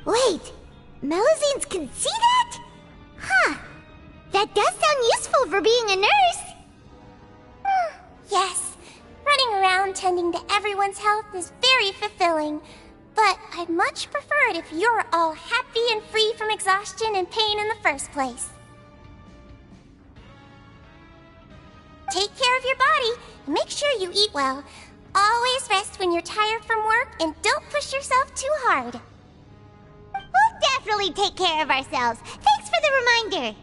Wait, Melazines can see that? Huh. That does sound useful for being a nurse. Yes, running around tending to everyone's health is very fulfilling. But I'd much prefer it if you're all happy and free from exhaustion and pain in the first place. Take care of your body and make sure you eat well. Always rest when you're tired from work and don't push yourself too hard. We'll definitely take care of ourselves. Thanks for the reminder.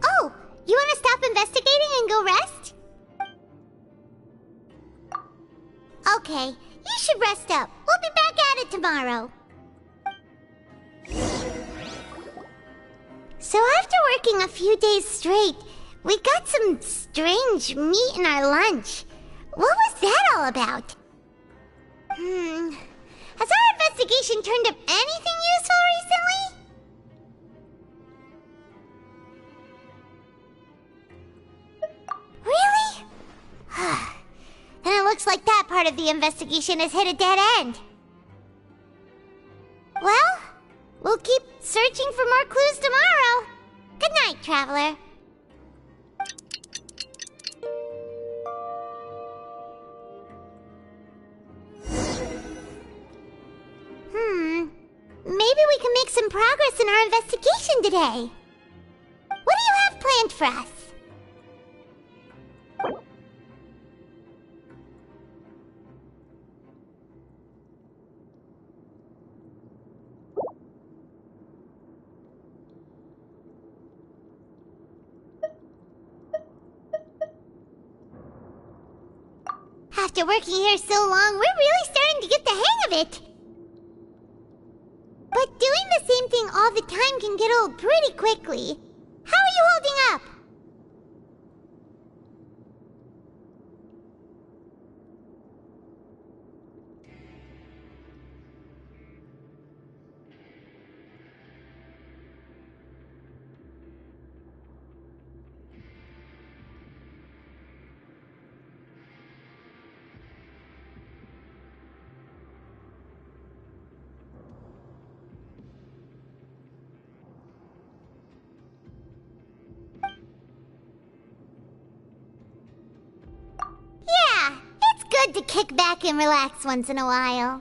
Oh, you want to stop investigating and go rest? Okay, you should rest up. We'll be back at it tomorrow. So after working a few days straight, we got some strange meat in our lunch. What was that all about? Has our investigation turned up anything useful recently? Really? Then it looks like that part of the investigation has hit a dead end. Well, we'll keep searching for more clues tomorrow. Good night, Traveler. Maybe we can make some progress in our investigation today. What do you have planned for us? After working here so long, we're really starting to get the hang of it. But doing the same thing all the time can get old pretty quickly. How are you holding up? Yeah, it's good to kick back and relax once in a while.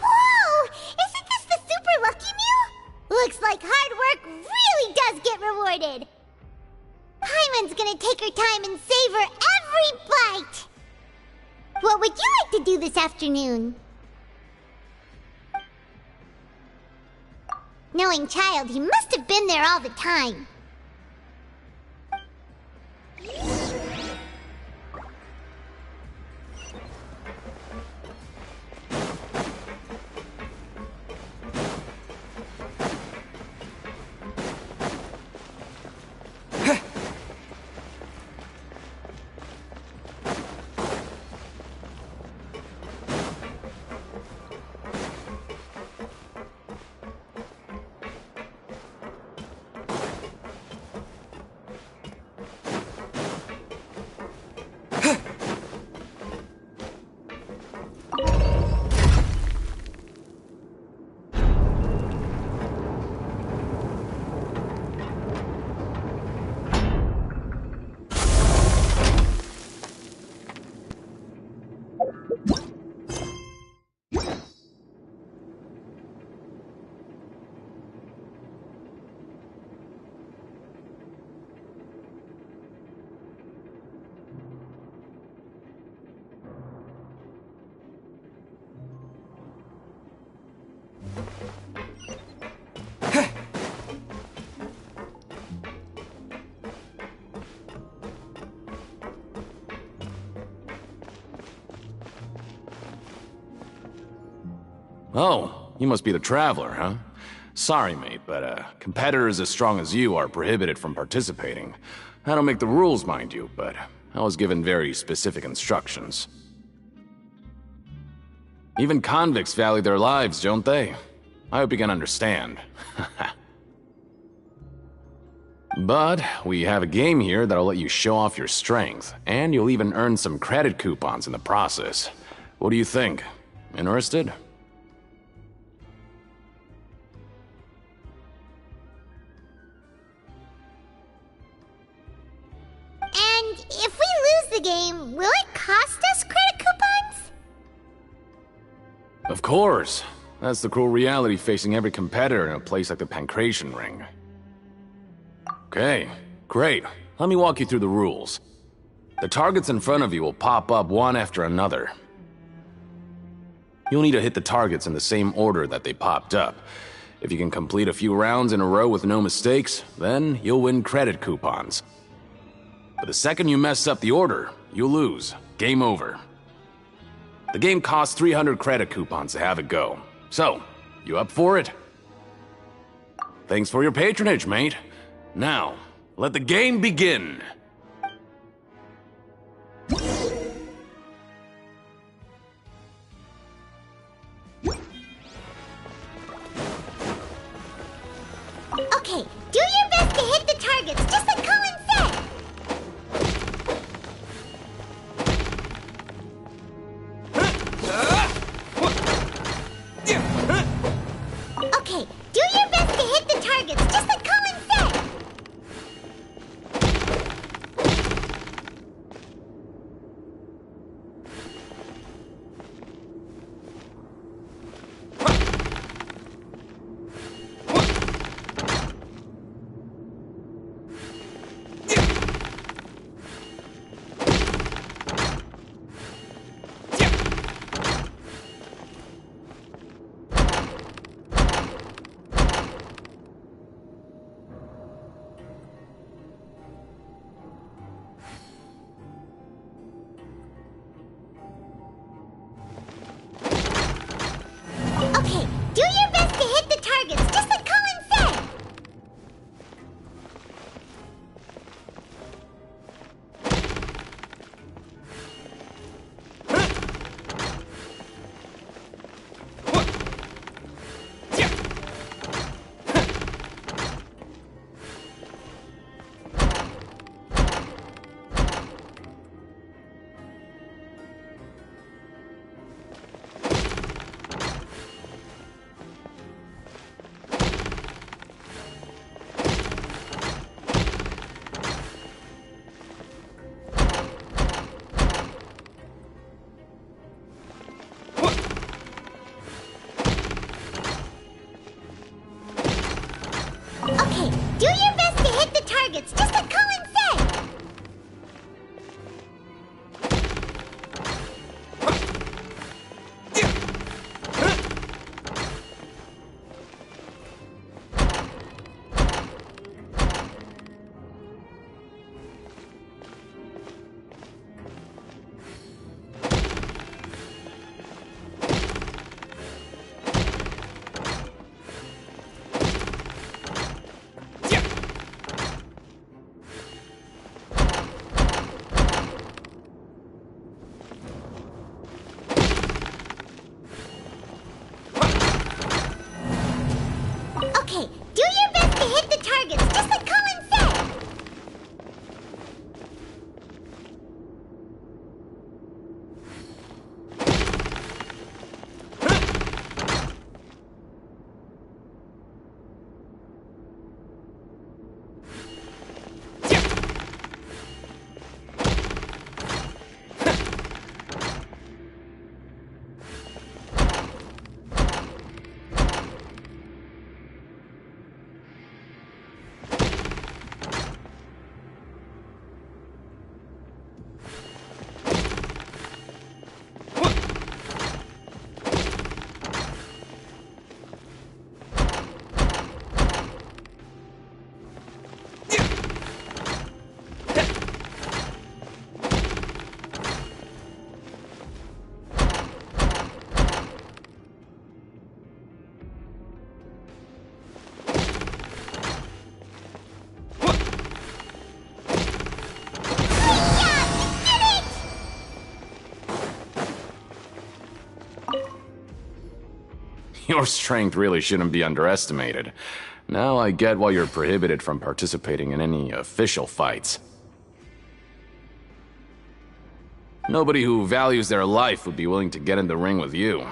Whoa! Isn't this the super lucky meal? Looks like hard work really does get rewarded. Paimon's gonna take her time and savor every bite. What would you like to do this afternoon? Knowing Child, he must have been there all the time. Oh, you must be the Traveler, huh? Sorry, mate, but competitors as strong as you are prohibited from participating. I don't make the rules, mind you, but I was given very specific instructions. Even convicts value their lives, don't they? I hope you can understand. But we have a game here that'll let you show off your strength, and you'll even earn some credit coupons in the process. What do you think? Interested? And if we lose the game, will it cost us credit coupons? Of course. That's the cruel reality facing every competitor in a place like the Pancration Ring. Okay, great. Let me walk you through the rules. The targets in front of you will pop up one after another. You'll need to hit the targets in the same order that they popped up. If you can complete a few rounds in a row with no mistakes, then you'll win credit coupons. But the second you mess up the order, you'll lose. Game over. The game costs 300 credit coupons to have it go. So, you up for it? Thanks for your patronage, mate. Now, let the game begin! Okay, do your best to hit the targets, just like Colin said! Okay, do your best to hit the targets, just like Colin said! Your strength really shouldn't be underestimated. Now I get why you're prohibited from participating in any official fights. Nobody who values their life would be willing to get in the ring with you.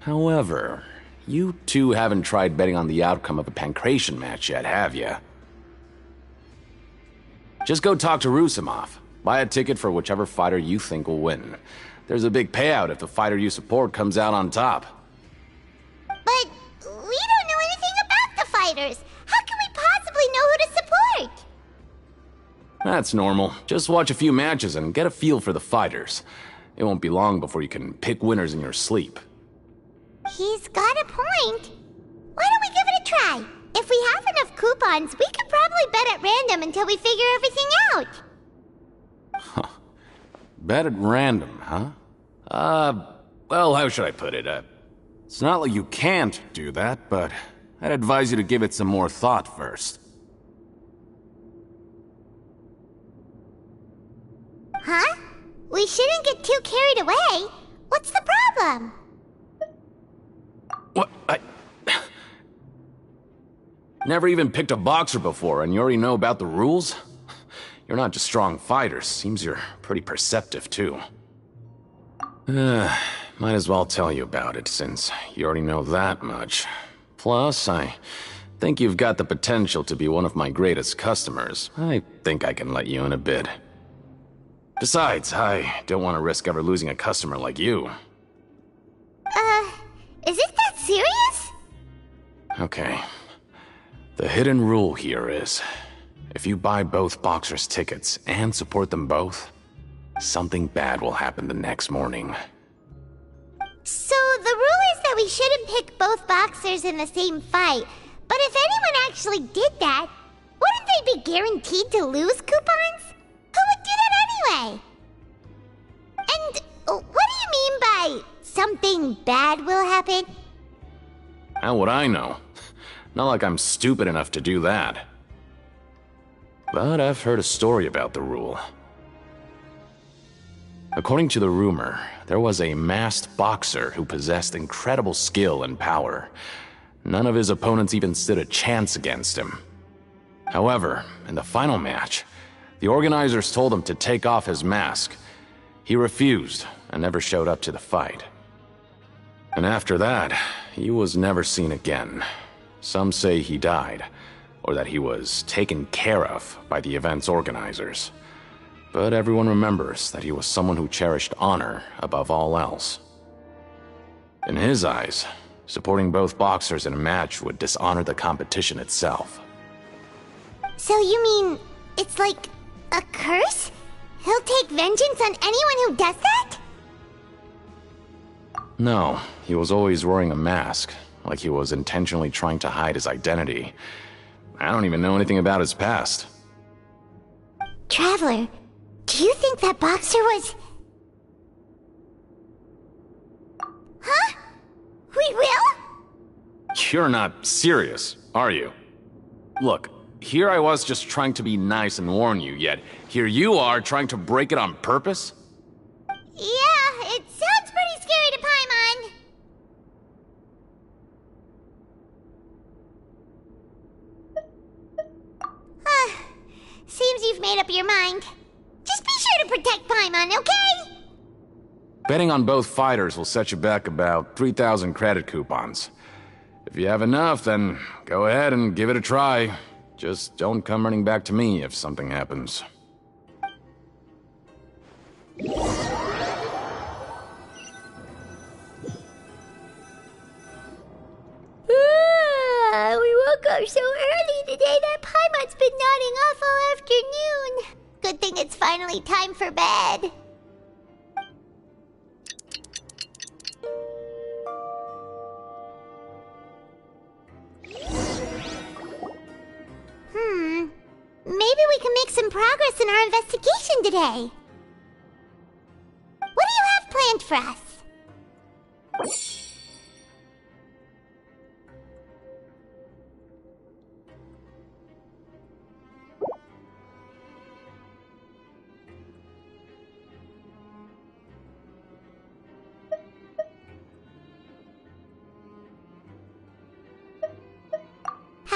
However, you two haven't tried betting on the outcome of a pancration match yet, have you? Just go talk to Rusimov. Buy a ticket for whichever fighter you think will win. There's a big payout if the fighter you support comes out on top. But we don't know anything about the fighters. How can we possibly know who to support? That's normal. Just watch a few matches and get a feel for the fighters. It won't be long before you can pick winners in your sleep. He's got a point. Why don't we give it a try? If we have enough coupons, we could probably bet at random until we figure everything out. Huh. Bet at random, huh? Well, how should I put it? It's not like you can't do that, but I'd advise you to give it some more thought first. Huh? We shouldn't get too carried away. What's the problem? What? Never even picked a boxer before, and you already know about the rules? You're not just strong fighters. Seems you're pretty perceptive, too. Might as well tell you about it, since you already know that much. Plus, I think you've got the potential to be one of my greatest customers. I think I can let you in a bid. Besides, I don't want to risk ever losing a customer like you. Is it that serious? Okay. The hidden rule here is, if you buy both boxers' tickets and support them both, something bad will happen the next morning. So the rule is that we shouldn't pick both boxers in the same fight, but if anyone actually did that, wouldn't they be guaranteed to lose coupons? Who would do that anyway? And what do you mean by something bad will happen? How would I know? Not like I'm stupid enough to do that. But I've heard a story about the rule. According to the rumor, there was a masked boxer who possessed incredible skill and power. None of his opponents even stood a chance against him. However, in the final match, the organizers told him to take off his mask. He refused and never showed up to the fight. And after that, he was never seen again. Some say he died, or that he was taken care of by the event's organizers. But everyone remembers that he was someone who cherished honor above all else. In his eyes, supporting both boxers in a match would dishonor the competition itself. So you mean it's like a curse? He'll take vengeance on anyone who does that? No, he was always wearing a mask, like he was intentionally trying to hide his identity. I don't even know anything about his past. Traveler, do you think that boxer was... Huh? We will? You're not serious, are you? Look, here I was just trying to be nice and warn you, yet here you are trying to break it on purpose? Yeah, it sounds pretty scary to Paimon. Seems you've made up your mind. Just be sure to protect Paimon, okay? Betting on both fighters will set you back about 3,000 credit coupons. If you have enough, then go ahead and give it a try. Just don't come running back to me if something happens. We woke up so early today that Paimon's been nodding off all afternoon. Good thing it's finally time for bed. Maybe we can make some progress in our investigation today. What do you have planned for us?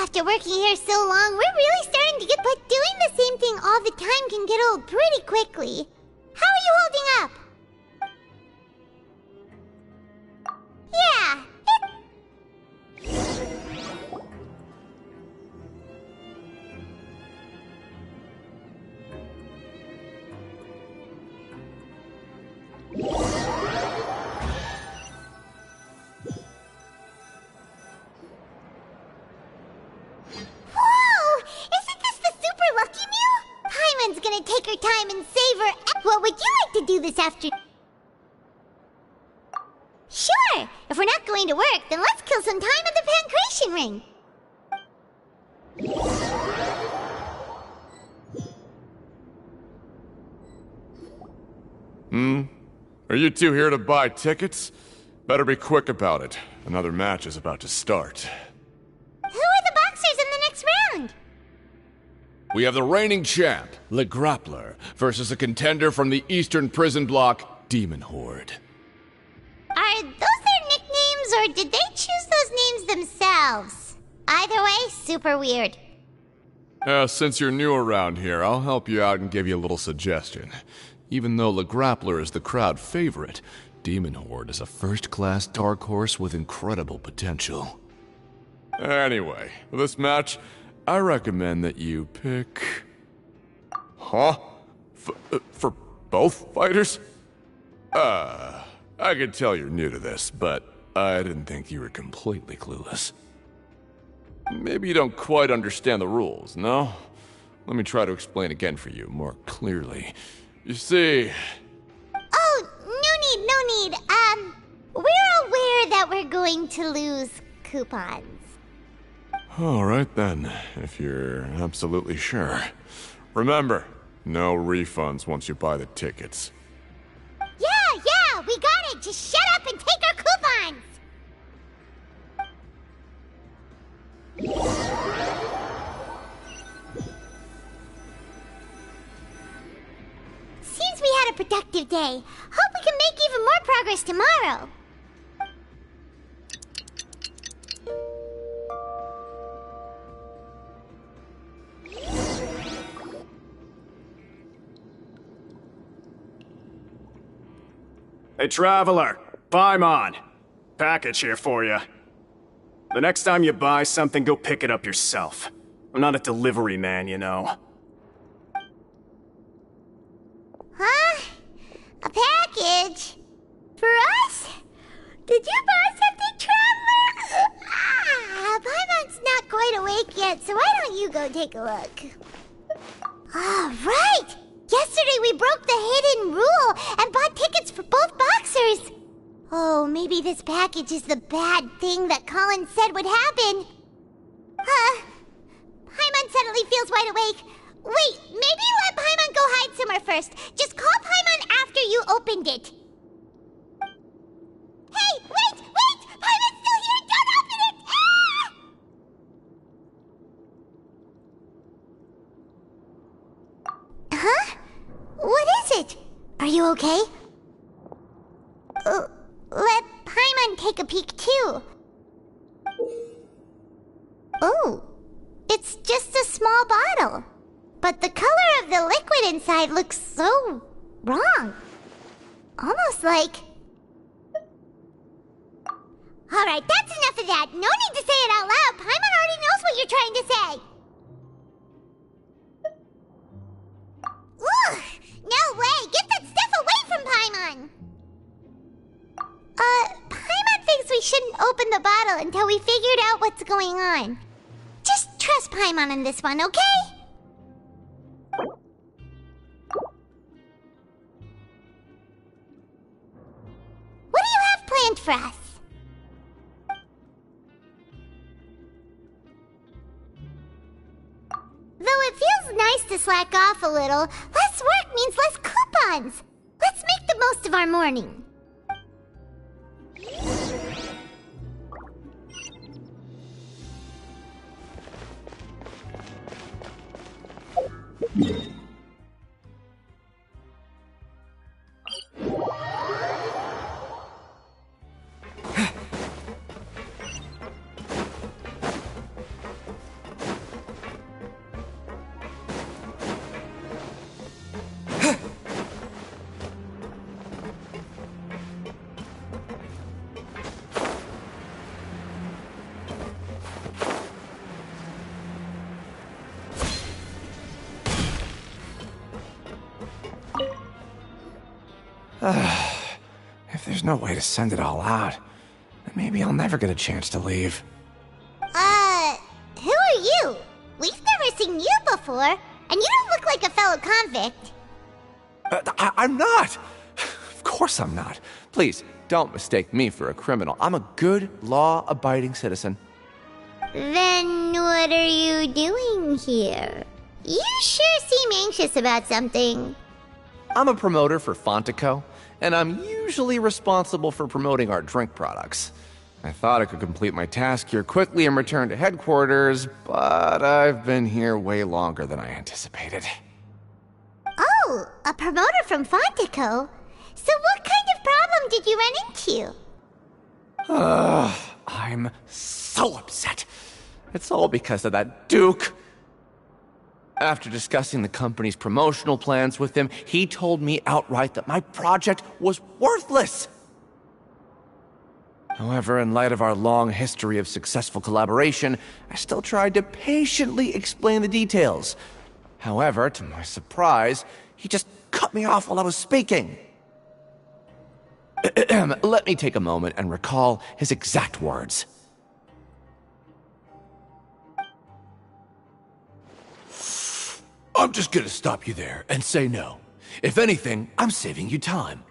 After working here so long, we're really starting to get, but doing the same thing all the time can get old pretty quickly. How are you holding up? Yeah. Whoa! Isn't this the super lucky meal? Paimon's gonna take her time and savor. What would you like to do this afternoon? Sure! If we're not going to work, then let's kill some time at the Pancration Ring. Are you two here to buy tickets? Better be quick about it. Another match is about to start. Who are the boxers in the next round? We have the reigning champ, Le Grappler, versus a contender from the Eastern Prison Block, Demon Horde. Are those their nicknames, or did they choose those names themselves? Either way, super weird. Since you're new around here, I'll help you out and give you a little suggestion. Even though Le Grappler is the crowd favorite, Demon Horde is a first-class dark horse with incredible potential. Anyway, for this match, I recommend that you pick... Huh? For both fighters? I can tell you're new to this, but I didn't think you were completely clueless. Maybe you don't quite understand the rules, no? Let me try to explain again for you more clearly. You see... Oh, no need. We're aware that we're going to lose coupons. Alright then, if you're absolutely sure. Remember, no refunds once you buy the tickets. Yeah, we got it! Just shut up and take our coupons! Seems we had a productive day. Hope we can make even more progress tomorrow. Hey, Traveler, Paimon. Package here for you. The next time you buy something, go pick it up yourself. I'm not a delivery man, you know. Huh? A package? For us? Did you buy something, Traveler? Paimon's not quite awake yet, so why don't you go take a look? Right! Yesterday we broke the hidden rule and bought tickets for both boxers. Oh, maybe this package is the bad thing that Colin said would happen. Paimon suddenly feels wide awake. Wait, maybe let Paimon go hide somewhere first. Just call Paimon after you opened it. Hey, wait! Paimon's still here! Don't open it! Huh? What is it? Are you okay? Let Paimon take a peek too. Oh, it's just a small bottle. But the color of the liquid inside looks so wrong. Almost like... Alright, that's enough of that. No need to say it out loud. Paimon already knows what you're trying to say. Ugh! No way! Get that stuff away from Paimon! Paimon thinks we shouldn't open the bottle until we figured out what's going on. Just trust Paimon on this one, okay? What do you have planned for us? Though it feels nice to slack off a little, less work means less coupons. Let's make the most of our morning. If there's no way to send it all out, then maybe I'll never get a chance to leave. Who are you? We've never seen you before, and you don't look like a fellow convict. I'm not! Of course I'm not. Please, don't mistake me for a criminal. I'm a good, law-abiding citizen. Then what are you doing here? You sure seem anxious about something. I'm a promoter for Fontico, and I'm usually responsible for promoting our drink products. I thought I could complete my task here quickly and return to headquarters, but I've been here way longer than I anticipated. Oh, a promoter from Fontico? So what kind of problem did you run into? I'm so upset. It's all because of that Duke. After discussing the company's promotional plans with him, he told me outright that my project was worthless. However, in light of our long history of successful collaboration, I still tried to patiently explain the details. However, to my surprise, he just cut me off while I was speaking. Let me take a moment and recall his exact words. I'm just gonna stop you there and say no. If anything, I'm saving you time.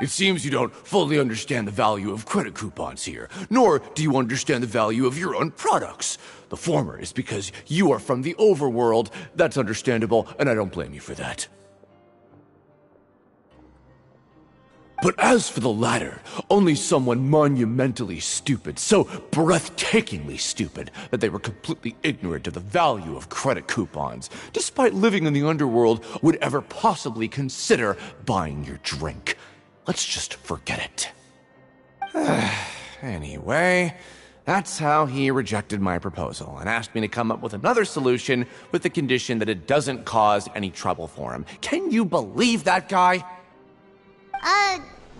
It seems you don't fully understand the value of credit coupons here, nor do you understand the value of your own products. The former is because you are from the overworld. That's understandable, and I don't blame you for that. But as for the latter, only someone monumentally stupid, so breathtakingly stupid, that they were completely ignorant of the value of credit coupons, despite living in the underworld, would ever possibly consider buying your drink. Let's just forget it. Anyway, that's how he rejected my proposal and asked me to come up with another solution with the condition that it doesn't cause any trouble for him. Can you believe that guy?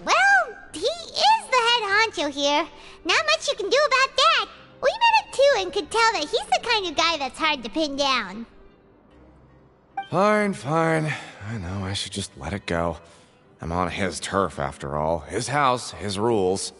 Well, he is the head honcho here. Not much you can do about that. We met him too and could tell that he's the kind of guy that's hard to pin down. Fine. I know I should just let it go. I'm on his turf after all. His house, his rules.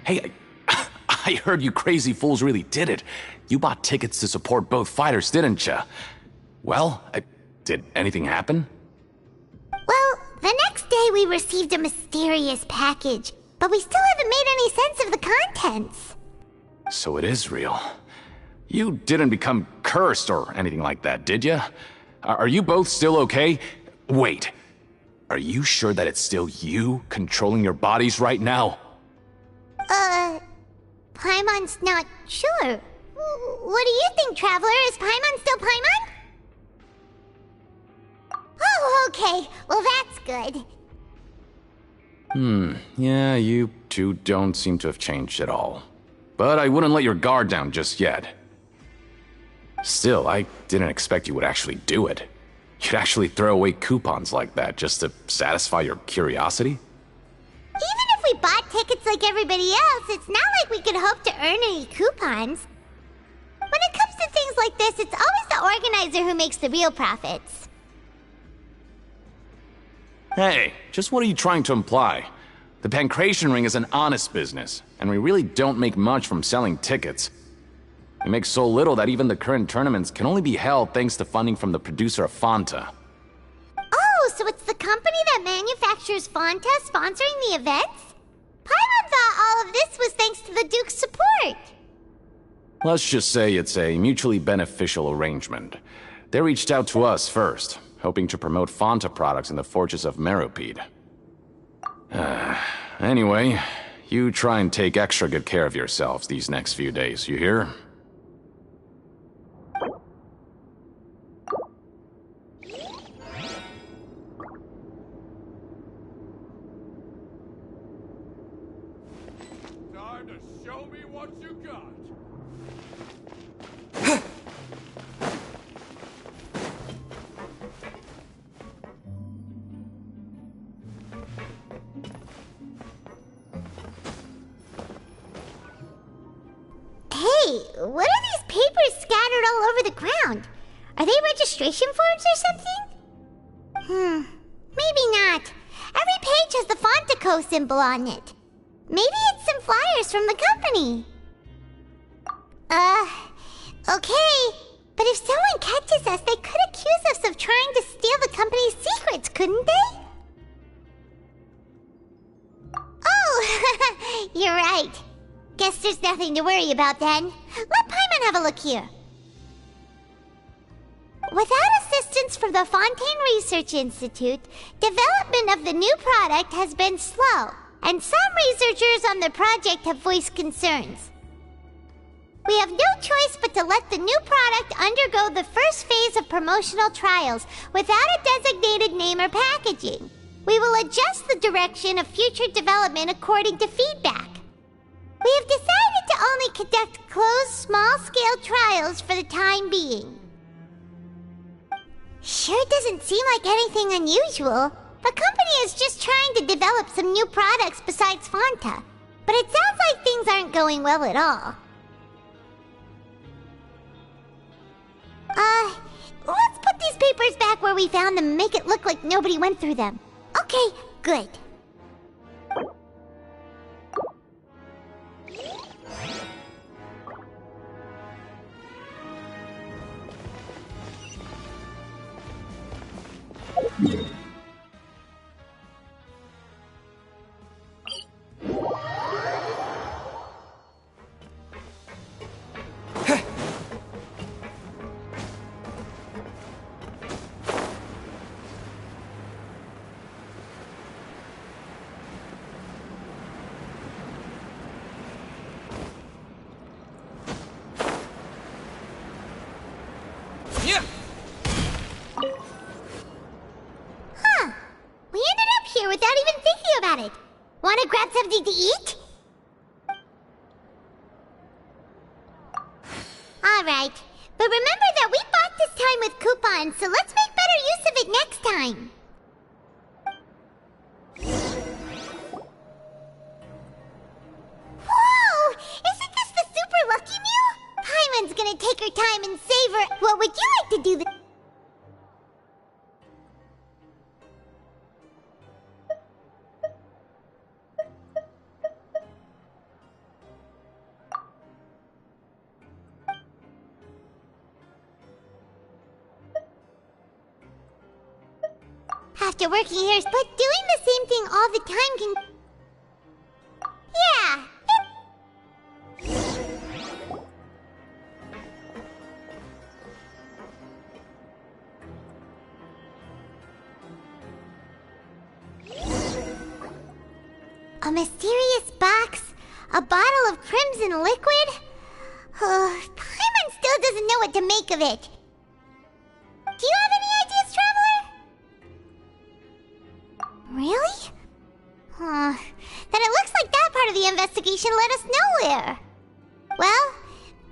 Hey, I heard you crazy fools really did it. You bought tickets to support both fighters, didn't ya? Well, did anything happen? Well, the next day we received a mysterious package, but we still haven't made any sense of the contents. So it is real. You didn't become cursed or anything like that, did ya? Are you both still okay? Wait, are you sure that it's still you controlling your bodies right now? Paimon's not sure. What do you think, Traveler? Is Paimon still Paimon? Oh, okay. Well, that's good. Yeah, you two don't seem to have changed at all. But I wouldn't let your guard down just yet. Still, I didn't expect you would actually do it. You'd actually throw away coupons like that just to satisfy your curiosity? Even if we bought tickets like everybody else, it's not like we could hope to earn any coupons. When it comes to things like this, it's always the organizer who makes the real profits. Hey, just what are you trying to imply? The Pancration Ring is an honest business, and we really don't make much from selling tickets. We make so little that even the current tournaments can only be held thanks to funding from the producer of Fanta. Oh, so it's the company that manufactures Fanta sponsoring the events? Paimon thought all of this was thanks to the Duke's support. Let's just say it's a mutually beneficial arrangement. They reached out to us first, hoping to promote Fanta products in the Fortress of Meropide. Anyway, you try and take extra good care of yourselves these next few days, you hear? Time to show me what you got. Hey, what are these papers scattered all over the ground? Are they registration forms or something? Maybe not. Every page has the Fontico symbol on it. Maybe it's some flyers from the company. Okay. But if someone catches us, they could accuse us of trying to steal the company's secrets, couldn't they? Oh, you're right. Guess there's nothing to worry about then. Let Paimon have a look here. Without assistance from the Fontaine Research Institute, development of the new product has been slow, and some researchers on the project have voiced concerns. We have no choice but to let the new product undergo the first phase of promotional trials without a designated name or packaging. We will adjust the direction of future development according to feedback. We have decided to only conduct closed, small-scale trials for the time being. Sure doesn't seem like anything unusual. The company is just trying to develop some new products besides Fanta. But it sounds like things aren't going well at all. Let's put these papers back where we found them and make it look like nobody went through them. Okay, good. We ended up here without even thinking about it. Wanna grab something to eat? Alright, but remember that we bought this time with coupons, so let's make better use of it next time. Whoa! Isn't this the super lucky meal? Paimon's gonna take her time and savor. What would you like to do? After working here, but doing the same thing all the time can... Yeah. A mysterious box? A bottle of crimson liquid? Paimon still doesn't know what to make of it. Do you have any ideas, Traveler? Really? Then it looks like that part of the investigation led us nowhere. Well,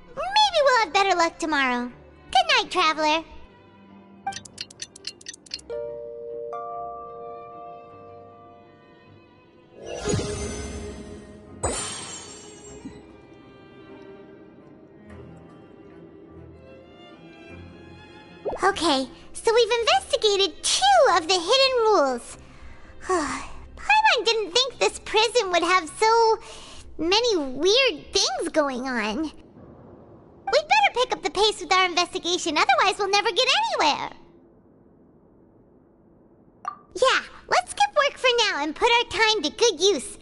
maybe we'll have better luck tomorrow. Good night, Traveler. Okay, so we've investigated 2 of the hidden rules. Paimon didn't think this prison would have so many weird things going on. We'd better pick up the pace with our investigation, otherwise we'll never get anywhere. Yeah, let's skip work for now and put our time to good use.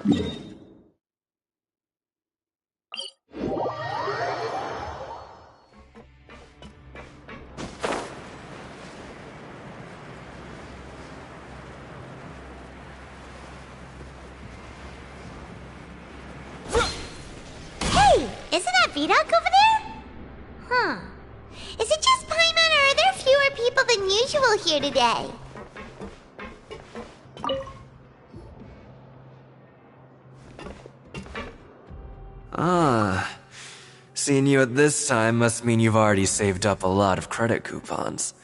Hey, isn't that Vidok over there? Huh. Is it just Paimon, or are there fewer people than usual here today? Ah. Seeing you at this time must mean you've already saved up a lot of credit coupons.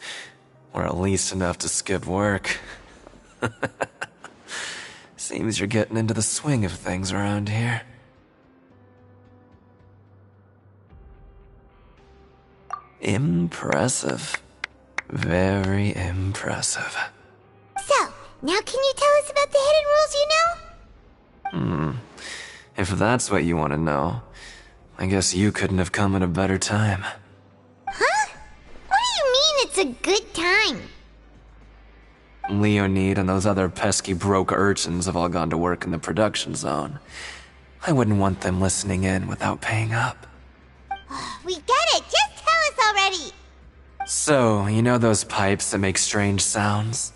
Or at least enough to skip work. Seems you're getting into the swing of things around here. Impressive. Very impressive. So, now can you tell us about the hidden rules you know? If that's what you want to know, I guess you couldn't have come at a better time. Huh? What do you mean it's a good time? Leonid and those other pesky broke urchins have all gone to work in the production zone. I wouldn't want them listening in without paying up. We get it! Just tell us already! So, you know those pipes that make strange sounds?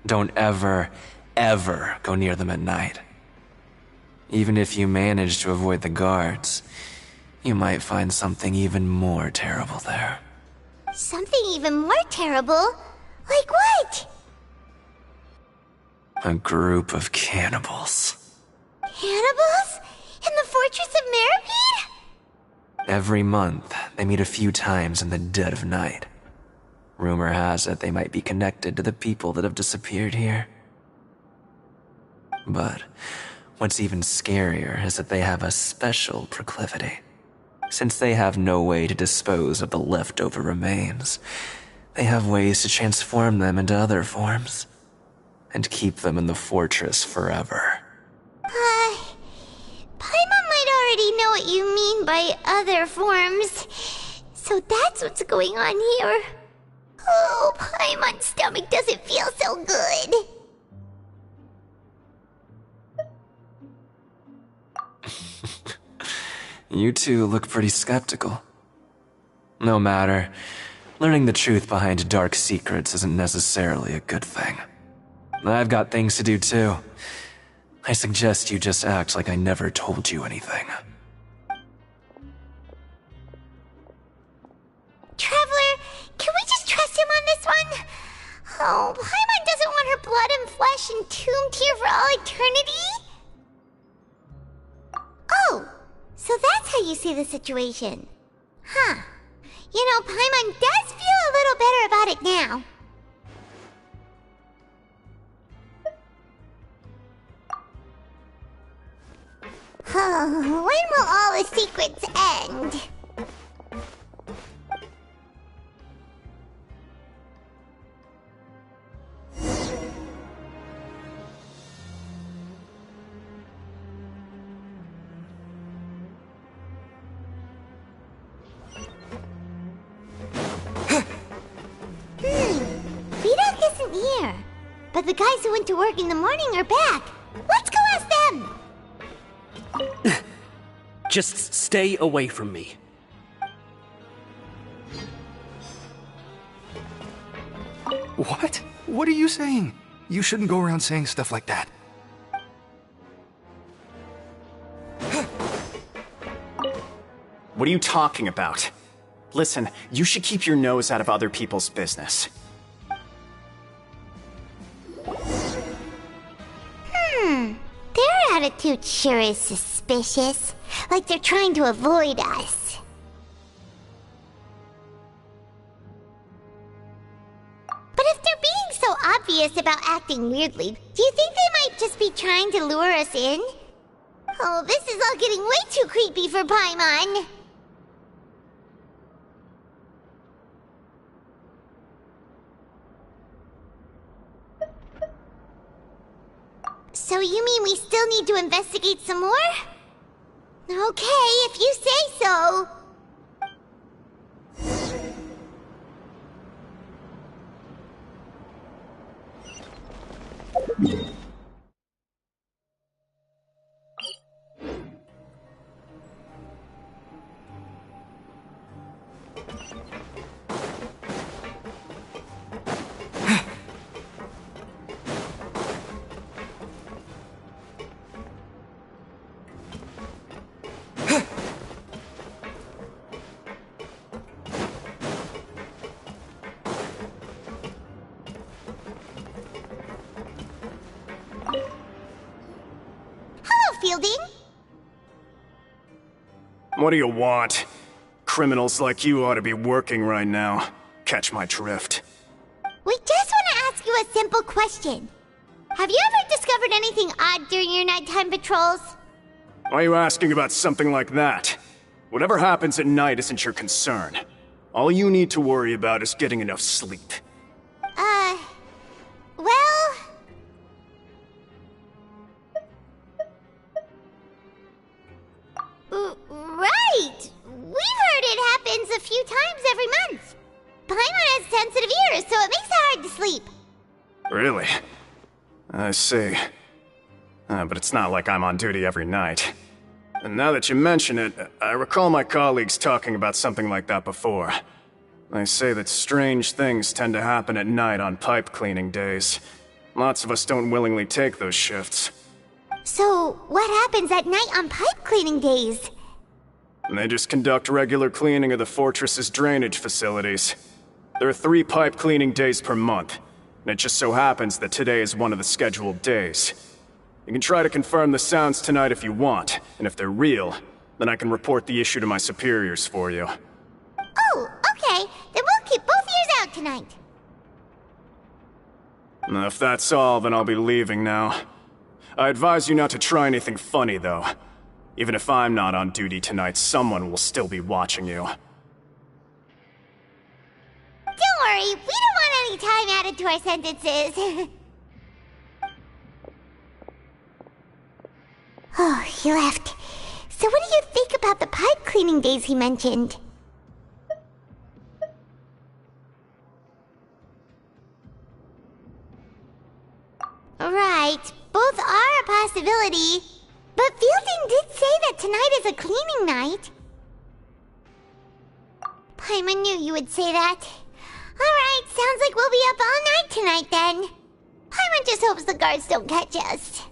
Don't ever, ever go near them at night. Even if you manage to avoid the guards, you might find something even more terrible there. Something even more terrible? Like what? A group of cannibals. Cannibals? In the Fortress of Meripede? Every month, they meet a few times in the dead of night. Rumor has it they might be connected to the people that have disappeared here. But what's even scarier is that they have a special proclivity. Since they have no way to dispose of the leftover remains, they have ways to transform them into other forms and keep them in the fortress forever. Paimon might already know what you mean by other forms. So that's what's going on here. Oh, Paimon's stomach doesn't feel so good. You two look pretty skeptical. No matter, learning the truth behind dark secrets isn't necessarily a good thing. I've got things to do too. I suggest you just act like I never told you anything. Traveler, can we just trust him on this one? Oh, Paimon doesn't want her blood and flesh entombed here for all eternity? Oh, so that's how you see the situation. Huh. You know, Paimon does feel a little better about it now. When will all the secrets end? Vidok isn't here. But the guys who went to work in the morning are back. Let's go ask them! Just stay away from me. What? What are you saying? You shouldn't go around saying stuff like that. What are you talking about? Listen, you should keep your nose out of other people's business. Their attitude sure is suspicious. Like they're trying to avoid us. But if they're being so obvious about acting weirdly, do you think they might just be trying to lure us in? Oh, this is all getting way too creepy for Paimon. So you mean we still need to investigate some more? Okay, if you say so. Hello, Fielding. What do you want? Criminals like you ought to be working right now. Catch my drift. We just want to ask you a simple question. Have you ever discovered anything odd during your nighttime patrols? Why are you asking about something like that? Whatever happens at night isn't your concern. All you need to worry about is getting enough sleep. Well... Right! We've heard it happens a few times every month. Paimon has sensitive ears, so it makes it hard to sleep. Really? I see. But it's not like I'm on duty every night. And now that you mention it, I recall my colleagues talking about something like that before. They say that strange things tend to happen at night on pipe cleaning days. Lots of us don't willingly take those shifts. So, what happens at night on pipe cleaning days? They just conduct regular cleaning of the fortress's drainage facilities. There are 3 pipe cleaning days per month, and it just so happens that today is one of the scheduled days. You can try to confirm the sounds tonight if you want, and if they're real, then I can report the issue to my superiors for you. Oh, okay. Then we'll keep both ears out tonight. If that's all, then I'll be leaving now. I advise you not to try anything funny, though. Even if I'm not on duty tonight, someone will still be watching you. Don't worry, we don't want any time added to our sentences. Oh, he left. So what do you think about the pipe cleaning days he mentioned? Right, both are a possibility. But Fielding did say that tonight is a cleaning night. Paimon knew you would say that. Alright, sounds like we'll be up all night tonight then. Paimon just hopes the guards don't catch us.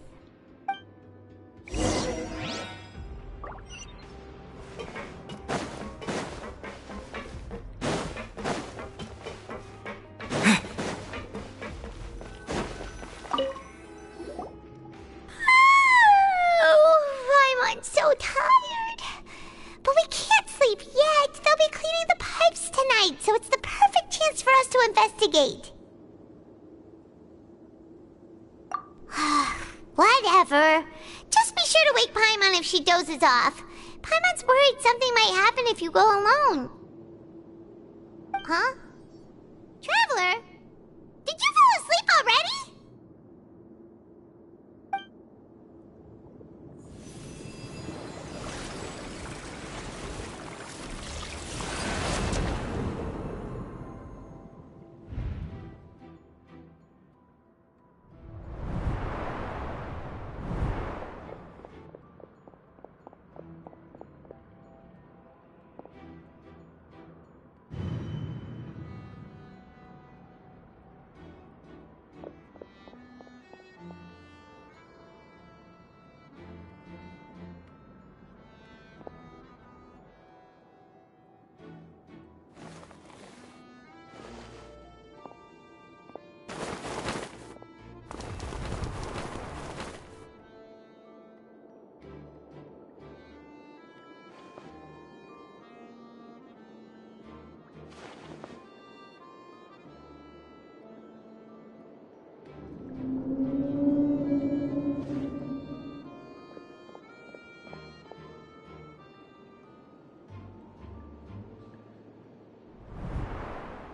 I'm so tired. But we can't sleep yet. They'll be cleaning the pipes tonight, so it's the perfect chance for us to investigate. Whatever. Just be sure to wake Paimon if she dozes off. Paimon's worried something might happen if you go alone. Huh? Traveler? Did you fall asleep already?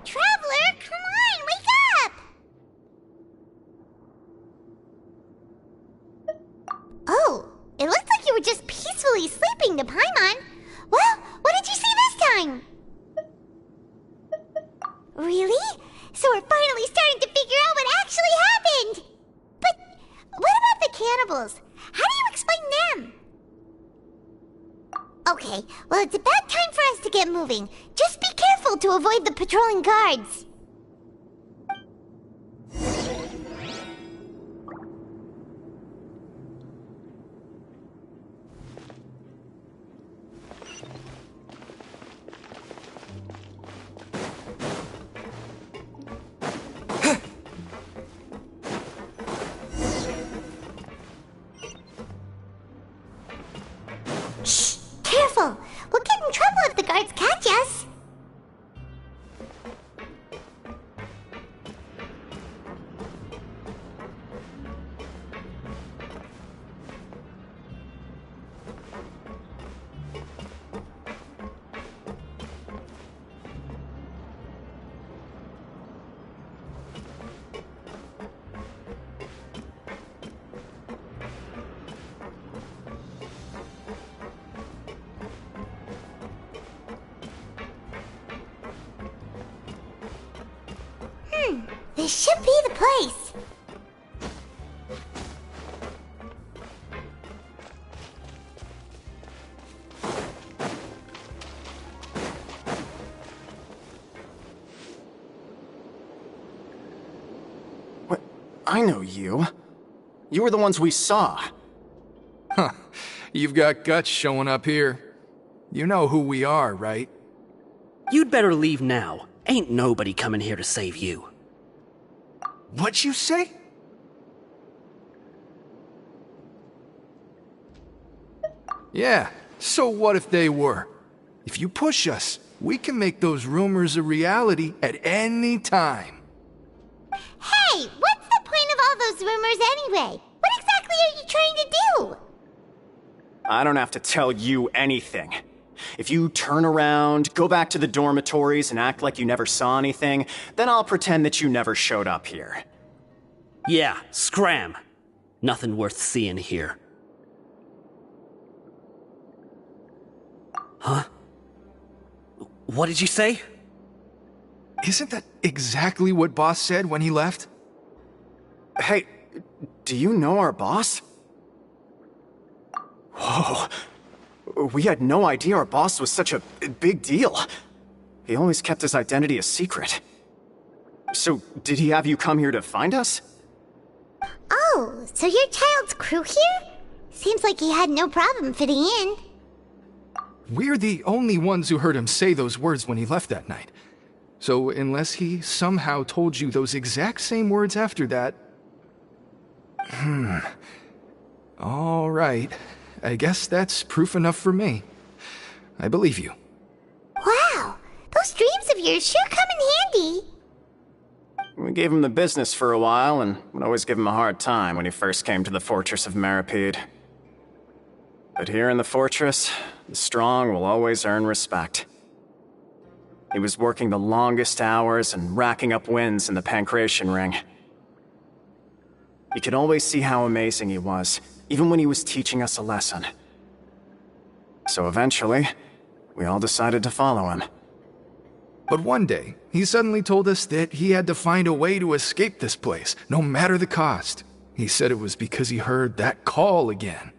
Traveler, come on, wake up! Oh, it looked like you were just peacefully sleeping to Paimon. Well, what did you see this time? Really? So we're finally starting to figure out what actually happened! But what about the cannibals? How do you explain them? Okay, well, it's about time for us to get moving. Just be careful to avoid the patrolling guards. Careful! We'll get in trouble if the guards catch us! This should be the place. What? I know you. You were the ones we saw. Huh. You've got guts showing up here. You know who we are, right? You'd better leave now. Ain't nobody coming here to save you. What'd you say? Yeah, so what if they were? If you push us, we can make those rumors a reality at any time. Hey, what's the point of all those rumors anyway? What exactly are you trying to do? I don't have to tell you anything. If you turn around, go back to the dormitories, and act like you never saw anything, then I'll pretend that you never showed up here. Yeah, scram. Nothing worth seeing here. Huh? What did you say? Isn't that exactly what Boss said when he left? Hey, do you know our boss? Whoa. We had no idea our boss was such a big deal. He always kept his identity a secret. So, did he have you come here to find us? Oh, so your child's crew here? Seems like he had no problem fitting in. We're the only ones who heard him say those words when he left that night. So unless he somehow told you those exact same words after that... All right. I guess that's proof enough for me. I believe you. Wow, those dreams of yours sure come in handy. We gave him the business for a while, and would always give him a hard time when he first came to the fortress of Maripede. But here in the fortress, the strong will always earn respect. He was working the longest hours and racking up wins in the Pancration Ring. You could always see how amazing he was, even when he was teaching us a lesson. So eventually, we all decided to follow him. But one day, he suddenly told us that he had to find a way to escape this place, no matter the cost. He said it was because he heard that call again.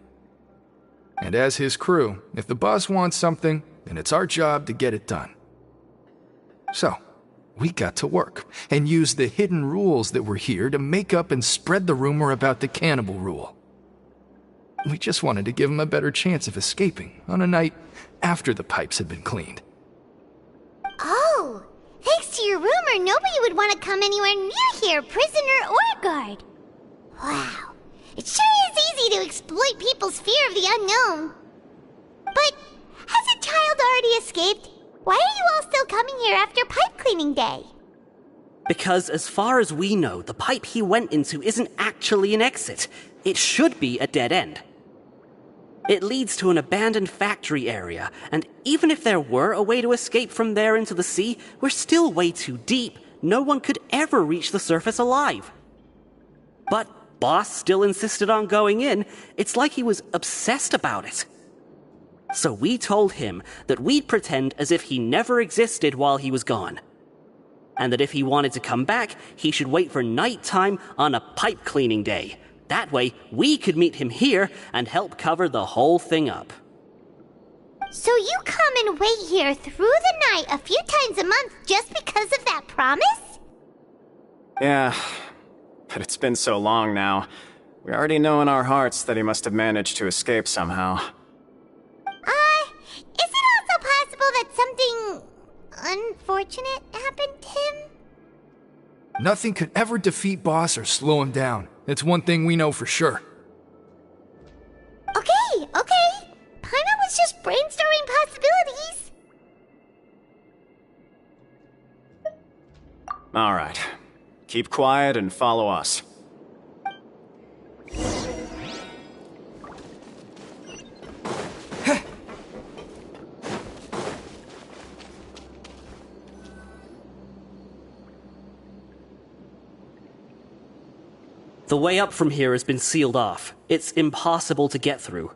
And as his crew, if the boss wants something, then it's our job to get it done. So, we got to work, and used the hidden rules that were here to make up and spread the rumor about the cannibal rule. We just wanted to give him a better chance of escaping on a night after the pipes had been cleaned. Oh, thanks to your rumor, nobody would want to come anywhere near here, prisoner or guard. Wow, it sure is easy to exploit people's fear of the unknown. But has a child already escaped? Why are you all still coming here after pipe cleaning day? Because as far as we know, the pipe he went into isn't actually an exit. It should be a dead end. It leads to an abandoned factory area, and even if there were a way to escape from there into the sea, we're still way too deep. No one could ever reach the surface alive. But Boss still insisted on going in. It's like he was obsessed about it. So we told him that we'd pretend as if he never existed while he was gone. And that if he wanted to come back, he should wait for nighttime on a pipe cleaning day. That way, we could meet him here and help cover the whole thing up. So you come and wait here through the night a few times a month just because of that promise? Yeah, but it's been so long now. We already know in our hearts that he must have managed to escape somehow. Is it also possible that something unfortunate happened to him? Nothing could ever defeat Boss or slow him down. It's one thing we know for sure. Okay. Paimon was just brainstorming possibilities. Alright. Keep quiet and follow us. The way up from here has been sealed off. It's impossible to get through.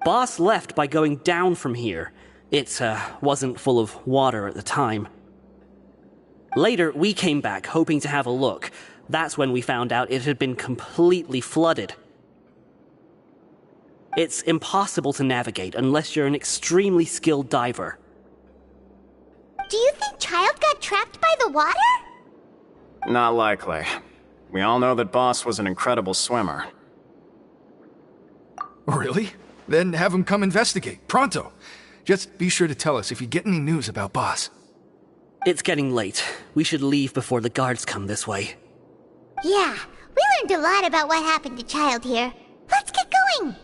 Boss left by going down from here. It wasn't full of water at the time. Later, we came back hoping to have a look. That's when we found out it had been completely flooded. It's impossible to navigate unless you're an extremely skilled diver. Do you think Child got trapped by the water? Not likely. We all know that Boss was an incredible swimmer. Really? Then have him come investigate, pronto. Just be sure to tell us if you get any news about Boss. It's getting late. We should leave before the guards come this way. Yeah, we learned a lot about what happened to Child here. Let's get going!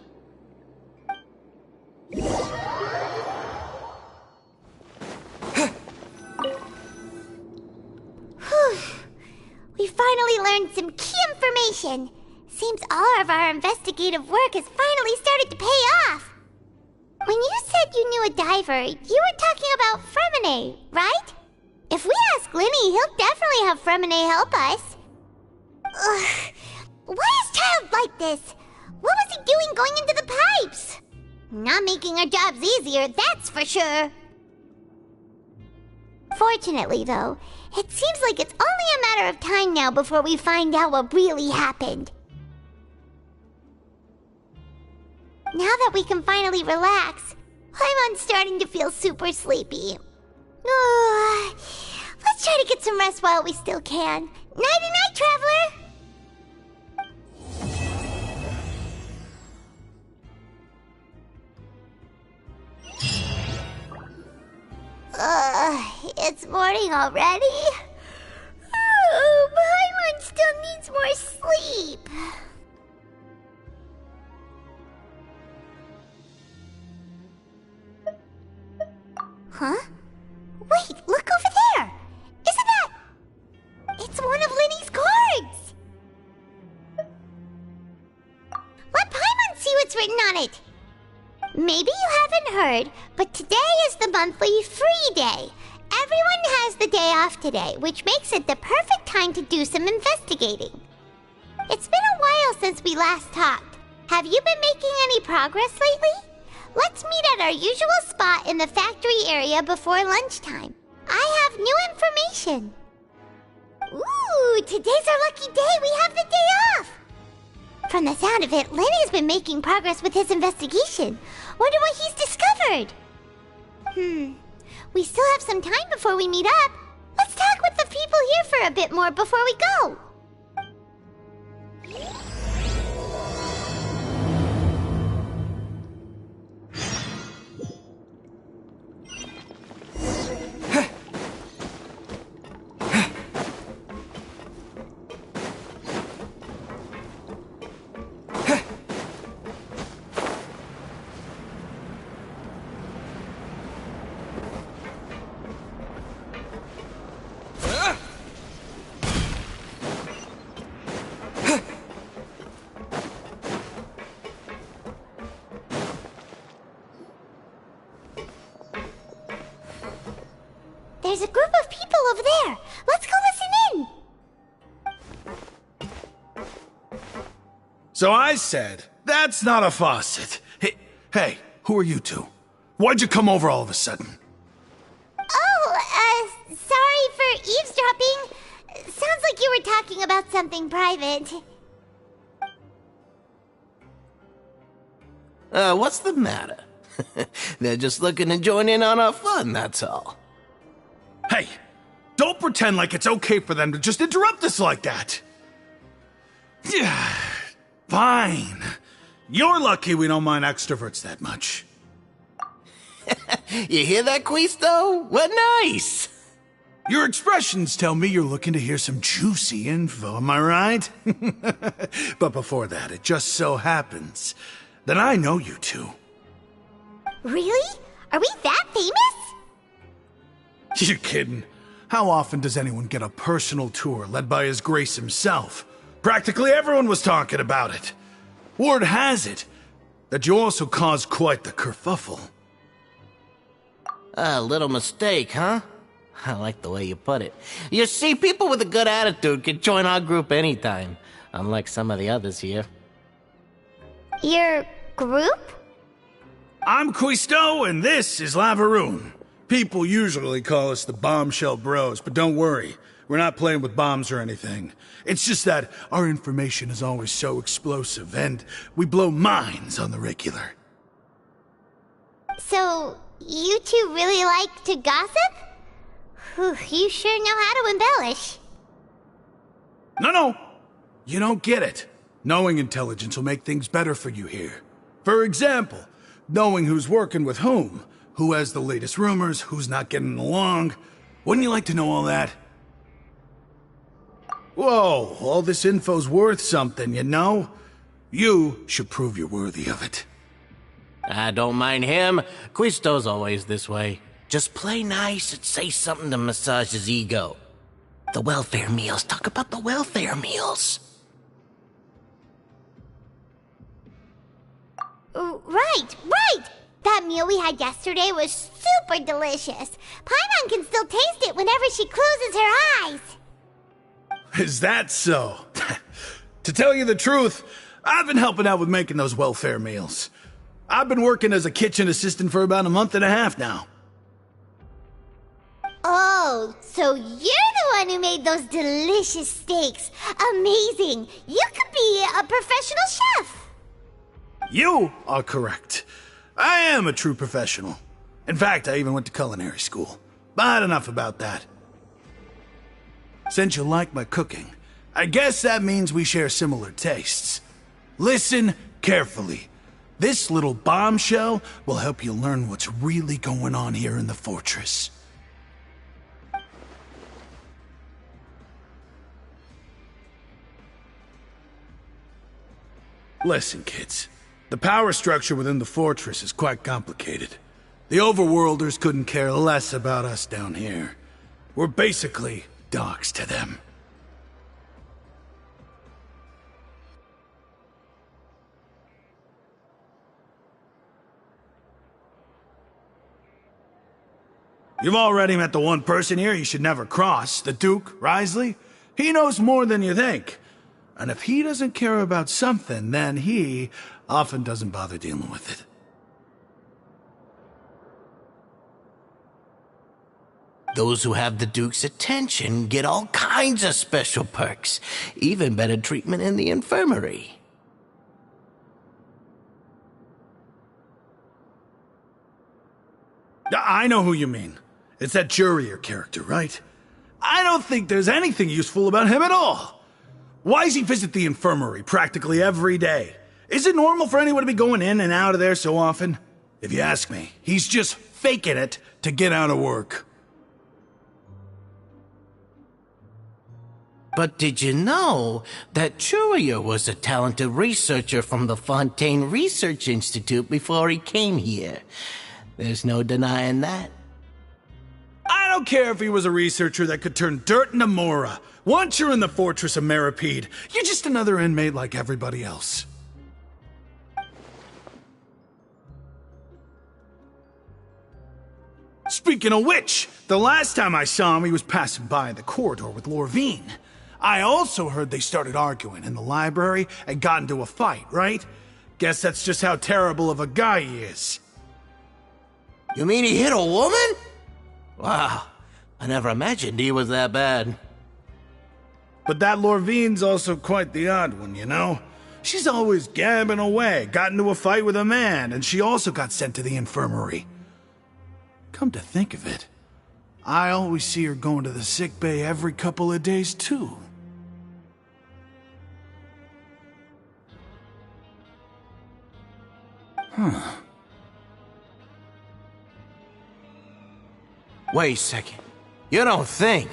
Whew. We finally learned some key information. Seems all of our investigative work has finally started to pay off. When you said you knew a diver, you were talking about Fremine, right? If we ask Linny, he'll definitely have Fremine help us. Ugh. Why is Child like this? What was he doing going into the pipes? Not making our jobs easier, that's for sure. Fortunately, though, it seems like it's only a matter of time now before we find out what really happened. Now that we can finally relax, I'm starting to feel super sleepy. Let's try to get some rest while we still can. Nighty-night, traveler! It's morning already? Paimon still needs more sleep. Huh? Wait, look over there! Isn't that... It's one of Linny's cards! Let Paimon see what's written on it! Maybe you haven't heard, but today is the monthly free day. Everyone has the day off today, which makes it the perfect time to do some investigating. It's been a while since we last talked. Have you been making any progress lately? Let's meet at our usual spot in the factory area before lunchtime. I have new information. Ooh, today's our lucky day. We have the day off. From the sound of it, Lenny's been making progress with his investigation. Wonder what he's discovered. We still have some time before we meet up. Let's talk with the people here for a bit more before we go. There's a group of people over there. Let's go listen in. So I said, that's not a faucet. Hey, who are you two? Why'd you come over all of a sudden? Sorry for eavesdropping. Sounds like you were talking about something private. What's the matter? They're just looking to join in on our fun, that's all. Hey, don't pretend like it's okay for them to just interrupt us like that. Yeah, fine. You're lucky we don't mind extroverts that much. You hear that, Quisto? What nice! Your expressions tell me you're looking to hear some juicy info, am I right? But before that, it just so happens that I know you two. Really? Are we that famous? You're kidding. How often does anyone get a personal tour led by His Grace himself? Practically everyone was talking about it. Word has it that you also caused quite the kerfuffle. A little mistake, huh? I like the way you put it. You see, people with a good attitude can join our group anytime, unlike some of the others here. Your group? I'm Quisto, and this is Lavaroon. People usually call us the Bombshell Bros, but don't worry. We're not playing with bombs or anything. It's just that our information is always so explosive, and we blow minds on the regular. So, you two really like to gossip? Whew, you sure know how to embellish. No. You don't get it. Knowing intelligence will make things better for you here. For example, knowing who's working with whom, who has the latest rumors, who's not getting along. Wouldn't you like to know all that? Whoa, all this info's worth something, you know? You should prove you're worthy of it. I don't mind him. Quisto's always this way. Just play nice and say something to massage his ego. The welfare meals. Talk about the welfare meals. Right. That meal we had yesterday was super delicious. Paimon can still taste it whenever she closes her eyes. Is that so? To tell you the truth, I've been helping out with making those welfare meals. I've been working as a kitchen assistant for about a month and a half now. Oh, so you're the one who made those delicious steaks. Amazing. You could be a professional chef. You are correct. I am a true professional. In fact, I even went to culinary school. But enough about that. Since you like my cooking, I guess that means we share similar tastes. Listen carefully. This little bombshell will help you learn what's really going on here in the fortress. Listen, kids. The power structure within the fortress is quite complicated. The overworlders couldn't care less about us down here. We're basically dogs to them. You've already met the one person here you should never cross, the Duke, Risley. He knows more than you think. And if he doesn't care about something, then he often doesn't bother dealing with it. Those who have the Duke's attention get all kinds of special perks, even better treatment in the infirmary. I know who you mean. It's that Jurier character, right? I don't think there's anything useful about him at all. Why does he visit the infirmary practically every day? Is it normal for anyone to be going in and out of there so often? If you ask me, he's just faking it to get out of work. But did you know that Jurier was a talented researcher from the Fontaine Research Institute before he came here? There's no denying that. I don't care if he was a researcher that could turn dirt into Mora. Once you're in the fortress of Meripede, you're just another inmate like everybody else. Speaking of which, the last time I saw him, he was passing by in the corridor with Lorvine. I also heard they started arguing in the library and got into a fight, right? Guess that's just how terrible of a guy he is. You mean he hit a woman? Wow, I never imagined he was that bad. But that Lorvine's also quite the odd one, you know? She's always gabbing away, got into a fight with a man, and she also got sent to the infirmary. Come to think of it, I always see her going to the sick bay every couple of days, too. Huh. Wait a second. You don't think?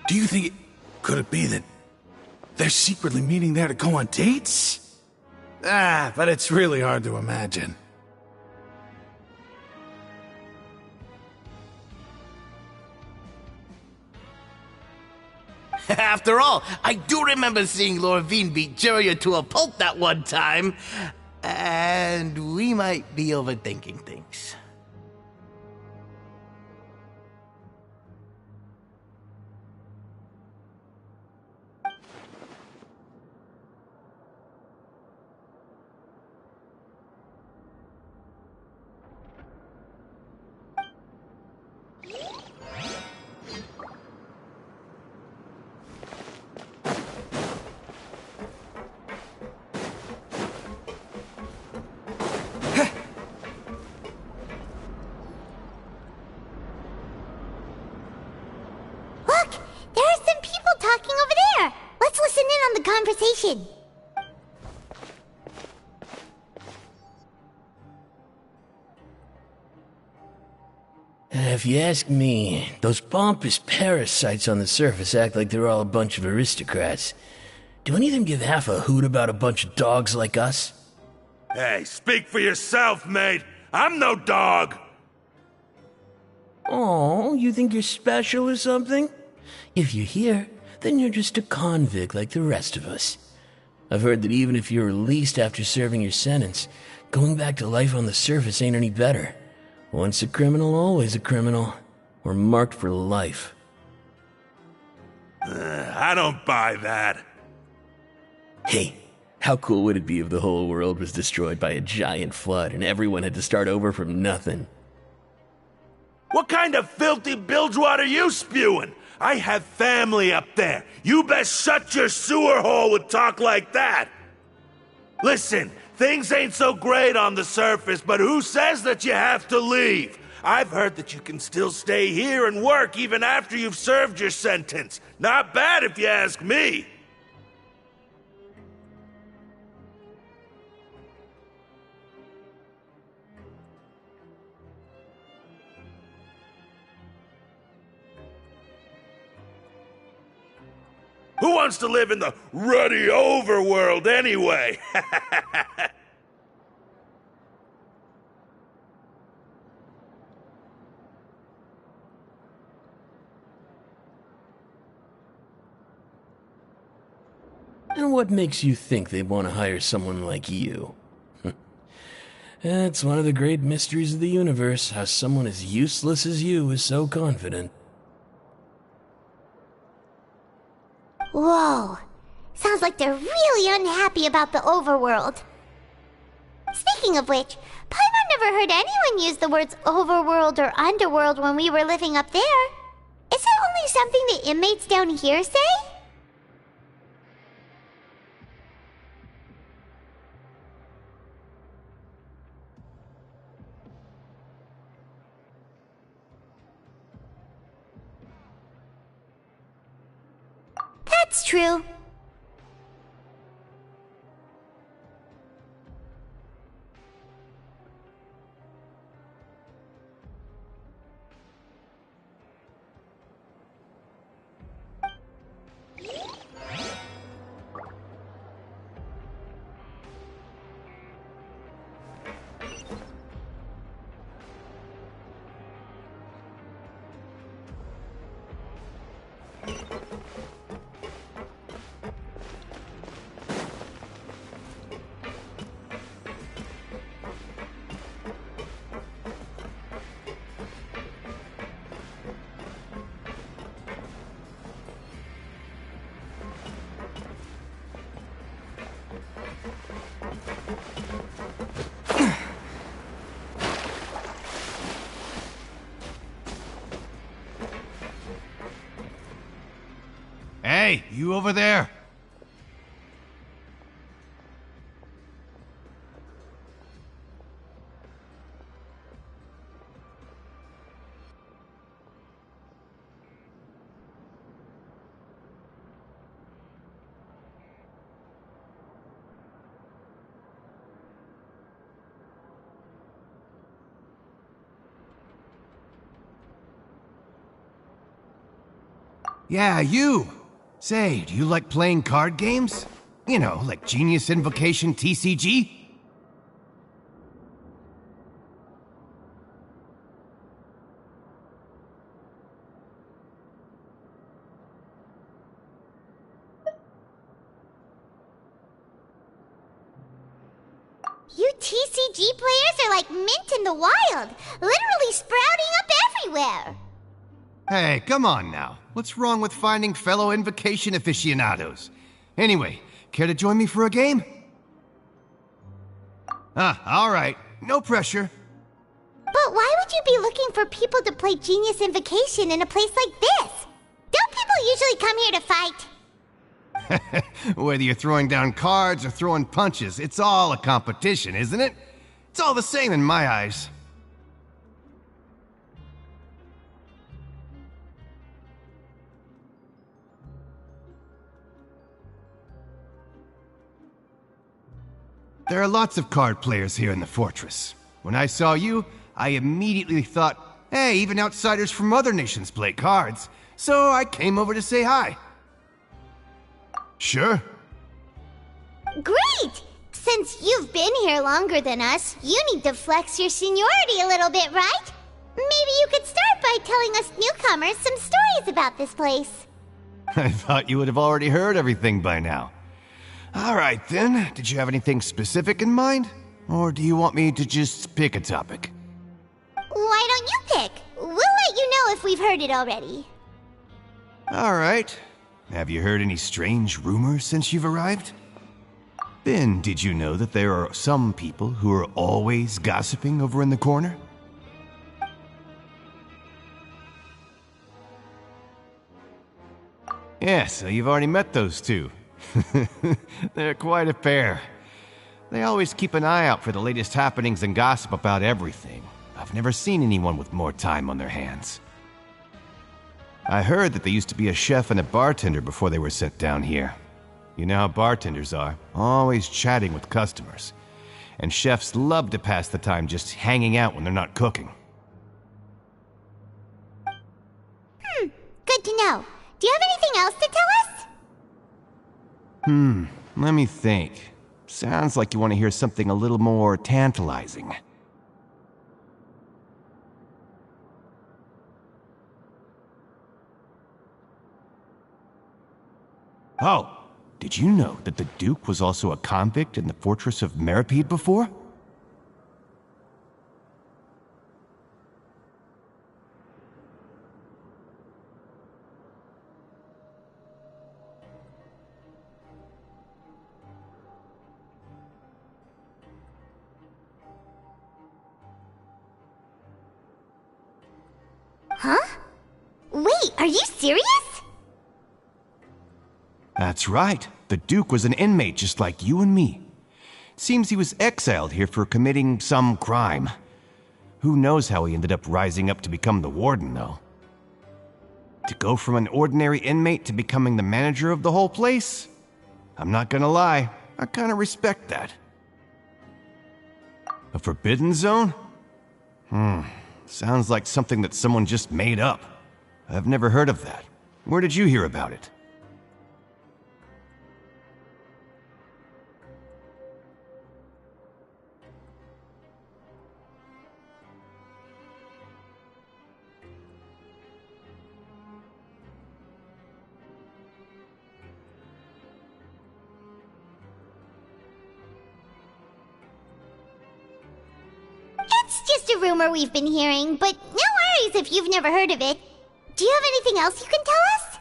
Do you think could it be that they're secretly meeting there to go on dates? But it's really hard to imagine. After all, I do remember seeing Lorvine beat Juria to a pulp that one time. And we might be overthinking things. Look! There are some people talking over there! Let's listen in on the conversation. If you ask me, those pompous parasites on the surface act like they're all a bunch of aristocrats. Do any of them give half a hoot about a bunch of dogs like us? Hey, speak for yourself, mate. I'm no dog. Oh, you think you're special or something? If you're here, then you're just a convict like the rest of us. I've heard that even if you're released after serving your sentence, going back to life on the surface ain't any better. Once a criminal, always a criminal. We're marked for life. I don't buy that. Hey, how cool would it be if the whole world was destroyed by a giant flood and everyone had to start over from nothing? What kind of filthy bilgewater are you spewing? I have family up there. You best shut your sewer hole with talk like that. Listen, things ain't so great on the surface, but who says that you have to leave? I've heard that you can still stay here and work even after you've served your sentence. Not bad if you ask me. Who wants to live in the ruddy overworld anyway? And what makes you think they want to hire someone like you? That's one of the great mysteries of the universe, how someone as useless as you is so confident. Whoa. Sounds like they're really unhappy about the overworld. Speaking of which, Paimon never heard anyone use the words overworld or underworld when we were living up there. Is it only something the inmates down here say? That's true. Hey, you over there! Yeah, you! Say, do you like playing card games? You know, like Genius Invocation TCG? You TCG players are like mint in the wild, literally sprouting up everywhere. Hey, come on now. What's wrong with finding fellow Invocation aficionados? Anyway, care to join me for a game? Alright. No pressure. But why would you be looking for people to play Genius Invocation in a place like this? Don't people usually come here to fight? Whether you're throwing down cards or throwing punches, it's all a competition, isn't it? It's all the same in my eyes. There are lots of card players here in the fortress. When I saw you, I immediately thought, hey, even outsiders from other nations play cards. So I came over to say hi. Sure. Great! Since you've been here longer than us, you need to flex your seniority a little bit, right? Maybe you could start by telling us newcomers some stories about this place. I thought you would have already heard everything by now. Alright then, did you have anything specific in mind? Or do you want me to just pick a topic? Why don't you pick? We'll let you know if we've heard it already. Alright. Have you heard any strange rumors since you've arrived? Ben, did you know that there are some people who are always gossiping over in the corner? Yeah, so you've already met those two. They're quite a pair. They always keep an eye out for the latest happenings and gossip about everything. I've never seen anyone with more time on their hands. I heard that they used to be a chef and a bartender before they were sent down here. You know how bartenders are, always chatting with customers. And chefs love to pass the time just hanging out when they're not cooking. Good to know. Do you have anything else to tell us? Let me think. Sounds like you want to hear something a little more tantalizing. Oh, did you know that the Duke was also a convict in the fortress of Meripede before? Huh? Wait, are you serious? That's right. The Duke was an inmate just like you and me. Seems he was exiled here for committing some crime. Who knows how he ended up rising up to become the warden, though. To go from an ordinary inmate to becoming the manager of the whole place? I'm not gonna lie, I kinda respect that. A forbidden zone? Sounds like something that someone just made up. I've never heard of that. Where did you hear about it? It's just a rumor we've been hearing, but no worries if you've never heard of it. Do you have anything else you can tell us?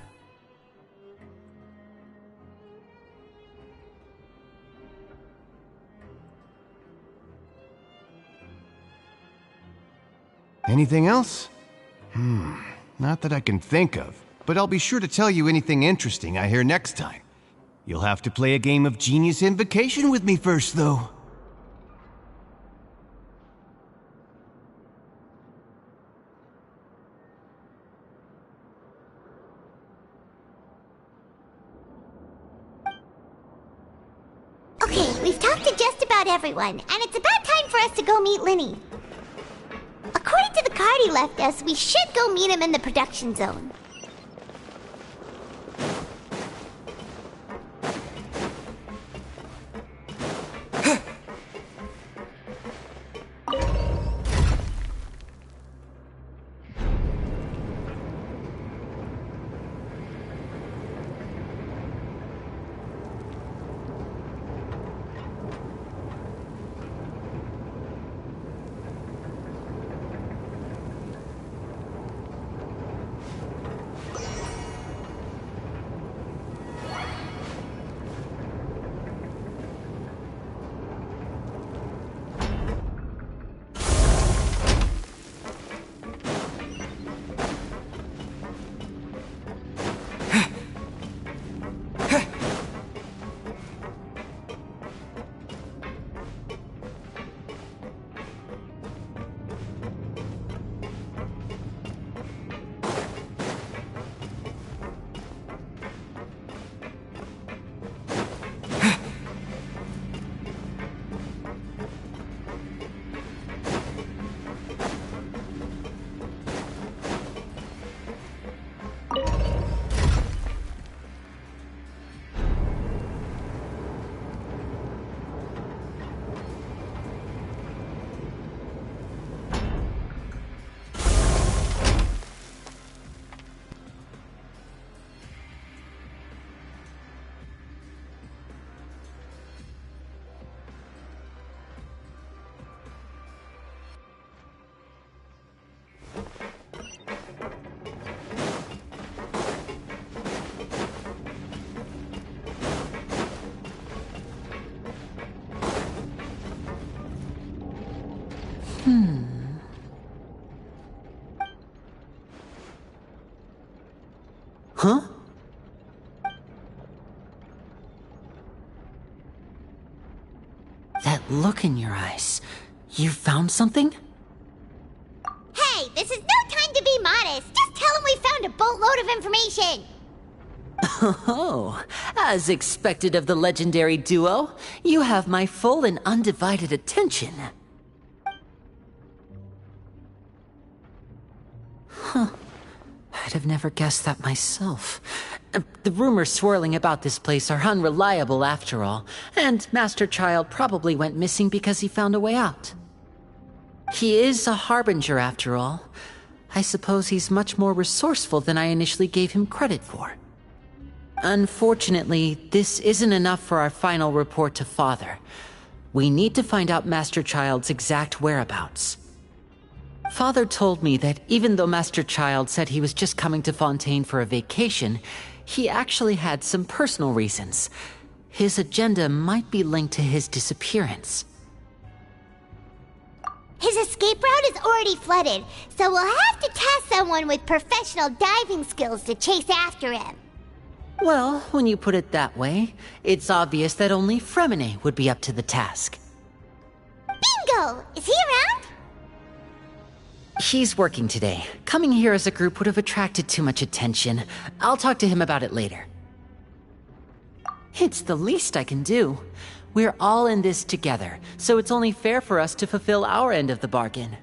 Anything else? Not that I can think of. but I'll be sure to tell you anything interesting I hear next time. You'll have to play a game of Genius Invocation with me first, though. Okay, we've talked to just about everyone, and it's about time for us to go meet Linny. According to the card he left us, we should go meet him in the production zone. Huh? That look in your eyes. You found something? Hey, this is no time to be modest. Just tell him we found a boatload of information. Oh, as expected of the legendary duo, you have my full and undivided attention. Huh. I'd have never guessed that myself. The rumors swirling about this place are unreliable after all, and Master Child probably went missing because he found a way out. He is a harbinger after all. I suppose he's much more resourceful than I initially gave him credit for. Unfortunately, this isn't enough for our final report to Father. We need to find out Master Child's exact whereabouts. Father told me that even though Master Child said he was just coming to Fontaine for a vacation, he actually had some personal reasons. His agenda might be linked to his disappearance. His escape route is already flooded, so we'll have to task someone with professional diving skills to chase after him. Well, when you put it that way, it's obvious that only Fremine would be up to the task. Bingo! Is he around? He's working today. Coming here as a group would have attracted too much attention. I'll talk to him about it later. It's the least I can do. We're all in this together, so it's only fair for us to fulfill our end of the bargain.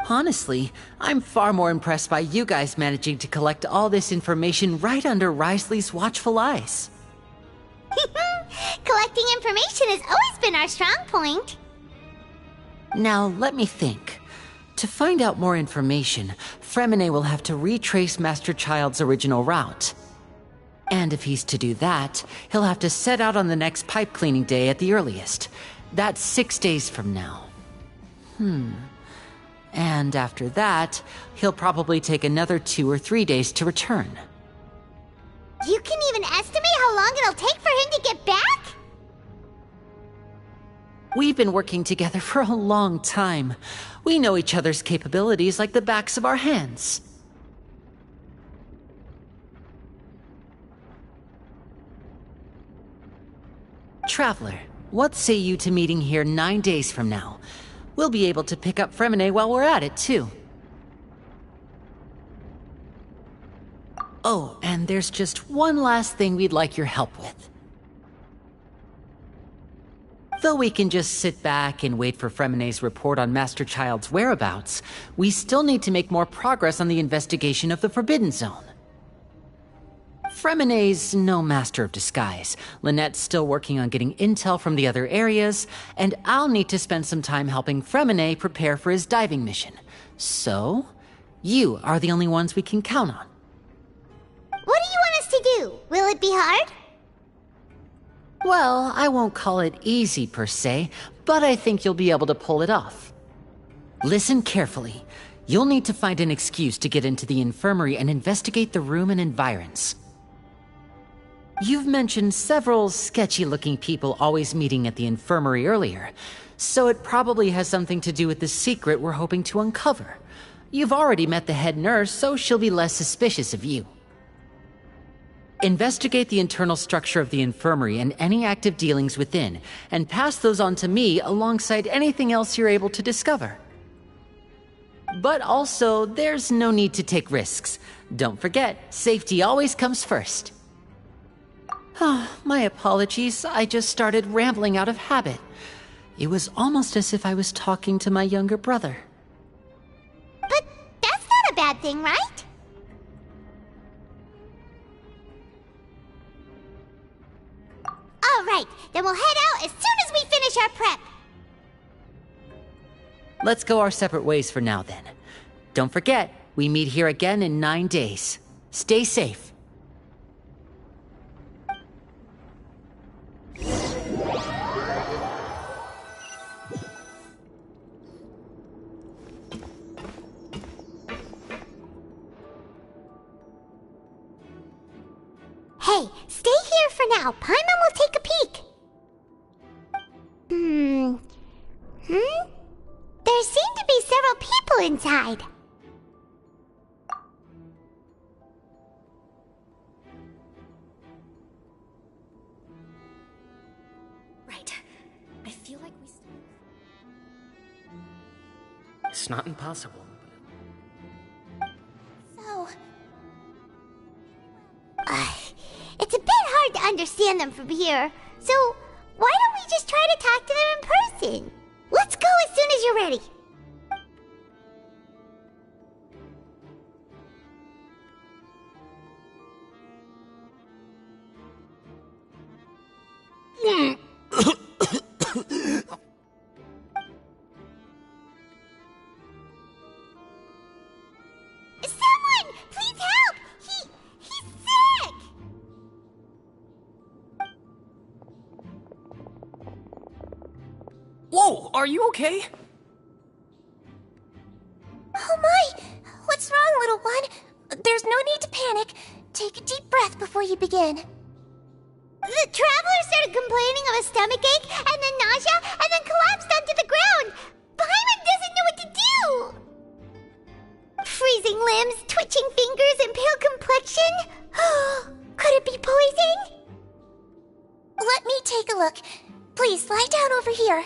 Honestly, I'm far more impressed by you guys managing to collect all this information right under Risley's watchful eyes. Collecting information has always been our strong point. Now, let me think. To find out more information, Fremine will have to retrace Master Child's original route. And if he's to do that, he'll have to set out on the next pipe cleaning day at the earliest. That's 6 days from now. And after that, he'll probably take another 2 or 3 days to return. You can even estimate how long it'll take for him to get back? We've been working together for a long time. We know each other's capabilities like the backs of our hands. Traveler, what say you to meeting here 9 days from now? We'll be able to pick up Fremine while we're at it, too. Oh, and there's just one last thing we'd like your help with. Though we can just sit back and wait for Fremine's report on Master Child's whereabouts, we still need to make more progress on the investigation of the Forbidden Zone. Fremine's no master of disguise, Lynette's still working on getting intel from the other areas, and I'll need to spend some time helping Fremine prepare for his diving mission. So, you are the only ones we can count on. What do you want us to do? Will it be hard? Well, I won't call it easy per se, but I think you'll be able to pull it off. Listen carefully. You'll need to find an excuse to get into the infirmary and investigate the room and environs. You've mentioned several sketchy-looking people always meeting at the infirmary earlier, so it probably has something to do with the secret we're hoping to uncover. You've already met the head nurse, so she'll be less suspicious of you. Investigate the internal structure of the infirmary and any active dealings within, and pass those on to me alongside anything else you're able to discover. But also, there's no need to take risks. Don't forget, safety always comes first. My apologies, I just started rambling out of habit. It was almost as if I was talking to my younger brother. But that's not a bad thing, right? All right, then we'll head out as soon as we finish our prep. Let's go our separate ways for now, then. Don't forget, we meet here again in 9 days. Stay safe. Hey, stay here for now. Paimon will take a peek. There seem to be several people inside. Right. I feel like we... It's not impossible. So... it's a bit hard to understand them from here, so why don't we just try to talk to them in person? Let's go as soon as you're ready. Someone! Please help! He's sick! Whoa, are you okay? Oh my! What's wrong, little one? There's no need to panic. Take a deep breath before you begin. The traveler started complaining of a stomachache, and then nausea, and then collapsed onto the ground. Paimon doesn't know what to do. Freezing limbs, twitching fingers, and pale complexion? Could it be poison? Let me take a look. Please, lie down over here.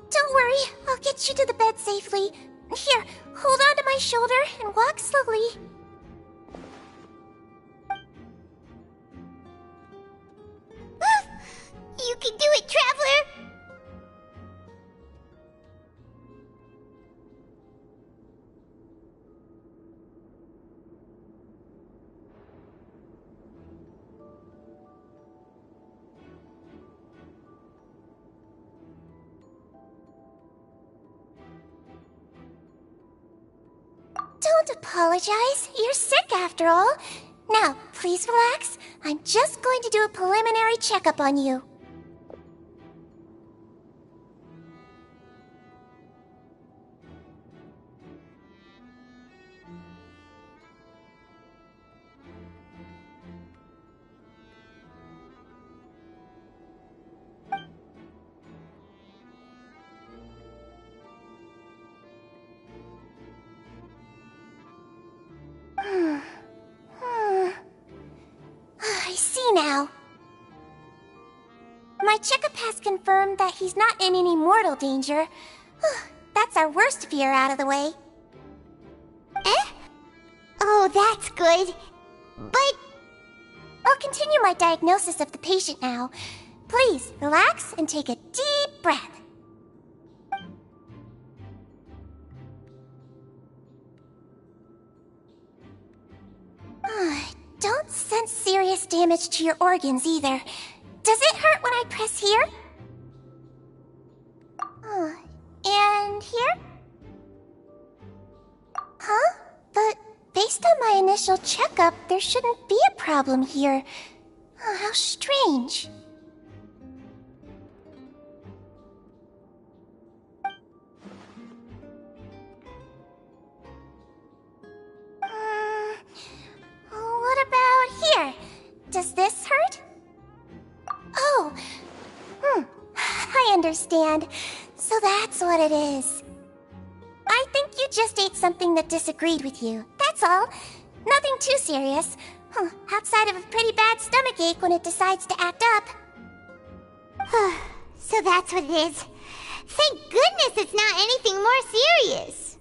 Don't worry, I'll get you to the bed safely. Here, hold on to my shoulder and walk slowly. You can do it, traveler! Don't apologize. You're sick after all. Now, please relax. I'm just going to do a preliminary checkup on you. see now. My checkup has confirmed that he's not in any mortal danger. That's our worst fear out of the way. Eh? Oh, that's good. But... I'll continue my diagnosis of the patient now. Please, relax and take a deep breath. Don't sense serious damage to your organs either. Does it hurt when I press here? And here? Huh? But based on my initial checkup, there shouldn't be a problem here. How strange. What about here? Does this hurt? Oh, I understand. So that's what it is. I think you just ate something that disagreed with you. That's all. Nothing too serious. Outside of a pretty bad stomachache when it decides to act up. So that's what it is. Thank goodness it's not anything more serious.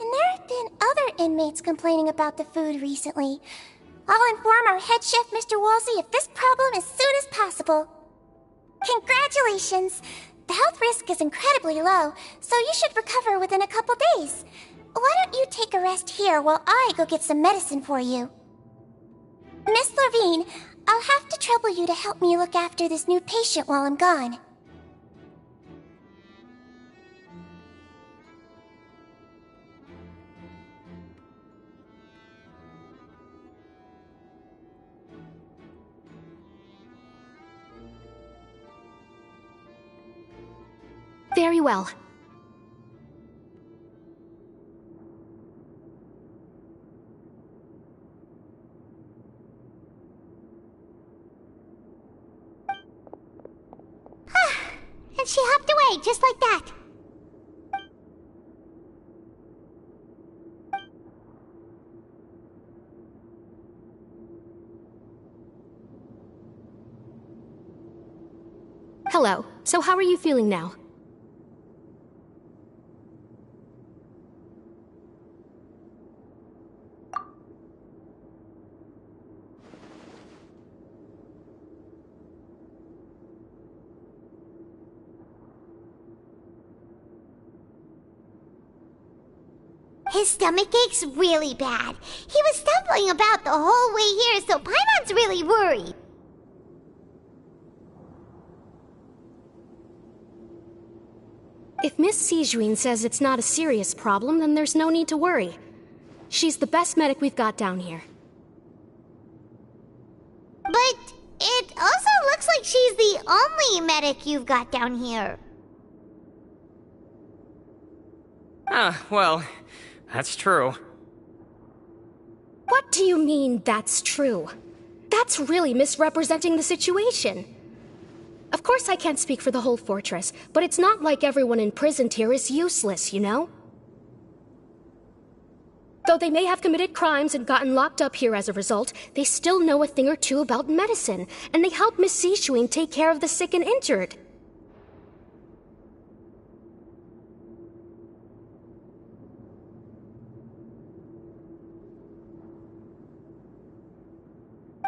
And there have been other inmates complaining about the food recently. I'll inform our head chef, Mr. Woolsey, of this problem as soon as possible. Congratulations! The health risk is incredibly low, so you should recover within a couple days. Why don't you take a rest here while I go get some medicine for you? Miss Levine, I'll have to trouble you to help me look after this new patient while I'm gone. Very well. And she hopped away just like that. Hello. So how are you feeling now? His stomach ache's really bad. He was stumbling about the whole way here, so Paimon's really worried. If Miss Sijuin says it's not a serious problem, then there's no need to worry. She's the best medic we've got down here. But it also looks like she's the only medic you've got down here. Well, that's true. What do you mean, that's true? That's really misrepresenting the situation. Of course I can't speak for the whole fortress, but it's not like everyone imprisoned here is useless, you know? Though they may have committed crimes and gotten locked up here as a result, they still know a thing or two about medicine, and they help Miss Sijuin take care of the sick and injured.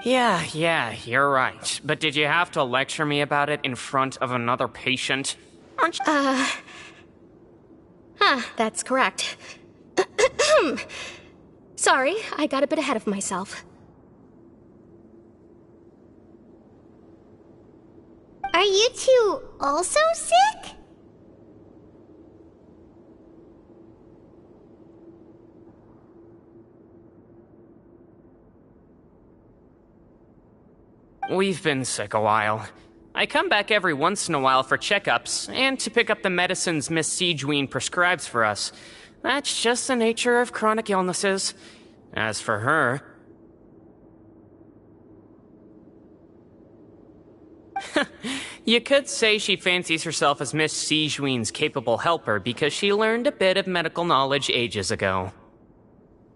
Yeah, you're right. But did you have to lecture me about it in front of another patient? That's correct. Sorry, I got a bit ahead of myself. Are you two also sick? We've been sick a while. I come back every once in a while for checkups, and to pick up the medicines Miss Sijuin prescribes for us. That's just the nature of chronic illnesses. As for her... You could say she fancies herself as Miss Sijuin's capable helper because she learned a bit of medical knowledge ages ago.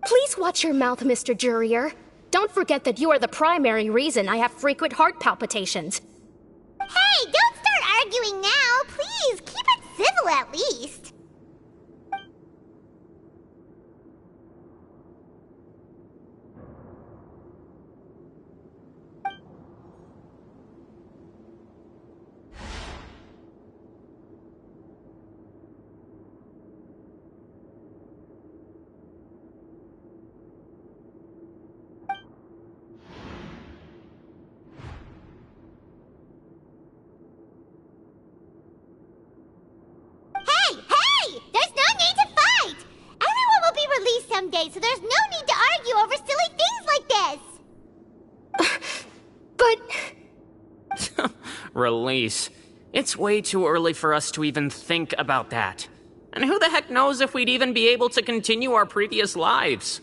Please watch your mouth, Mr. Jurrier. Don't forget that you are the primary reason I have frequent heart palpitations. Hey, don't start arguing now! Please, keep it civil at least! Someday, so there's no need to argue over silly things like this! But... Release. It's way too early for us to even think about that. And who the heck knows if we'd even be able to continue our previous lives?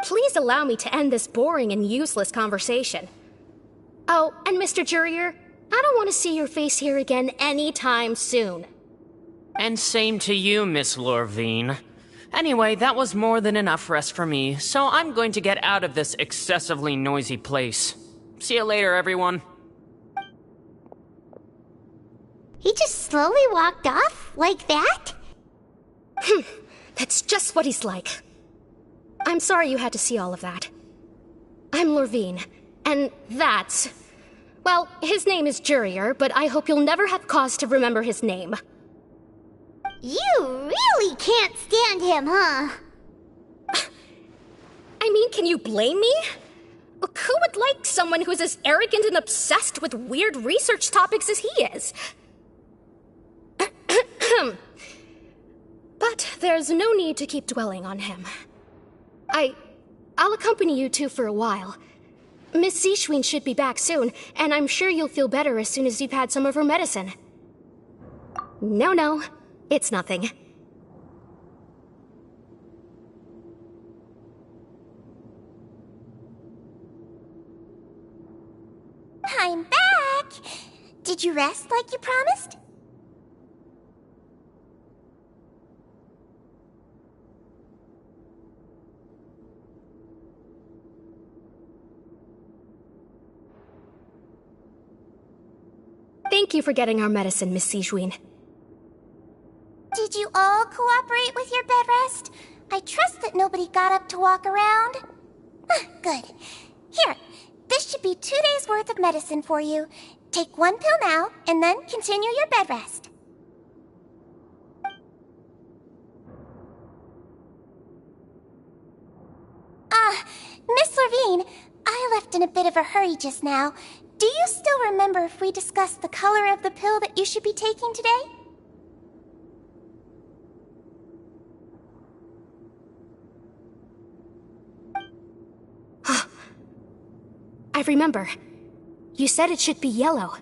Please allow me to end this boring and useless conversation. Oh, and Mr. Jurier, I don't want to see your face here again anytime soon. And same to you, Miss Lorvine. Anyway, that was more than enough rest for me, so I'm going to get out of this excessively noisy place. See you later, everyone. He just slowly walked off like that? That's just what he's like. I'm sorry you had to see all of that. I'm Lorvine, and that's... Well, his name is Jurier, but I hope you'll never have cause to remember his name. You really can't stand him, huh? I mean, can you blame me? Look, who would like someone who is as arrogant and obsessed with weird research topics as he is? But there's no need to keep dwelling on him. I'll accompany you two for a while. Miss Zishwin should be back soon, and I'm sure you'll feel better as soon as you've had some of her medicine. No, it's nothing. I'm back! Did you rest like you promised? Thank you for getting our medicine, Miss Zishwin. Did you all cooperate with your bed rest? I trust that nobody got up to walk around. Good. Here, this should be 2 days' worth of medicine for you. Take 1 pill now, and then continue your bed rest. Miss Lorvine, I left in a bit of a hurry just now. Do you still remember if we discussed the color of the pill that you should be taking today? I remember. You said it should be yellow.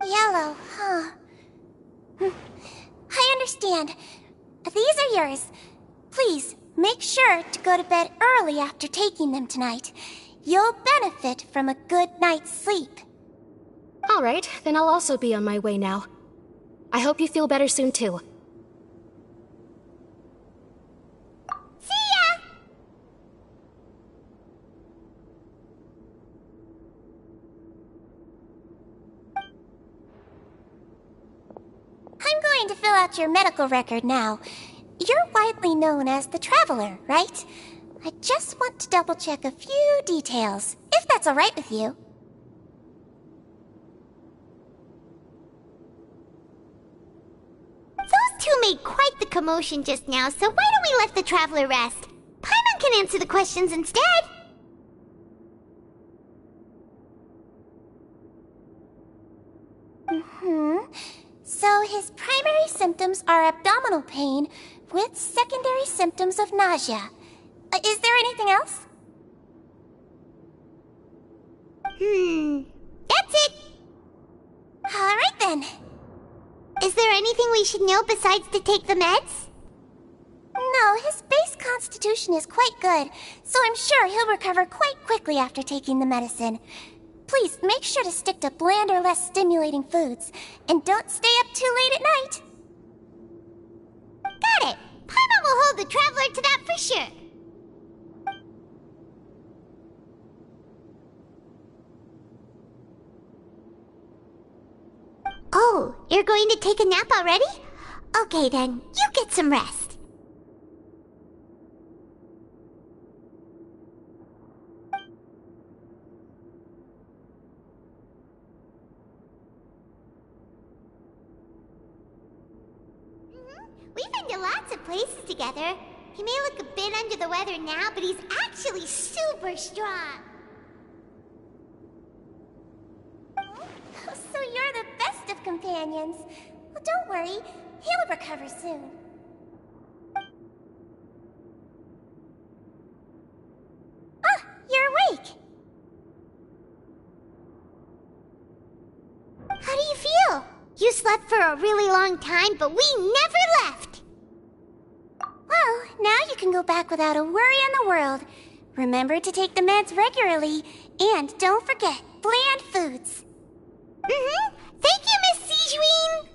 Yellow, huh? I understand. These are yours. Please, make sure to go to bed early after taking them tonight. You'll benefit from a good night's sleep. All right, then I'll also be on my way now. I hope you feel better soon, too. See ya! I'm going to fill out your medical record now. You're widely known as the Traveler, right? I just want to double-check a few details, if that's all right with you. Those two made quite the commotion just now, so why don't we let the Traveler rest? Paimon can answer the questions instead. So his primary symptoms are abdominal pain with secondary symptoms of nausea. Is there anything else? That's it! Alright then. Is there anything we should know besides to take the meds? No, his base constitution is quite good, so I'm sure he'll recover quite quickly after taking the medicine. Please make sure to stick to bland or less stimulating foods, and don't stay up too late at night. Got it! Paimon will hold the Traveler to that for sure. Oh, you're going to take a nap already? Okay then, you get some rest. We've been to lots of places together. He may look a bit under the weather now, but he's actually super strong. So you're the best of companions. Well, don't worry, he'll recover soon. Ah, you're awake. How do you feel? You slept for a really long time, but we never left. Well, now you can go back without a worry in the world. Remember to take the meds regularly, and don't forget, bland foods. Thank you, Miss Sijuin!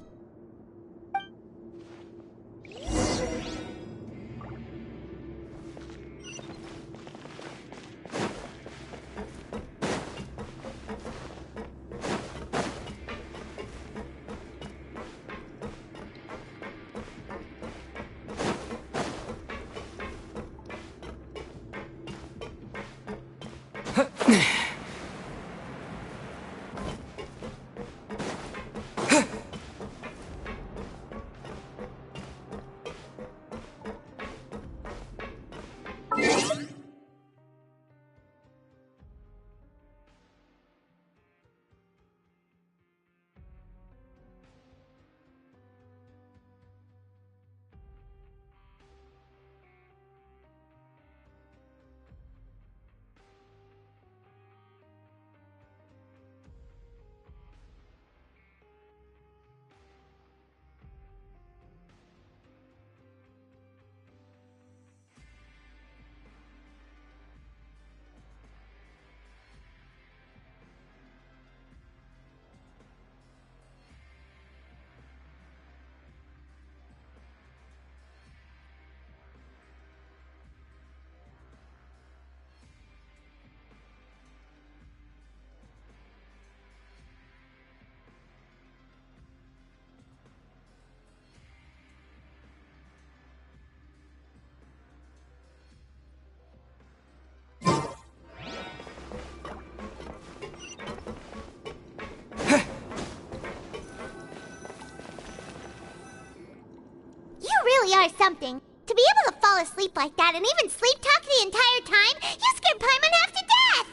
Are something. To be able to fall asleep like that and even sleep talk the entire time, you scared Paimon half to death!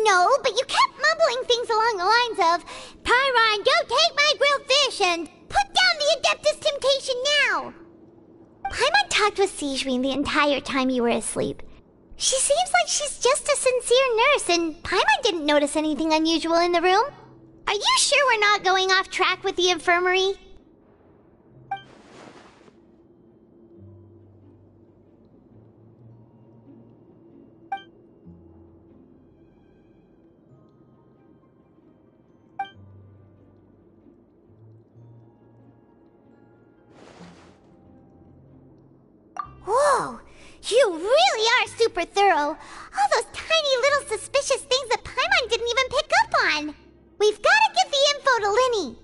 No, but you kept mumbling things along the lines of, Pyron, don't take my grilled fish, and put down the Adeptus Temptation now! Paimon talked with Sijuin the entire time you were asleep. She seems like she's just a sincere nurse, and Paimon didn't notice anything unusual in the room. Are you sure we're not going off track with the infirmary? Whoa! You really are super thorough. All those tiny little suspicious things that Paimon didn't even pick up on. We've got to give the info to Linny.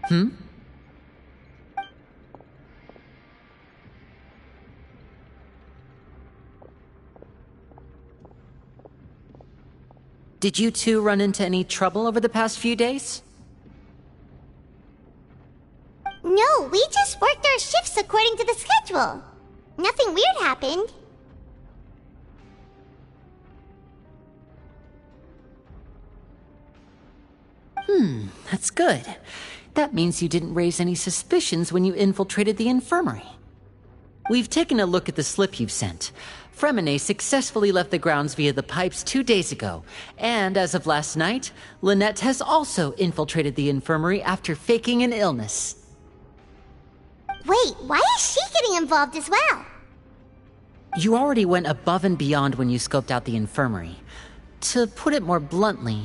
Hmm? Did you two run into any trouble over the past few days? No, we just worked our shifts according to the schedule. Nothing weird happened. That's good. That means you didn't raise any suspicions when you infiltrated the infirmary. We've taken a look at the slip you've sent. Fremine successfully left the grounds via the pipes 2 days ago, and as of last night, Lynette has also infiltrated the infirmary after faking an illness. Wait, why is she getting involved as well? You already went above and beyond when you scoped out the infirmary. To put it more bluntly,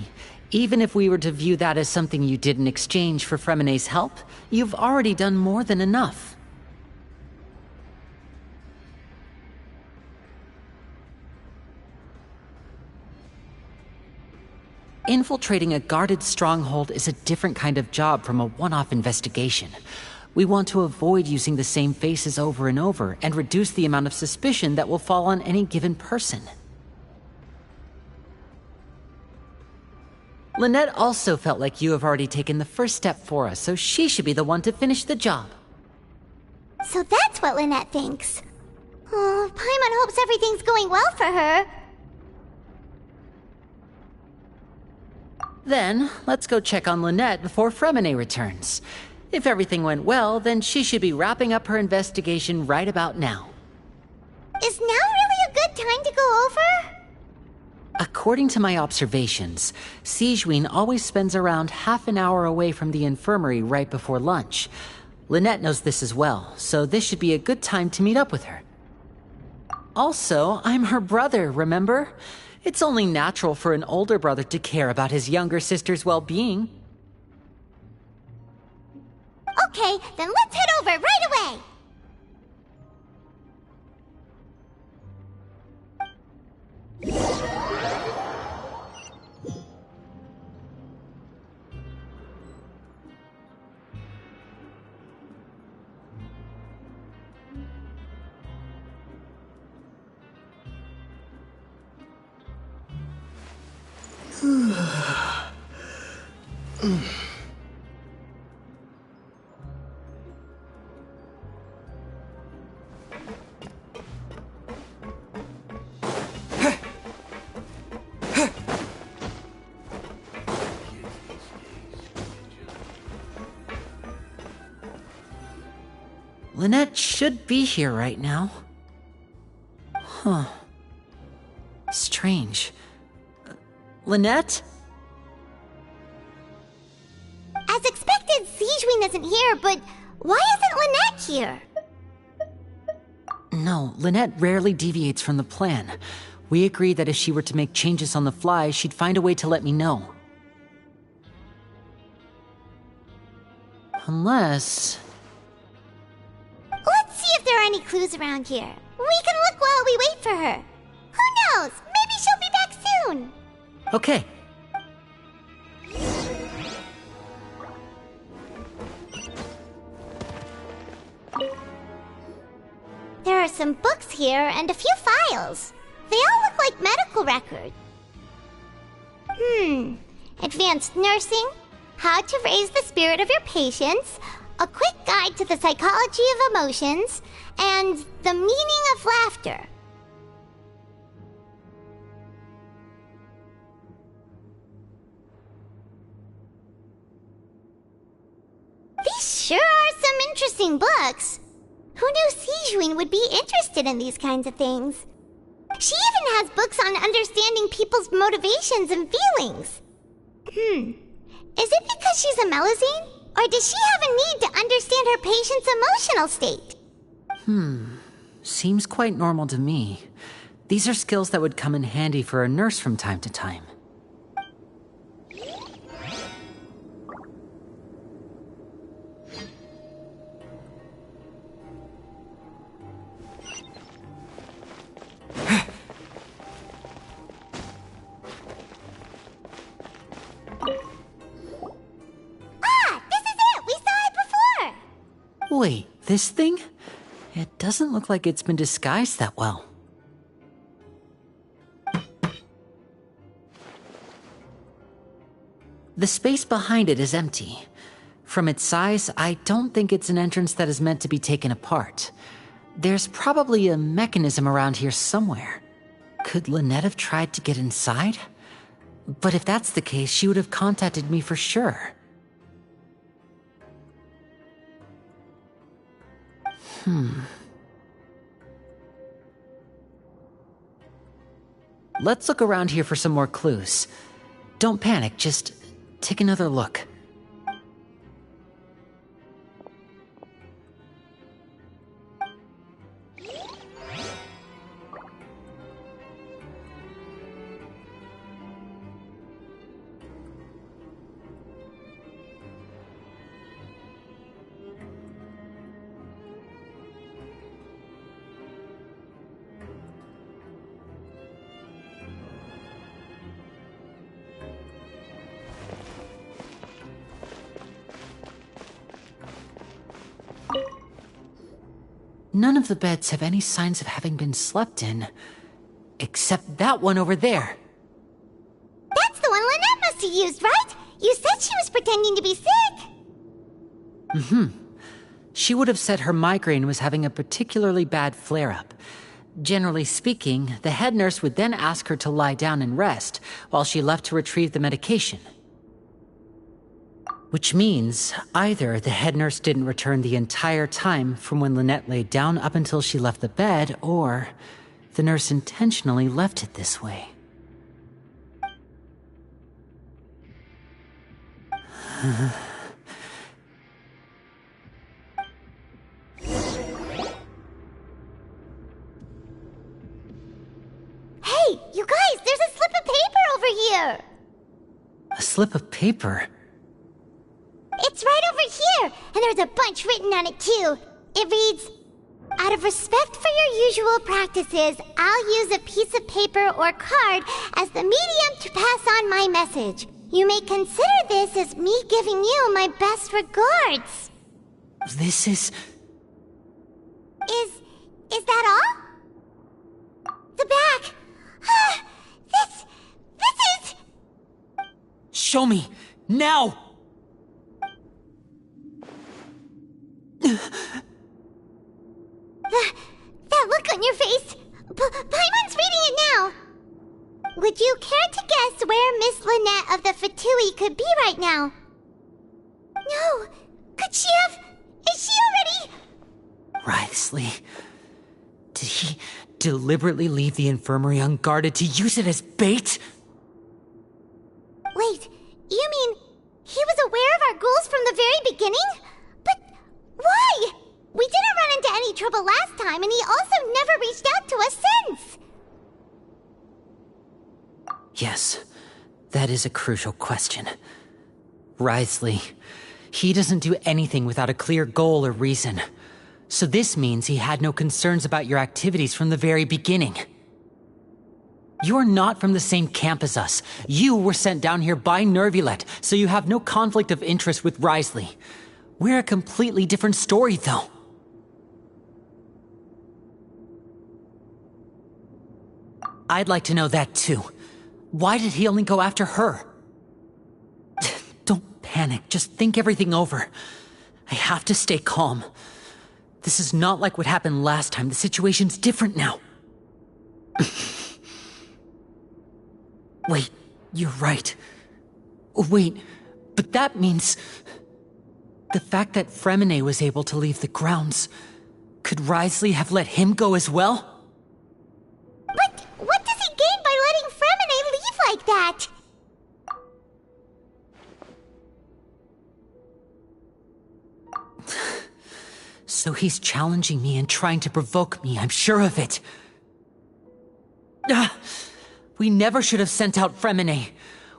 even if we were to view that as something you did in exchange for Fremine's help, you've already done more than enough. Infiltrating a guarded stronghold is a different kind of job from a one-off investigation. We want to avoid using the same faces over and over and reduce the amount of suspicion that will fall on any given person. Lynette also felt like you have already taken the first step for us, so she should be the one to finish the job. So that's what Lynette thinks. Oh, Paimon hopes everything's going well for her. Then, let's go check on Lynette before Fremine returns. If everything went well, then she should be wrapping up her investigation right about now. Is now really a good time to go over? According to my observations, Sigewinne always spends around half an hour away from the infirmary right before lunch. Lynette knows this as well, so this should be a good time to meet up with her. Also, I'm her brother, remember? It's only natural for an older brother to care about his younger sister's well-being. Okay, then let's head over right away! Lynette should be here right now. Huh. Strange. Lynette? As expected, Sigewinne isn't here, but why isn't Lynette here? No, Lynette rarely deviates from the plan. We agreed that if she were to make changes on the fly, she'd find a way to let me know. Unless... Let's see if there are any clues around here. We can look while we wait for her. Who knows? Maybe she'll be back soon. Okay. There are some books here and a few files. They all look like medical records. Advanced nursing, how to raise the spirit of your patients, a quick guide to the psychology of emotions, and the meaning of laughter. These sure are some interesting books. Who knew Sigewinne would be interested in these kinds of things? She even has books on understanding people's motivations and feelings. Is it because she's a Melusine? Or does she have a need to understand her patient's emotional state? Seems quite normal to me. These are skills that would come in handy for a nurse from time to time. Wait, this thing? It doesn't look like it's been disguised that well. The space behind it is empty. From its size, I don't think it's an entrance that is meant to be taken apart. There's probably a mechanism around here somewhere. Could Lynette have tried to get inside? But if that's the case, she would have contacted me for sure. Let's look around here for some more clues. Don't panic, just take another look. None of the beds have any signs of having been slept in. Except that one over there. That's the one Lynette must have used, right? You said she was pretending to be sick. She would have said her migraine was having a particularly bad flare-up. Generally speaking, the head nurse would then ask her to lie down and rest, while she left to retrieve the medication. Which means either the head nurse didn't return the entire time from when Lynette laid down up until she left the bed, or the nurse intentionally left it this way. Hey, you guys, there's a slip of paper over here! A slip of paper? It's right over here, and there's a bunch written on it too. It reads, "Out of respect for your usual practices, I'll use a piece of paper or card as the medium to pass on my message. You may consider this as me giving you my best regards." This is... Is that all? The back. This is... Show me! Now! That look on your face. Paimon's reading it now. Would you care to guess where Miss Lynette of the Fatui could be right now? No. Could she have... Is she already... Wriothesley. Did he deliberately leave the infirmary unguarded to use it as bait? Wait, you mean he was aware of our goals from the very beginning? But why? We didn't run into any trouble last time, and he also never reached out to us since. Yes, that is a crucial question. Wriothesley, he doesn't do anything without a clear goal or reason. So this means he had no concerns about your activities from the very beginning. You're not from the same camp as us. You were sent down here by Nervulet, so you have no conflict of interest with Wriothesley. We're a completely different story, though. I'd like to know that, too. Why did he only go after her? Don't panic. Just think everything over. I have to stay calm. This is not like what happened last time. The situation's different now. Wait, you're right. Wait, but that means... the fact that Fremine was able to leave the grounds... could Wriothesley have let him go as well? But what does he gain by letting Fremine leave like that? So he's challenging me and trying to provoke me, I'm sure of it. We never should have sent out Fremine.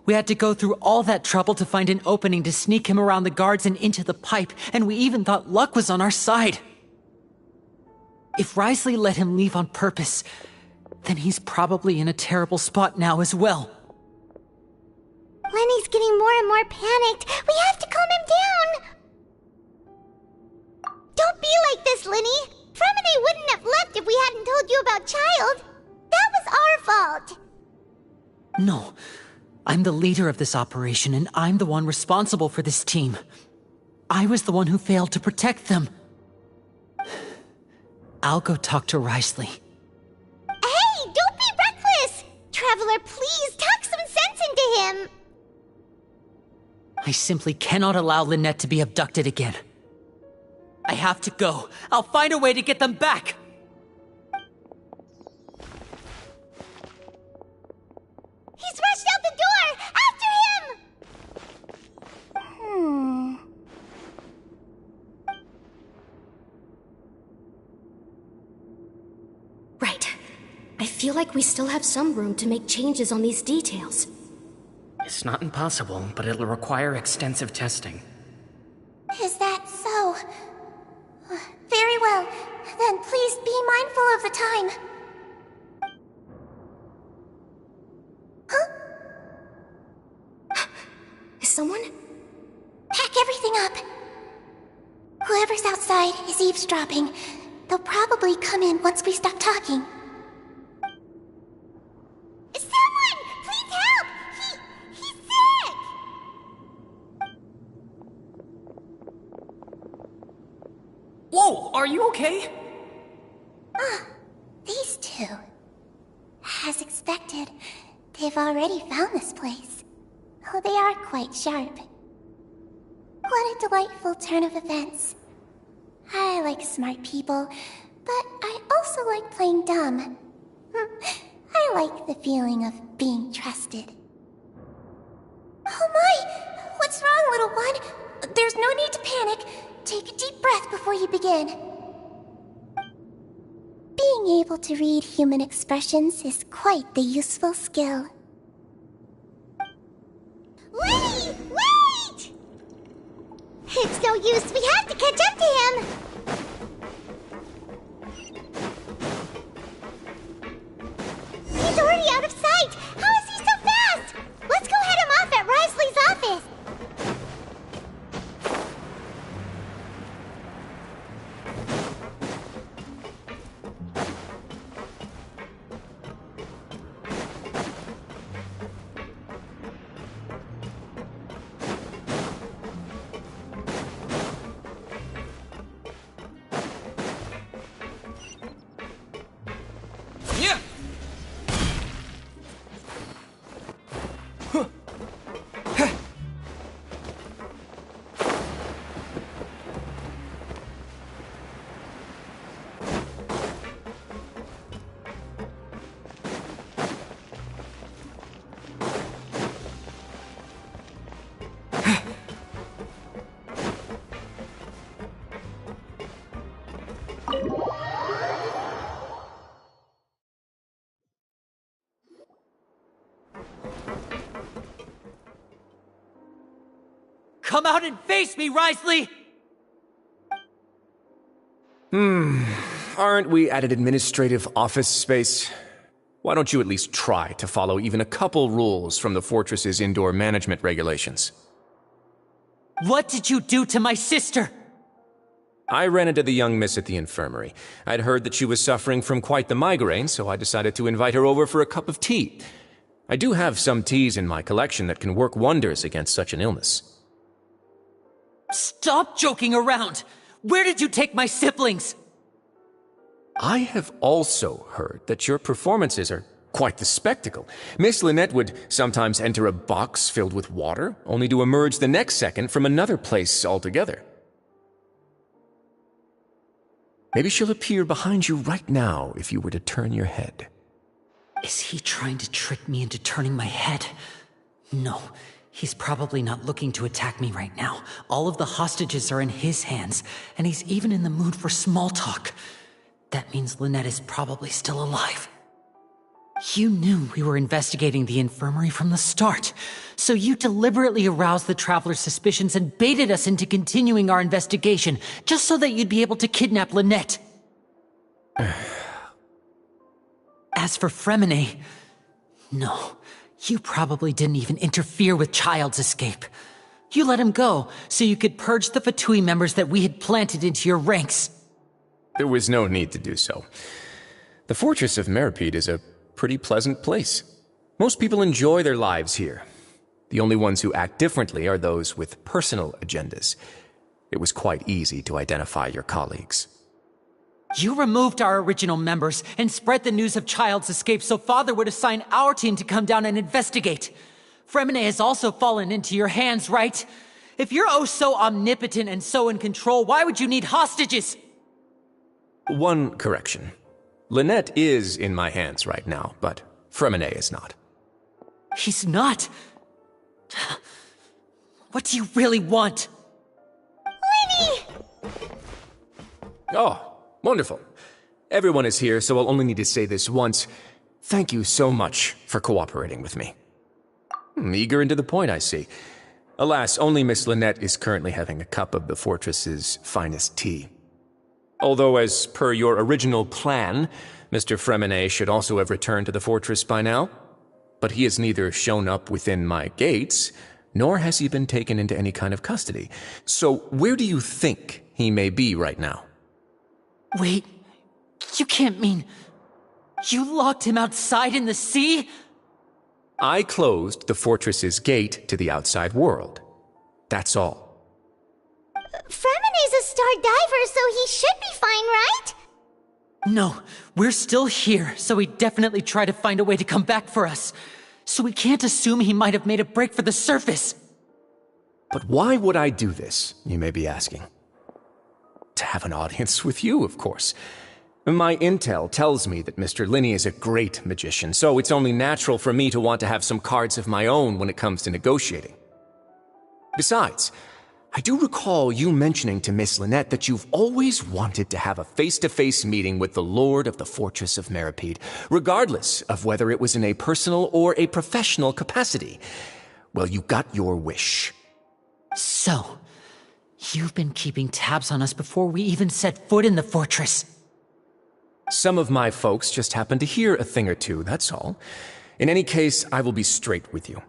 We had to go through all that trouble to find an opening to sneak him around the guards and into the pipe, and we even thought luck was on our side. If Risley let him leave on purpose, then he's probably in a terrible spot now as well. Lenny's getting more and more panicked. We have to calm him down. Don't be like this, Lenny. Fremine wouldn't have left if we hadn't told you about Child. That was our fault. No, I'm the leader of this operation, and I'm the one responsible for this team. I was the one who failed to protect them. I'll go talk to Risley. Hey, don't be reckless! Traveler, please, talk some sense into him! I simply cannot allow Lynette to be abducted again. I have to go. I'll find a way to get them back! He's rushed out the door! After him! Right. I feel like we still have some room to make changes on these details. It's not impossible, but it'll require extensive testing. Is that so? Very well. Then please be mindful of the time. Huh? Is someone? Pack everything up. Whoever's outside is eavesdropping. They'll probably come in once we stop talking. Someone! Please help! He's sick! Whoa, are you okay? These two. As expected, they've already found this place. Oh, they are quite sharp. What a delightful turn of events. I like smart people, but I also like playing dumb. I like the feeling of being trusted. Oh my! What's wrong, little one? There's no need to panic. Take a deep breath before you begin. Being able to read human expressions is quite the useful skill. Lenny! Wait! It's no use. We have to catch up to him. He's already out of sight. How is he so fast? Let's go head him off at Risley's office. Come out and face me, Risley! Aren't we at an administrative office space? Why don't you at least try to follow even a couple rules from the fortress's indoor management regulations? What did you do to my sister? I ran into the young miss at the infirmary. I'd heard that she was suffering from quite the migraine, so I decided to invite her over for a cup of tea. I do have some teas in my collection that can work wonders against such an illness. Stop joking around! Where did you take my siblings? I have also heard that your performances are quite the spectacle. Miss Lynette would sometimes enter a box filled with water, only to emerge the next second from another place altogether. Maybe she'll appear behind you right now if you were to turn your head. Is he trying to trick me into turning my head? No, He's probably not looking to attack me right now. All of the hostages are in his hands, and he's even in the mood for small talk. That means Lynette is probably still alive. You knew we were investigating the infirmary from the start, so you deliberately aroused the Traveler's suspicions and baited us into continuing our investigation, just so that you'd be able to kidnap Lynette. As for Fremine, no, you probably didn't even interfere with Child's escape. You let him go, so you could purge the Fatui members that we had planted into your ranks. There was no need to do so. The Fortress of Meripede is a pretty pleasant place. Most people enjoy their lives here. The only ones who act differently are those with personal agendas. It was quite easy to identify your colleagues. You removed our original members and spread the news of Child's escape so Father would assign our team to come down and investigate. Fremine has also fallen into your hands, right? If you're oh so omnipotent and so in control, why would you need hostages? One correction. Lynette is in my hands right now, but Fremine is not. He's not? What do you really want? Lenny! Oh, wonderful. Everyone is here, so I'll only need to say this once. Thank you so much for cooperating with me. Eager and to the point, I see. Alas, only Miss Lynette is currently having a cup of the fortress's finest tea. Although, as per your original plan, Mr. Fremine should also have returned to the fortress by now. But he has neither shown up within my gates, nor has he been taken into any kind of custody. So where do you think he may be right now? Wait, you can't mean... You locked him outside in the sea? I closed the fortress's gate to the outside world. That's all. Fremine's a star diver, so he should be fine, right? No, we're still here, so he definitely tried to find a way to come back for us. So we can't assume he might have made a break for the surface. But why would I do this, you may be asking? To have an audience with you, of course. My intel tells me that Mr. Linney is a great magician, so it's only natural for me to want to have some cards of my own when it comes to negotiating. Besides, I do recall you mentioning to Miss Lynette that you've always wanted to have a face-to-face meeting with the Lord of the Fortress of Meripede, regardless of whether it was in a personal or a professional capacity. Well, you got your wish. So, you've been keeping tabs on us before we even set foot in the fortress. Some of my folks just happened to hear a thing or two, that's all. In any case, I will be straight with you.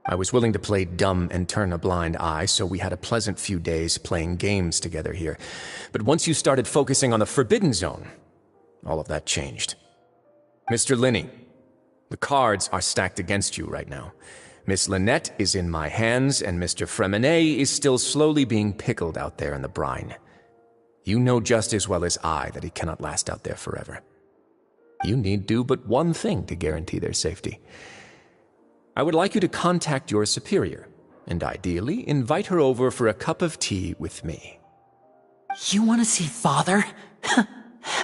I was willing to play dumb and turn a blind eye, so we had a pleasant few days playing games together here. But once you started focusing on the Forbidden Zone, all of that changed. Mr. Linney, the cards are stacked against you right now. Miss Lynette is in my hands, and Mr. Fremine is still slowly being pickled out there in the brine. You know just as well as I that he cannot last out there forever. You need do but one thing to guarantee their safety. I would like you to contact your superior, and ideally invite her over for a cup of tea with me. You want to see Father?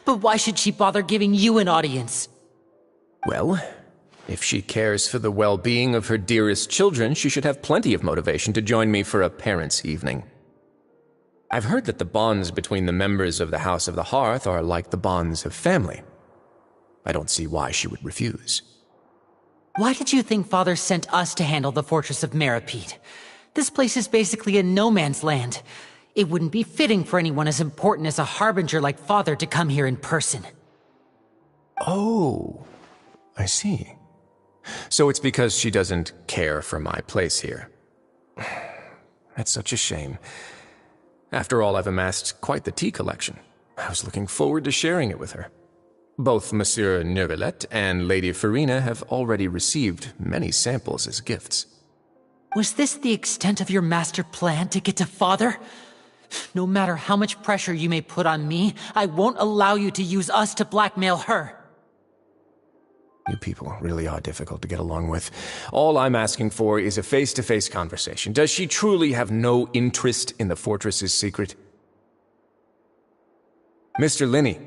But why should she bother giving you an audience? Well, if she cares for the well-being of her dearest children, she should have plenty of motivation to join me for a parents' evening. I've heard that the bonds between the members of the House of the Hearth are like the bonds of family. I don't see why she would refuse. Why did you think Father sent us to handle the Fortress of Meripede? This place is basically a no-man's land. It wouldn't be fitting for anyone as important as a harbinger like Father to come here in person. Oh, I see. So it's because she doesn't care for my place here. That's such a shame. After all, I've amassed quite the tea collection. I was looking forward to sharing it with her. Both Monsieur Neuvillette and Lady Farina have already received many samples as gifts. Was this the extent of your master plan to get to Father? No matter how much pressure you may put on me, I won't allow you to use us to blackmail her. You people really are difficult to get along with. All I'm asking for is a face-to-face conversation. Does she truly have no interest in the fortress's secret? Mr. Linney,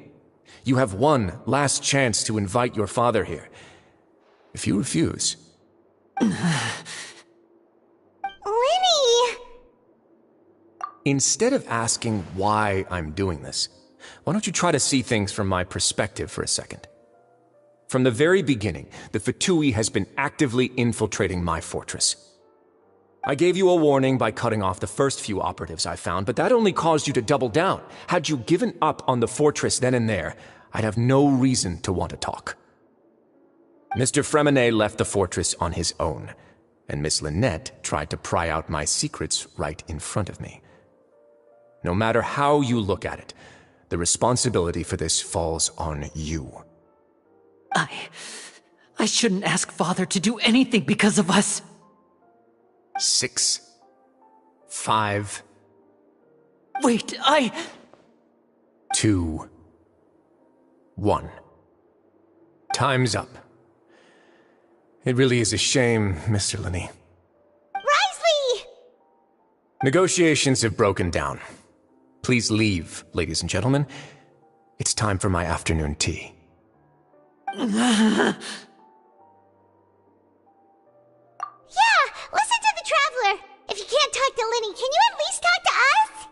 you have one last chance to invite your father here. If you refuse... Instead of asking why I'm doing this, why don't you try to see things from my perspective for a second? From the very beginning, the Fatui has been actively infiltrating my fortress. I gave you a warning by cutting off the first few operatives I found, but that only caused you to double down. Had you given up on the fortress then and there, I'd have no reason to want to talk. Mr. Fremenet left the fortress on his own, and Miss Lynette tried to pry out my secrets right in front of me. No matter how you look at it, the responsibility for this falls on you. I shouldn't ask Father to do anything because of us. 6, 5... Wait, 2, 1. Time's up. It really is a shame, Mr. Linney. Risley! Negotiations have broken down. Please leave, ladies and gentlemen. It's time for my afternoon tea. Yeah, listen to the Traveler. If you can't talk to Linny, can you at least talk to us?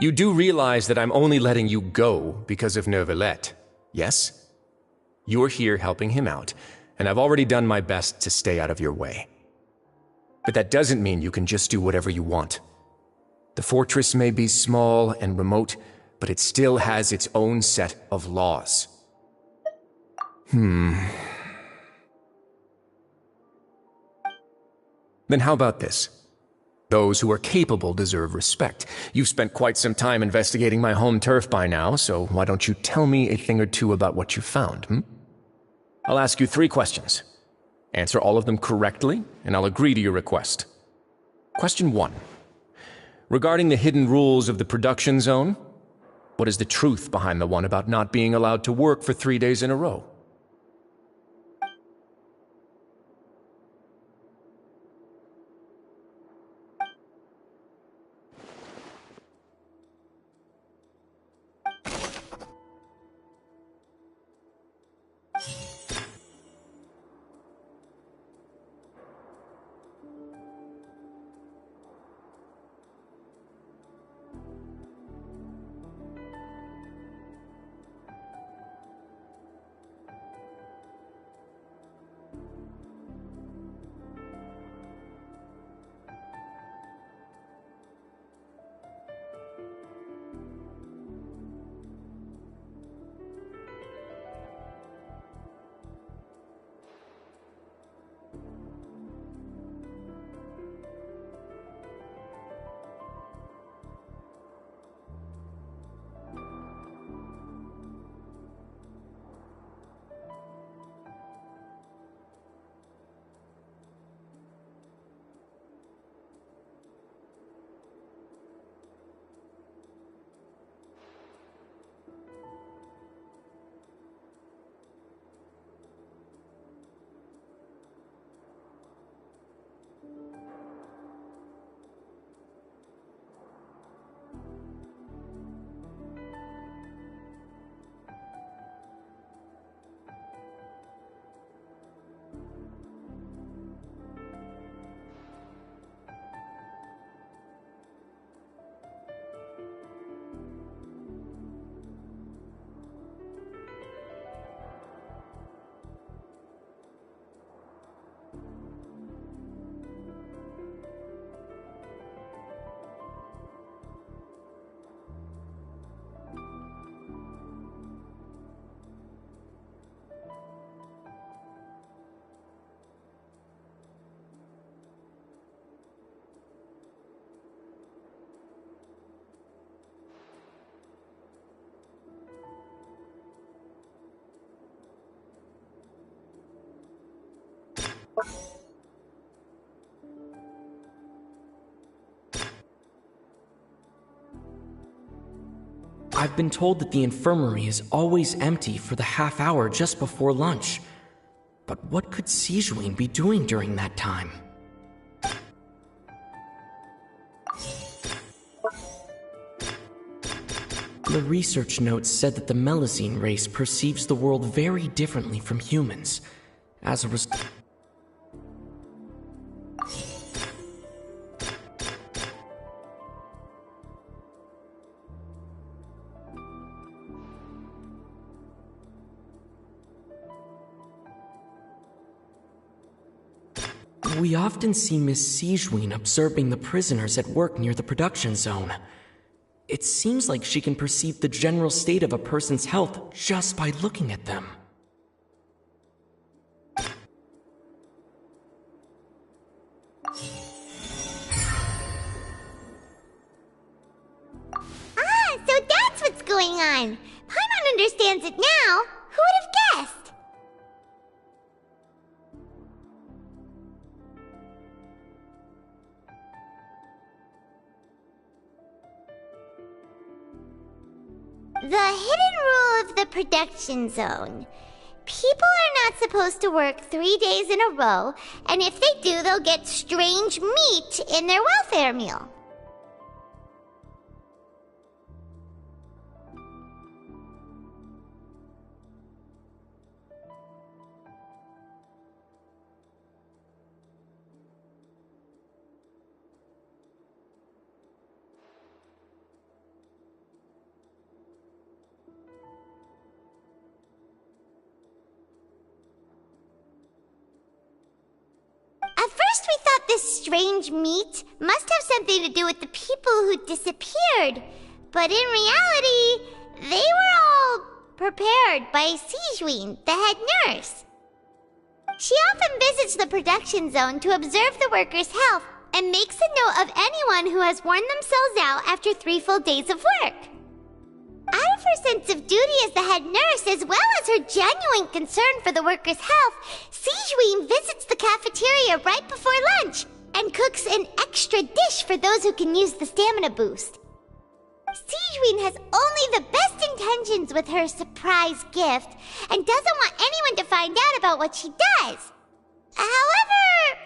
You do realize that I'm only letting you go because of Neuvillette, yes? You're here helping him out, and I've already done my best to stay out of your way. But that doesn't mean you can just do whatever you want. The fortress may be small and remote, but it still has its own set of laws. Then how about this? Those who are capable deserve respect. You've spent quite some time investigating my home turf by now, so why don't you tell me a thing or two about what you found, I'll ask you 3 questions. Answer all of them correctly, and I'll agree to your request. Question 1. Regarding the hidden rules of the production zone, what is the truth behind the one about not being allowed to work for 3 days in a row? I've been told that the infirmary is always empty for the half hour just before lunch. But what could Sijuin be doing during that time? The research notes said that the Melusine race perceives the world very differently from humans. As a result, We often see Miss Sijween observing the prisoners at work near the production zone. It seems like she can perceive the general state of a person's health just by looking at them. So that's what's going on. Paimon understands it now. Who would have guessed? The hidden rule of the production zone. People are not supposed to work 3 days in a row, and if they do, they'll get strange meat in their welfare meal. At first we thought this strange meat must have something to do with the people who disappeared. But in reality, they were all prepared by Sijween, the head nurse. She often visits the production zone to observe the workers' health and makes a note of anyone who has worn themselves out after 3 full days of work. Out of her sense of duty as the head nurse, as well as her genuine concern for the workers' health, Sijween visits the cafeteria right before lunch and cooks an extra dish for those who can use the stamina boost. Sijween has only the best intentions with her surprise gift and doesn't want anyone to find out about what she does. However,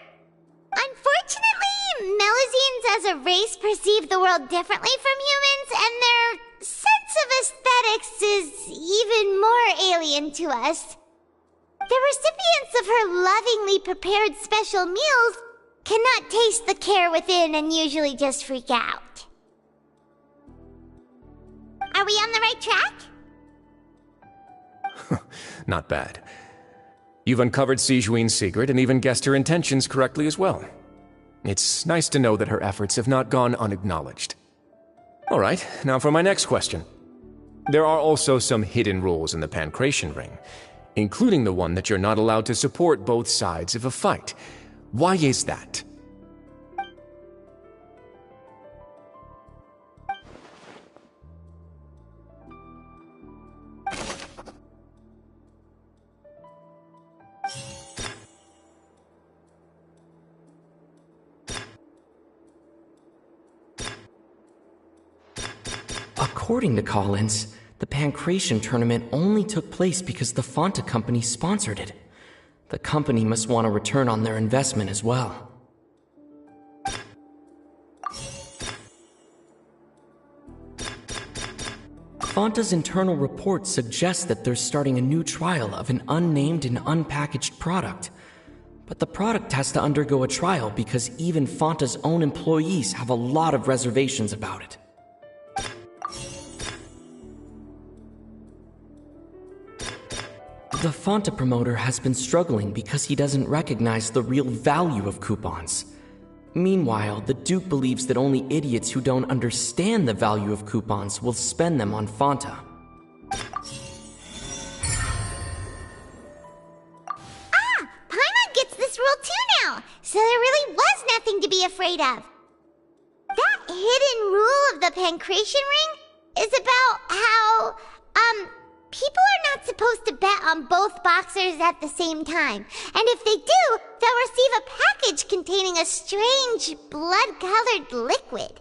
unfortunately, Melusines as a race perceive the world differently from humans, and their sense of aesthetics is even more alien to us. The recipients of her lovingly prepared special meals cannot taste the care within and usually just freak out. Are we on the right track? Not bad. You've uncovered Sijween's secret and even guessed her intentions correctly as well. It's nice to know that her efforts have not gone unacknowledged. All right, now for my next question. There are also some hidden rules in the Pancration Ring, including the one that you're not allowed to support both sides of a fight. Why is that? According to Collins, the Pancration tournament only took place because the Fanta company sponsored it. The company must want a return on their investment as well. Fanta's internal report suggests that they're starting a new trial of an unnamed and unpackaged product. But the product has to undergo a trial because even Fanta's own employees have a lot of reservations about it. The Fanta promoter has been struggling because he doesn't recognize the real value of coupons. Meanwhile, the Duke believes that only idiots who don't understand the value of coupons will spend them on Fanta. Paimon gets this rule too now, so there really was nothing to be afraid of. That hidden rule of the Pancration Ring is about how, people are not supposed to bet on both boxers at the same time. And if they do, they'll receive a package containing a strange, blood-colored liquid.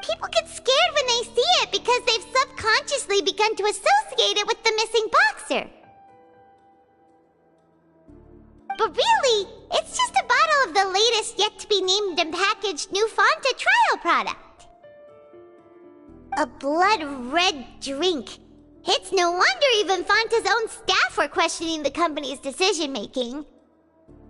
People get scared when they see it because they've subconsciously begun to associate it with the missing boxer. But really, it's just a bottle of the latest yet-to-be-named and packaged new Fanta trial product. A blood-red drink. It's no wonder even Fanta's own staff were questioning the company's decision-making.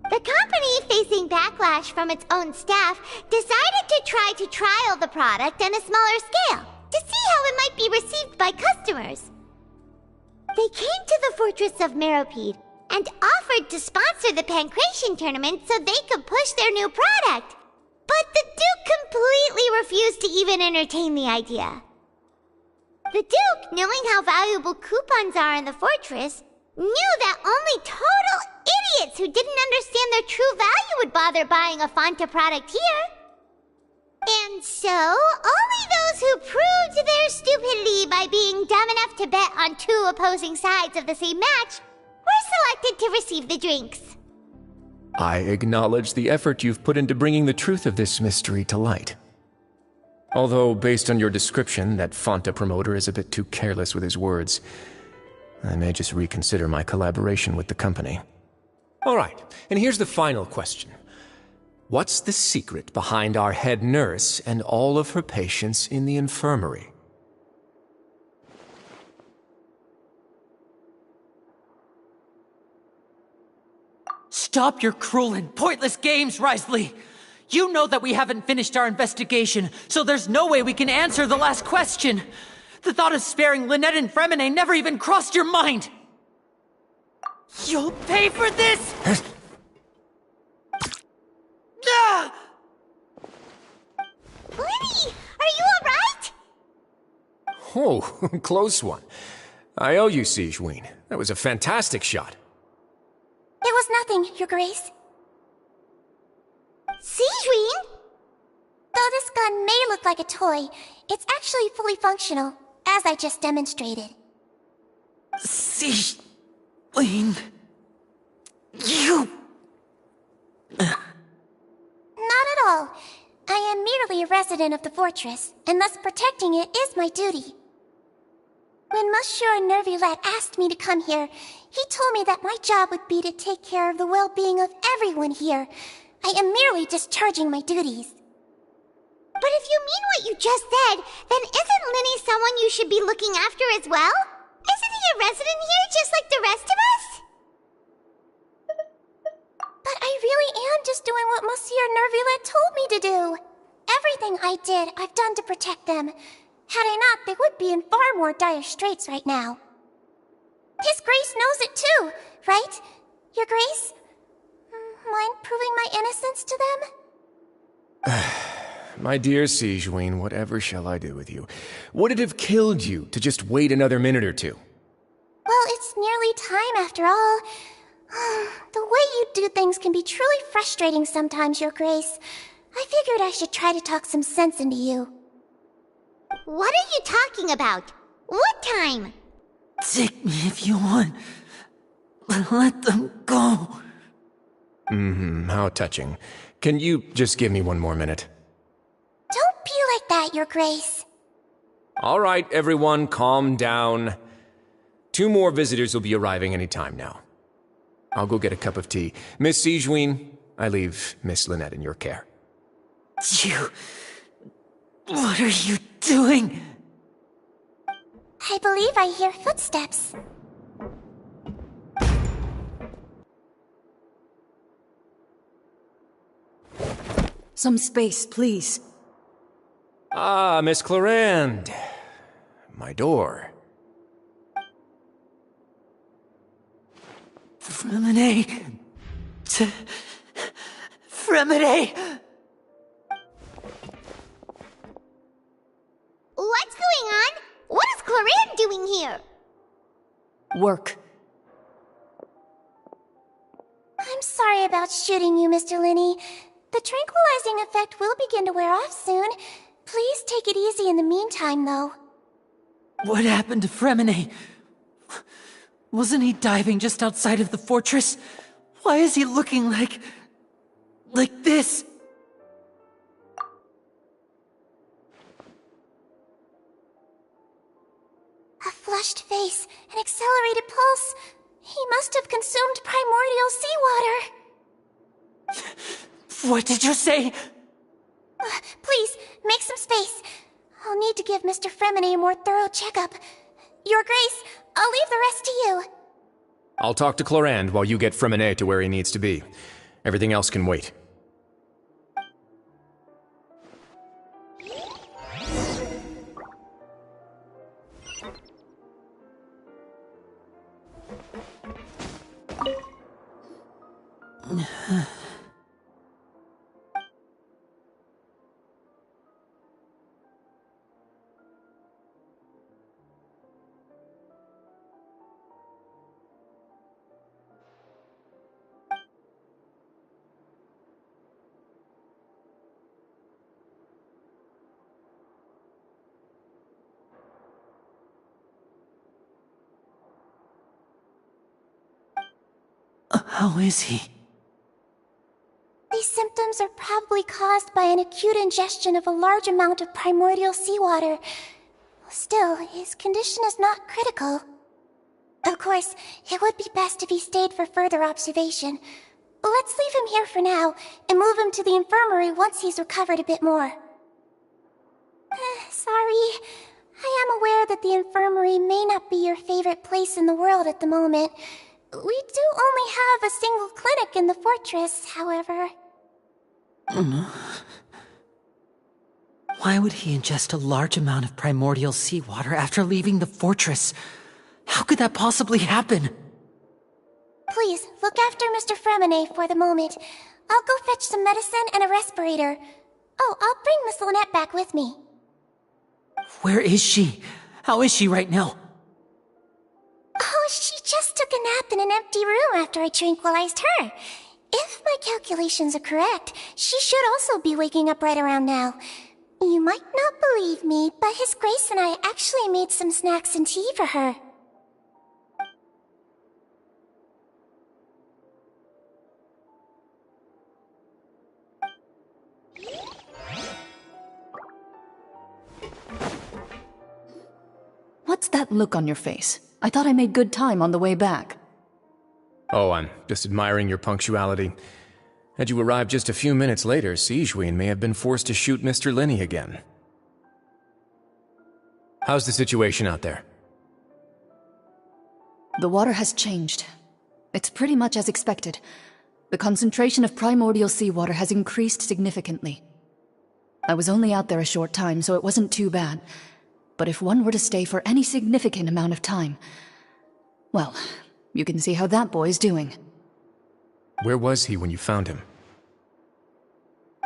The company, facing backlash from its own staff, decided to try to trial the product on a smaller scale to see how it might be received by customers. They came to the fortress of Meropide, and offered to sponsor the Pancration tournament so they could push their new product. But the Duke completely refused to even entertain the idea. The Duke, knowing how valuable coupons are in the fortress, knew that only total idiots who didn't understand their true value would bother buying a Fanta product here. And so, only those who proved their stupidity by being dumb enough to bet on two opposing sides of the same match were selected to receive the drinks. I acknowledge the effort you've put into bringing the truth of this mystery to light. Although, based on your description, that Fanta promoter is a bit too careless with his words, I may just reconsider my collaboration with the company. All right, and here's the final question. What's the secret behind our head nurse and all of her patients in the infirmary? Stop your cruel and pointless games, Risley! You know that we haven't finished our investigation, so there's no way we can answer the last question! The thought of sparing Lynette and Fremine never even crossed your mind! You'll pay for this! Ah! Lenny, are you alright? Oh, close one. I owe you, Sigewinne. That was a fantastic shot. It was nothing, Your Grace. Sigewinne? Though this gun may look like a toy, it's actually fully functional, as I just demonstrated. Sigewinne... You... Not at all. I am merely a resident of the fortress, and thus protecting it is my duty. When Monsieur Nervulette asked me to come here, he told me that my job would be to take care of the well-being of everyone here. I am merely discharging my duties. But if you mean what you just said, then isn't Linny someone you should be looking after as well? Isn't he a resident here just like the rest of us? But I really am just doing what Monsieur Nervulette told me to do. Everything I did, I've done to protect them. Had I not, they would be in far more dire straits right now. His Grace knows it too, right? Your Grace? Mind proving my innocence to them? My dear Sigewinne, whatever shall I do with you? Would it have killed you to just wait another minute or two? Well, it's nearly time after all. The way you do things can be truly frustrating sometimes, Your Grace. I figured I should try to talk some sense into you. What are you talking about? What time? Take me if you want. Let them go. How touching. Can you just give me one more minute? Don't be like that, Your Grace. All right, everyone, calm down. 2 more visitors will be arriving any time now. I'll go get a cup of tea. Miss Sigewinne, I leave Miss Lynette in your care. You... What are you doing? I believe I hear footsteps. Some space, please. Ah, Miss Clarande. My door. Fremine... Fremine... What's going on? What is Clarande doing here? Work. I'm sorry about shooting you, Mr. Linney. The tranquilizing effect will begin to wear off soon. Please take it easy in the meantime, though. What happened to Fremine? Wasn't he diving just outside of the fortress? Why is he looking like this? A flushed face, an accelerated pulse. He must have consumed primordial seawater. What did you say? Please, make some space. I'll need to give Mr. Fremine a more thorough checkup. Your Grace, I'll leave the rest to you. I'll talk to Clarande while you get Fremine to where he needs to be. Everything else can wait. How is he? These symptoms are probably caused by an acute ingestion of a large amount of primordial seawater. Still, his condition is not critical. Of course, it would be best if he stayed for further observation. Let's leave him here for now, and move him to the infirmary once he's recovered a bit more. Sorry. I am aware that the infirmary may not be your favorite place in the world at the moment. We do only have a single clinic in the fortress, however. Why would he ingest a large amount of primordial seawater after leaving the fortress? How could that possibly happen? Please, look after Mr. Fremine for the moment. I'll go fetch some medicine and a respirator. Oh, I'll bring Miss Lynette back with me. Where is she? How is she right now? Oh, she just took a nap in an empty room after I tranquilized her. If my calculations are correct, she should also be waking up right around now. You might not believe me, but His Grace and I actually made some snacks and tea for her. What's that look on your face? I thought I made good time on the way back. Oh, I'm just admiring your punctuality. Had you arrived just a few minutes later, Sigewinne may have been forced to shoot Mr. Linney again. How's the situation out there? The water has changed. It's pretty much as expected. The concentration of primordial seawater has increased significantly. I was only out there a short time, so it wasn't too bad. But if one were to stay for any significant amount of time... well, you can see how that boy's doing. Where was he when you found him?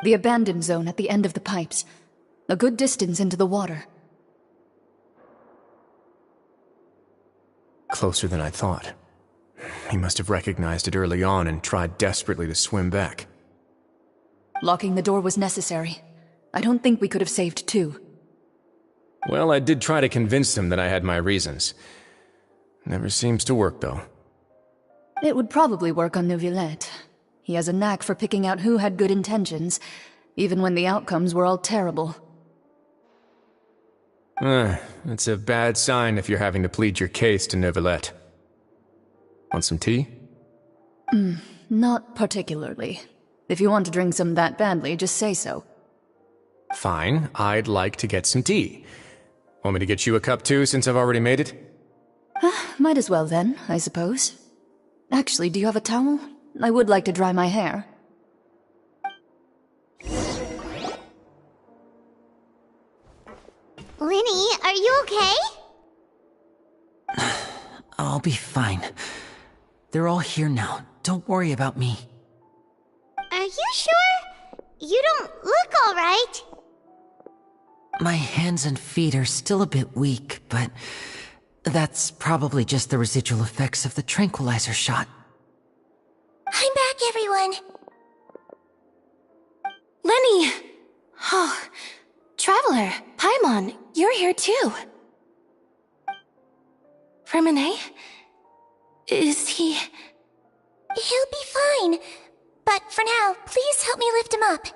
The abandoned zone at the end of the pipes. A good distance into the water. Closer than I thought. He must have recognized it early on and tried desperately to swim back. Locking the door was necessary. I don't think we could have saved two. Well, I did try to convince him that I had my reasons. Never seems to work, though. It would probably work on Neuvillette. He has a knack for picking out who had good intentions, even when the outcomes were all terrible. It's a bad sign if you're having to plead your case to Neuvillette. Want some tea? Not particularly. If you want to drink some that badly, just say so. Fine, I'd like to get some tea. Want me to get you a cup too, since I've already made it? Might as well then, I suppose. Actually, do you have a towel? I would like to dry my hair. Linny, are you okay? I'll be fine. They're all here now. Don't worry about me. Are you sure? You don't look alright. My hands and feet are still a bit weak, but that's probably just the residual effects of the tranquilizer shot. I'm back, everyone. Lenny! Oh, Traveler, Paimon, you're here too. Fremine? Is he... He'll be fine. But for now, please help me lift him up.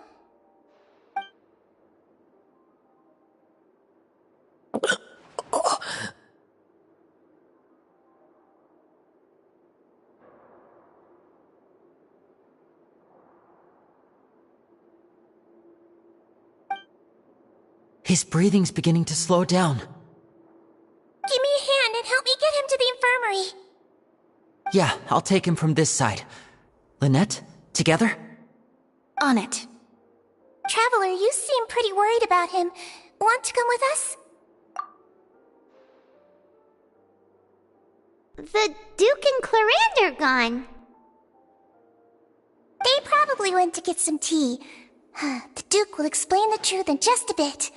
His breathing's beginning to slow down. Give me a hand and help me get him to the infirmary. Yeah, I'll take him from this side. Lynette, together? On it. Traveler, you seem pretty worried about him. Want to come with us? The Duke and Clarande are gone. probably went to get some tea. The Duke will explain the truth in just a bit.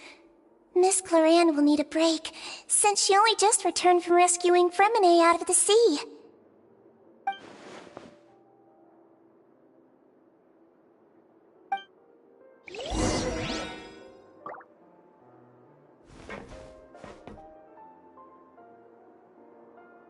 Miss Cloran will need a break, since she only just returned from rescuing Fremine out of the sea.